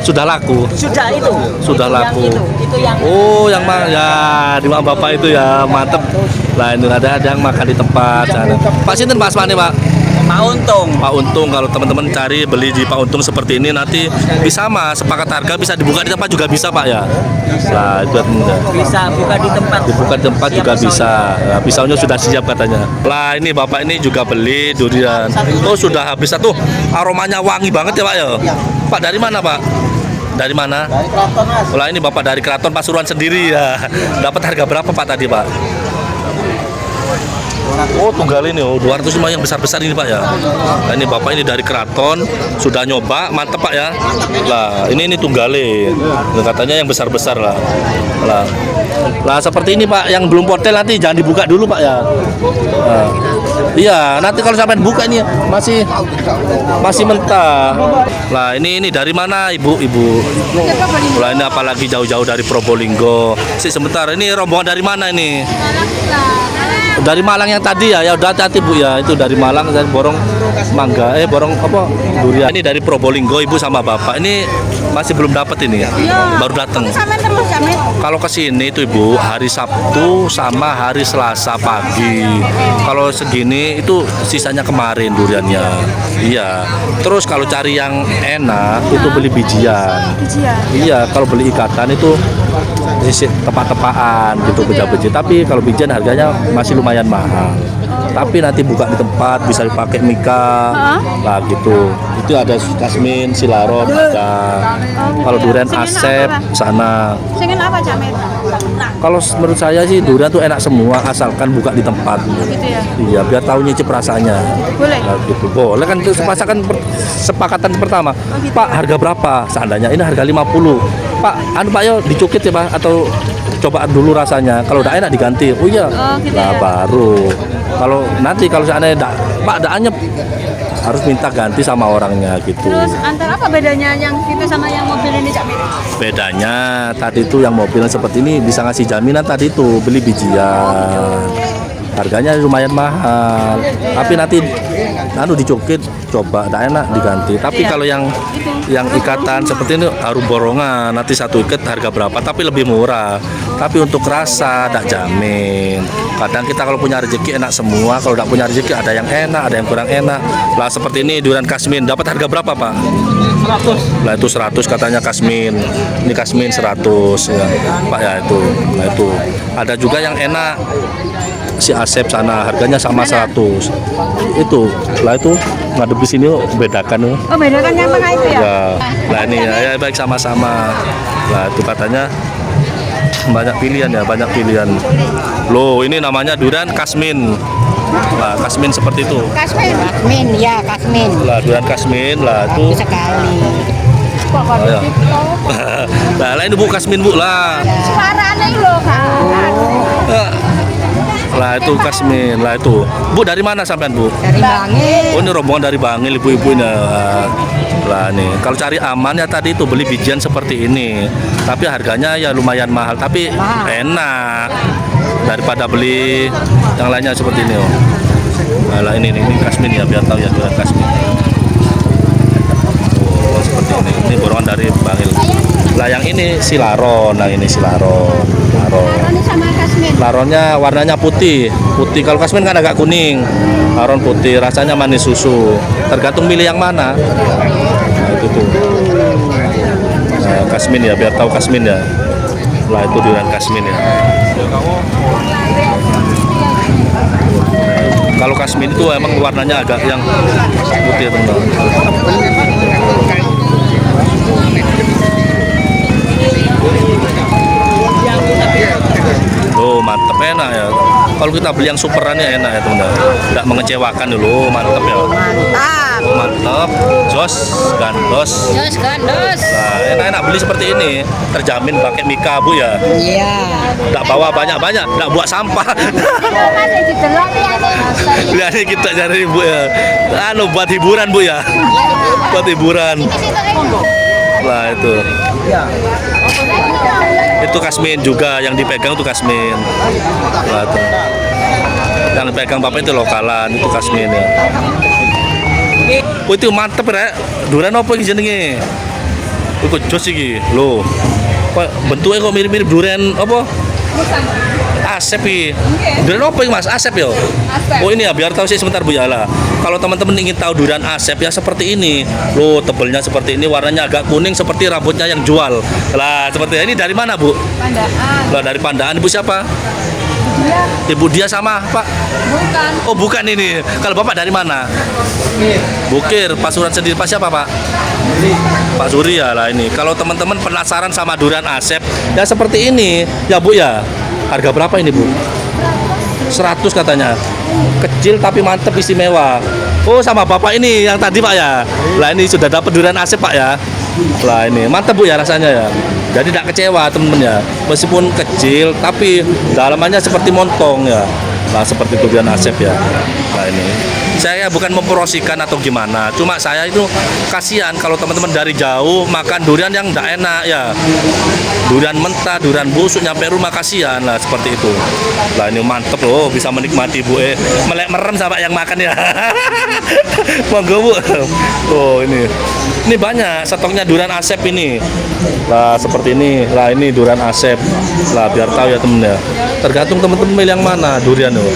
Sudah laku. Sudah itu. Sudah laku. Itu yang Oh, yang ya di rumah Bapak itu ya, mantep. Lah ini ada yang makan di tempat sana. Pak Sinten Pak Asmane Pak? Pak Untung. Pak Untung, kalau teman-teman cari beli di Pak Untung seperti ini nanti bisa sepakat harga, bisa dibuka di tempat juga bisa Pak ya. Nah itu Bisa buka di tempat. dibuka di tempat juga bisa. Nah, pisaunya sudah siap katanya. Lah ini bapak ini juga beli durian. Oh sudah habis satu. Aromanya wangi banget ya Pak ya. Pak dari mana Pak? Dari mana? Dari Kraton Mas. Lah ini bapak dari Keraton Pasuruan sendiri ya. Dapat harga berapa Pak tadi Pak? Oh tunggal ini, 205 yang besar-besar ini Pak ya. Nah, ini bapak ini dari Keraton sudah nyoba, mantep Pak ya. Lah ini tunggale, nah, katanya yang besar-besar lah. Lah seperti ini Pak, yang belum potel nanti jangan dibuka dulu Pak ya. Nah, iya nanti kalau sampai buka ini masih mentah. Lah ini dari mana ibu? Lah ini apalagi jauh-jauh dari Probolinggo. Sebentar, ini rombongan dari mana ini? Dari Malang yang tadi ya, udah hati-hati Bu ya, itu dari Malang dan borong mangga, borong apa durian. Ini dari Probolinggo ibu sama bapak, ini masih belum dapat ini ya, baru datang. Kalau ke sini itu ibu hari Sabtu sama hari Selasa pagi. Kalau segini itu sisanya kemarin duriannya. Iya. Terus kalau cari yang enak itu beli bijian. Iya, kalau beli ikatan itu tepat-tepaan gitu beja-beja. Tapi kalau bijian harganya masih lumayan mahal. Tapi nanti buka di tempat bisa dipakai mika lah gitu. Itu ada jasmin, silarot, ada. Kalau durian asep sana. Singin apa Jamil? Kalau menurut saya sih durian tuh enak semua asalkan buka di tempat. Gitu ya. Iya, biar tahu nyicip rasanya. Boleh. Nah, gitu. Boleh kan itu sepakatan pertama. Pak, harga berapa? Seandainya ini harga 50. Pak, Pak yo dicukit ya Pak atau coba dulu rasanya. Kalau udah enak diganti. Oh iya. Gitu Nah, ya. baru. Kalau seandainya Pak ada anyep harus minta ganti sama orangnya gitu. Terus antara apa bedanya yang itu sama yang mobil ini Jamil? Bedanya tadi itu yang mobil seperti ini bisa ngasih jaminan, tadi itu beli bijian. harganya lumayan mahal. Tapi nanti dicukit coba, tidak enak diganti. Tapi kalau yang ikatan seperti ini harum borongan, nanti satu ikat harga berapa, tapi lebih murah. Tapi untuk rasa tidak jamin. Kadang kita kalau punya rezeki enak semua, kalau tidak punya rezeki ada yang enak, ada yang kurang enak. Lah seperti ini durian Kasmin dapat harga berapa, Pak? 100. Lah itu 100 katanya Kasmin. Ini Kasmin 100 ya, Pak ya itu. Nah itu. Ada juga yang enak si Asep sana harganya sama 100. Itu. Lah itu ngadep di sini bedakan. Oh, bedakan yang tengah itu ya? Ya. Lah ini ya baik sama-sama. Lah itu katanya banyak pilihan ya, banyak pilihan. Loh, ini namanya durian Kasmin. Lah, Kasmin seperti itu. Kasmin, ya Kasmin. Lah, durian Kasmin lah itu. Sekali. Ya. Lah, ini Bu Kasmin, Bu lah. Suaranya loh, Kak. Lah itu Kasmin, lah itu. Bu dari mana sampean, Bu? Dari Bangil. Oh, ini rombongan dari Bangil ibu-ibu ini. Lah nih, kalau cari aman ya tadi itu beli bijian seperti ini. Tapi harganya ya lumayan mahal, tapi enak daripada beli yang lainnya seperti ini. Oh. Nah, ini Kasmin ya, biar tahu ya durian Kasmin. Oh, seperti ini. Ini borongan dari Bangil. Lah yang ini silaron, nah ini silaron. Ini sama Kasmin. Laronnya warnanya putih. Kalau Kasmin kan agak kuning. Laron putih, rasanya manis susu. Tergantung milih yang mana. Nah, itu tuh. Nah, Kasmin ya, biar tahu Kasmin ya. Lah itu durian Kasmin ya. Kalau Kasmin itu emang warnanya agak yang putih, teman-teman. Loh, mantep, enak ya. Kalau kita beli yang superannya enak ya, teman-teman. Tidak mengecewakan dulu, mantep ya. Mantap. Mantep, jos gandos. Jos gandos. Nah, enak-enak beli seperti ini, terjamin pakai Mika, Bu ya. Iya. Tidak bawa banyak-banyak, tidak buat sampah. Masih didelok ya, Mas. Lihat nih kita cari Bu ya. Buat hiburan, Bu ya. Buat hiburan. Lah itu. Itu Kasmin juga yang dipegang tuh Kasmin. Nah, tuh. Yang dipegang Bapak itu lokalan, itu Kasmin ya. Oh, itu mantep ya. Durian apa iki jenenge? Iku jos iki. Lho. Kok bentuknya kok mirip-mirip durian apa? Asep iki. Durian apa iki Mas? Asep ya? Oh ini ya, biar tahu sih sebentar Bu ya lah. Kalau teman-teman ingin tahu durian Asep ya seperti ini. Loh, tebelnya seperti ini, warnanya agak kuning seperti rambutnya yang jual. Lah, seperti ini dari mana, Bu? Pandaan. Lah, dari Pandaan. Ibu siapa? Ibu dia sama Pak? Bukan. Oh, bukan ini. Kalau Bapak dari mana? Bukir. Pasuruan sendiri Pak siapa, Pak? Pak Suri ya lah ini. Kalau teman-teman penasaran sama durian Asep, ya seperti ini. Ya, Bu ya. Harga berapa ini, Bu? 100 katanya. Kecil tapi mantep, istimewa. Oh, sama Bapak ini yang tadi Pak ya. Lah ini sudah dapat durian Asep Pak ya. Lah ini mantep Bu ya rasanya ya. Jadi tidak kecewa temen-temen ya. Meskipun kecil tapi dalamannya seperti montong ya. Nah seperti durian Asep ya. Nah ini saya bukan mempromosikan atau gimana, cuma saya itu kasihan kalau teman-teman dari jauh makan durian yang tidak enak ya. Durian mentah, durian busuk nyampe rumah kasihan lah seperti itu. Lah ini mantep loh, bisa menikmati Bu. Melek merem sama yang makan ya. Monggo Bu. Oh ini banyak stoknya durian Asep ini. Lah seperti ini. Lah ini durian Asep. Lah biar tahu ya temen ya. Tergantung teman-teman milih yang mana durian loh.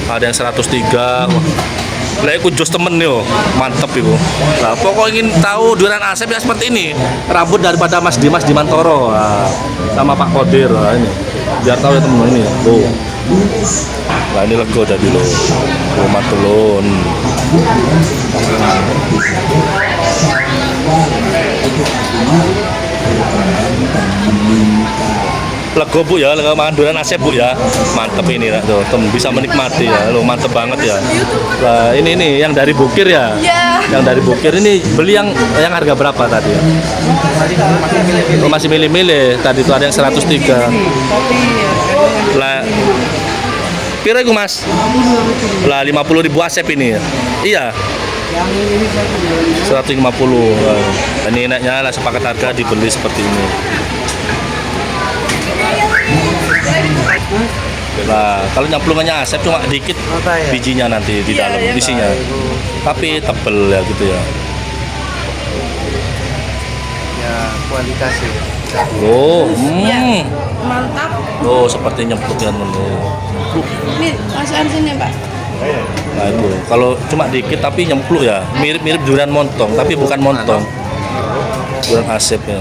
Ada yang 103. Lah ikut jos temen yo, mantep ibu. Nah pokok ingin tahu durian Asep ya seperti ini. Rambut daripada Mas Dimas Dimantoro, nah, sama Pak Kodir. Nah, ini biar tahu ya temen ini. Tuh. Nah ini lego jadi lo, matulun. Lego Bu ya, lego makan durian Asep Bu ya, mantep ini lah tuh, bisa menikmati ya, lo mantep banget ya. Nah ini yang dari Bukir ya, yang dari Bukir ini beli yang harga berapa tadi ya? Oh, masih milih-milih, tadi tuh ada yang 103. Lah, kira itu Mas? Lah 50.000 Asep ini ya? Iya. 150. Nah, ini enaknya lah sepakat harga dibeli seperti ini. Nah, kalau nyemplungannya Asep cuma dikit bijinya nanti di dalam isinya. Tapi tebel ya gitu ya. Ya kualitas ya. Oh, Mantap. oh seperti nyemplungnya Ini masukan sini, Pak. Nah itu, kalau cuma dikit tapi nyemplung ya, mirip-mirip durian montong, tapi bukan montong. Durian Asep ya.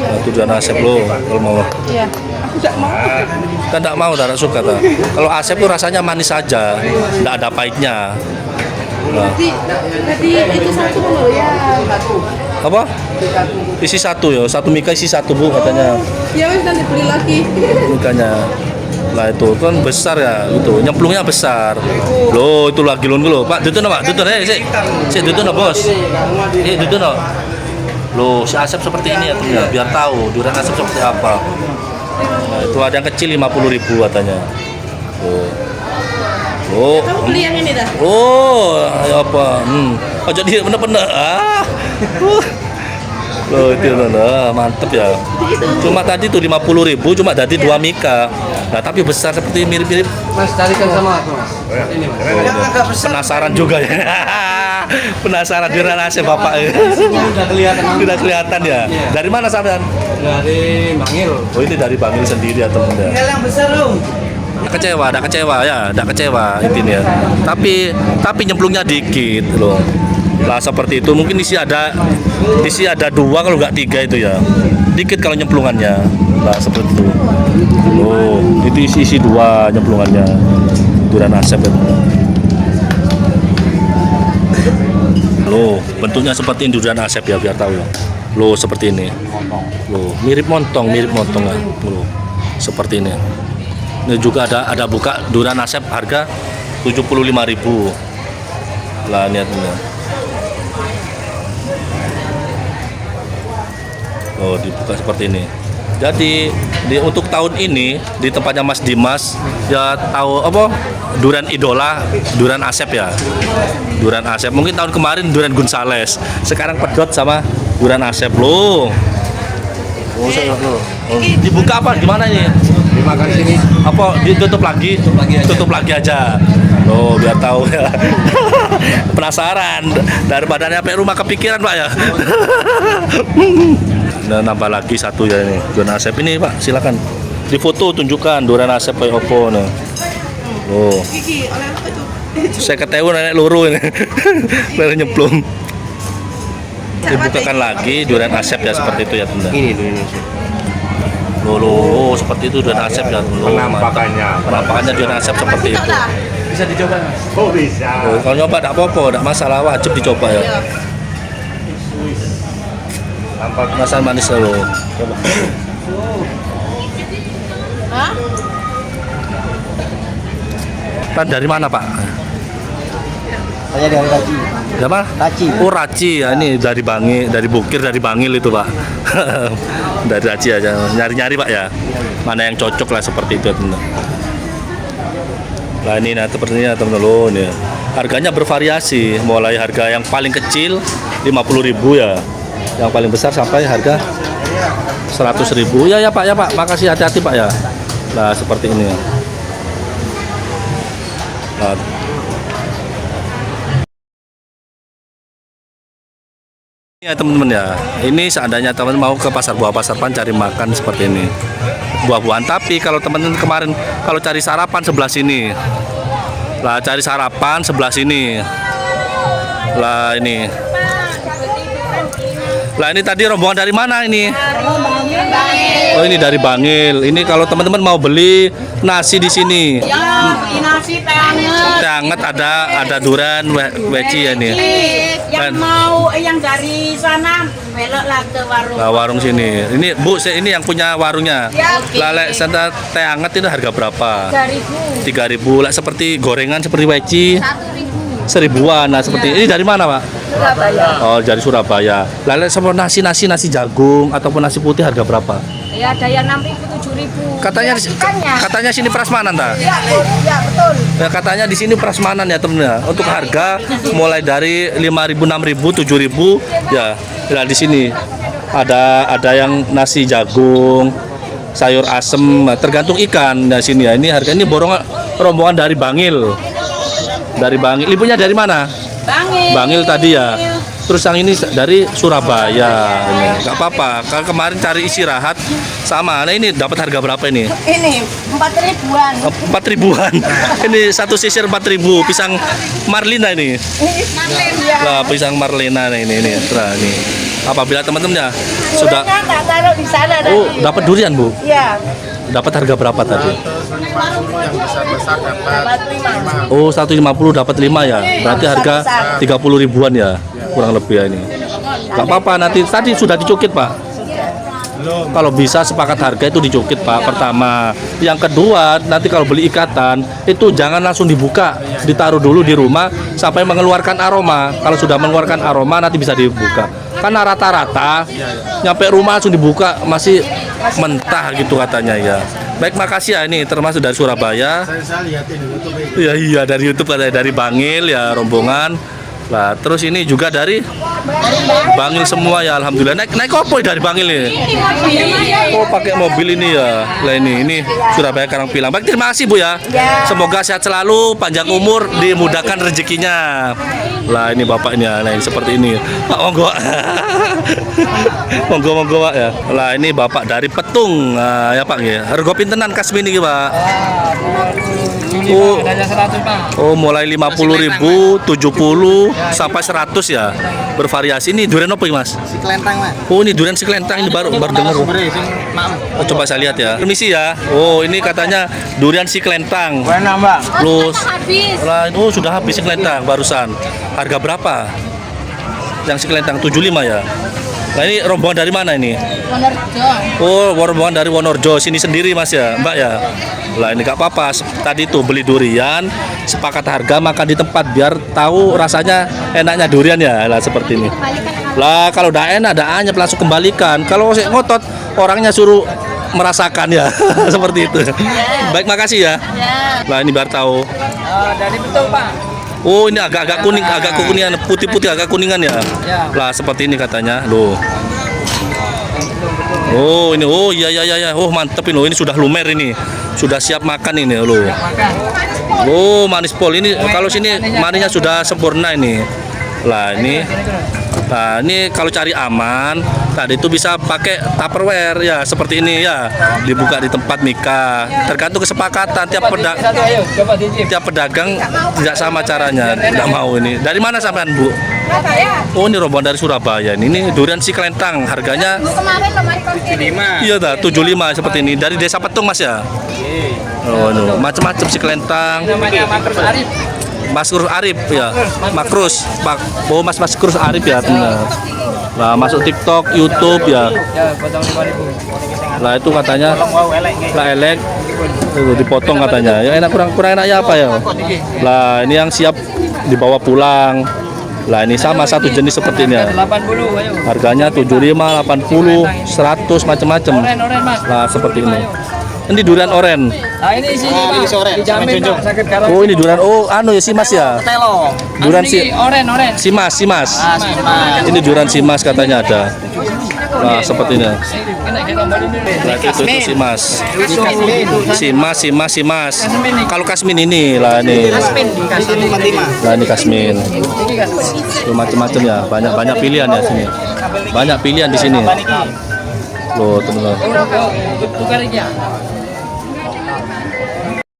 Nah, itu durian Asep lo, kalau mau. Iya. Aku tidak mau. Kan tidak mau, tidak suka tak. Kalau Asep tuh rasanya manis saja, tidak ada pahitnya. Nah, Tadi itu satu loh ya. apa? Isi satu ya, satu mika isi satu bu katanya. Ya wes nanti beli lagi. Mikanya. Nah itu kan besar ya, itu nyemplungnya besar. Loh itu lagi lon lo, Pak. Duduk Pak, duduk si duduk Bos. Duduk Loh, si Asep seperti ini ya, biar tahu durian Asep seperti apa. Nah, itu ada yang kecil 50.000 katanya. Oh. Kamu beli yang ini dah. Oh, ya apa? Oh jadi bener-bener. Loh itu mantep ya. Cuma tadi tuh 50.000 cuma tadi 2 mika. Nah tapi besar seperti mirip-mirip. Mas tarikan sama aku, Mas. Ini, Mas. Penasaran juga ya. Penasaran durian Asep Bapak. Udah kelihatan. Tidak kelihatan ya. Dari mana sampean? Dari Bangil. Oh ini dari Bangil sendiri ya teman ya. Yang besar dong. Kecewa ya, tidak kecewa intinya. Tapi nyemplungnya dikit loh. Lah seperti itu mungkin isi ada 2 kalau nggak 3 itu ya. Dikit kalau nyemplungannya. Lah seperti itu. Oh, itu isi 2 nyemplungannya. Durian Asep itu. Loh, bentuknya seperti durian Asep ya biar tahu ya. Loh seperti ini. Loh, mirip montong ya. Loh, seperti ini. Ini juga ada buka durian Asep harga 75.000. Lah niatnya. Oh, dibuka seperti ini. Jadi untuk tahun ini di tempatnya Mas Dimas ya tahu apa durian idola durian Asep ya. Durian Asep. Mungkin tahun kemarin durian Gonzales. Sekarang pedot sama durian Asep loh. Oh, dibuka apa? Gimana ini? Dimakan sini. Apa ditutup lagi? Tutup lagi aja. Oh, biar tahu ya. Penasaran daripada nyampe rumah kepikiran, Pak ya. Nah, nambah lagi satu ya ini. Durian Asep ini, Pak. Silakan. Difoto tunjukkan durian Asep kayak opo nah. Oh. Saya ketahui nenek luru ini. Baru nyemplung. Dibukakan lagi durian Asep ya seperti itu ya, Bunda. Ini dulu. Loh, seperti itu durian Asep ya. Penampakannya durian Asep seperti itu. Bisa dicoba, Mas. Oh bisa. Oh, kalau nyoba tidak apa-apa, tidak masalah, wajib dicoba ya. Tampak rasa manis loh. Coba. Hah? Pak dari mana Pak? Saya dari Raci. Siapa? Raci. Oh Raci ya, ini dari Bangil, dari Bukir, dari Bangil itu Pak. Dari Raci aja, nyari-nyari Pak ya. Mana yang cocok lah seperti itu teman. Nah ini nah sepertinya teman lo nih. Harganya bervariasi, mulai harga yang paling kecil 50.000 ya. Yang paling besar sampai harga 100.000. Ya Pak, ya Pak. Makasih, hati-hati Pak ya. Nah seperti ini. Nah, ya teman-teman ya, ini seandainya teman mau ke pasar buah Pasar Pan cari makan seperti ini buah-buahan, tapi kalau teman-teman kemarin kalau cari sarapan sebelah sini lah, cari sarapan sebelah sini lah, ini lah, ini tadi rombongan dari mana ini? Oh ini dari Bangil. Ini kalau teman-teman mau beli nasi di sini. Ya, nasi teh Hangat ada durian weci ya nih. Yang mau yang dari sana beloklah ke warung. Nah, warung sini. Ini Bu, ini yang punya warungnya. Lalek sana teh hangat itu harga berapa? 3.000. Lah seperti gorengan seperti weci 1.000-an. Nah seperti ini dari mana Pak? Surabaya. Oh dari Surabaya. Lalek sama nasi jagung ataupun nasi putih harga berapa? Ya ada yang 6.000, 7.000. Katanya sini prasmanan ta? Ya, ya betul. Ya, katanya di sini prasmanan ya temennya. Untuk harga mulai dari 5.000, 6.000, 7.000 ya. Nah, di sini ada yang nasi jagung, sayur asem, tergantung ikan. Nah, sini ya. Ini harga ini rombongan dari Bangil. Dari Bangil. Ibunya dari mana? Bangil tadi ya. Terus yang ini dari Surabaya. Ini nggak apa-apa. Kalau kemarin cari istirahat sama. Nah, ini dapat harga berapa ini? Ini 4.000-an. 4.000-an. Ini satu sisir 4.000. Pisang Marlina ini. Nah, pisang Marlina ini. Nah, ini. Apabila teman-temannya sudah Nggak taruh di sana tadi. Oh, dapat durian, Bu. Iya. Dapat harga berapa tadi? Yang besar-besar dapat 5. Oh, 150 dapat 5 ya. Berarti harga 30 ribuan ya. Kurang lebih ya ini. Gak apa-apa, nanti tadi sudah dicukit, Pak. Kalau bisa sepakat harga itu dicukit, Pak. Pertama. Yang kedua, nanti kalau beli ikatan itu jangan langsung dibuka, ditaruh dulu di rumah sampai mengeluarkan aroma. Kalau sudah mengeluarkan aroma nanti bisa dibuka. Karena rata-rata nyampe rumah langsung dibuka masih mentah gitu katanya ya. Baik, makasih ya, ini termasuk dari Surabaya. Saya lihatin di YouTube. Iya dari YouTube, dari Bangil ya rombongan. Nah, terus ini juga dari Bangil semua ya, alhamdulillah. Naik apa dari Bangil nih? Oh, pakai mobil ini ya. Lah ini Surabaya Karangpilang. Baik, terima kasih Bu ya. Semoga sehat selalu, panjang umur, dimudahkan rezekinya. Lah ini Bapak ini ya, nah, ini seperti ini. Pak monggo. Monggo Pak ya. Lah ini Bapak dari Petung. Nah, ya Pak ya. Harga pintenan kasmin iki, Pak. Oh, mulai 50.000, 70 sampai 100 ya. Bervariasi. Ini durian apa, Mas? Si kelentang, Mas. Oh, ini durian si kelentang, ini baru dengar. Oh, coba saya lihat ya. Permisi ya. Oh, ini katanya durian si kelentang. Mana, Mbak? Plus oh, sudah habis si kelentang barusan. Harga berapa? Yang si kelentang 75 ya. Nah, ini rombongan dari mana ini? Oh, rombongan dari Wonorejo. Sini sendiri Mas ya, Mbak ya. Lah ini gak apa-apa. Tadi tuh beli durian, sepakat harga, makan di tempat biar tahu rasanya enaknya durian ya. Lah seperti ini. Lah kalau udah enak, ada anyep langsung kembalikan. Kalau saya ngotot, orangnya suruh merasakan ya. Seperti itu. Baik, makasih ya. Lah ini biar tahu. Dari betul Pak. Oh, ini agak kuning, agak kuningan, putih-putih agak kuningan ya. Lah seperti ini katanya. Loh. Oh, ini iya. Oh, mantep ini. Ini sudah lumer ini. Sudah siap makan ini loh. Oh, manis pol ini. Kalau sini manisnya sudah sempurna ini. Lah ini. Nah, ini kalau cari aman, tadi itu bisa pakai Tupperware ya, seperti ini ya. Dibuka di tempat nikah. Tergantung kesepakatan tiap pedagang tidak sama caranya. Tidak mau ini. Dari mana sampean, Bu? Oh, ini rombongan dari Surabaya. Ini durian si kelentang. Harganya Kemarin lemari kontainer. iya dah, 75 seperti ini. Dari Desa Petung, Mas ya. Oh, no. Macam-macam si kelentang. Namanya Makrus Arif. Mas Krus Arif ya. Makrus. Oh, Mas Krus Arif ya, benar. Nah, masuk TikTok, YouTube ya. Ya, potong 5.000. Lah itu katanya lah elek. Itu dipotong katanya. Yang enak kurang enak ya apa ya? Lah ini yang siap dibawa pulang. Lah ini sama satu jenis seperti ini ya. 80, ayo. Harganya 75, 80, 100 macam-macam. Oren Mas. Lah seperti ini. Ini durian oren. Nah, ini sini Pak. Dijamin Pak, sakit karang. Oh, ini durian. Oh, anu ya si Mas ya. Telo. Durian si oren. Si Mas. Ini durian si Mas katanya ada. Nah, seperti ini. Nah, itu si Mas. Si Mas. Kalau kasmin ini lah ini. Nah, ini kasmin. Itu macam-macam ya. Banyak pilihan ya sini. Banyak pilihan di sini. Loh, teman-teman. Tukar aja.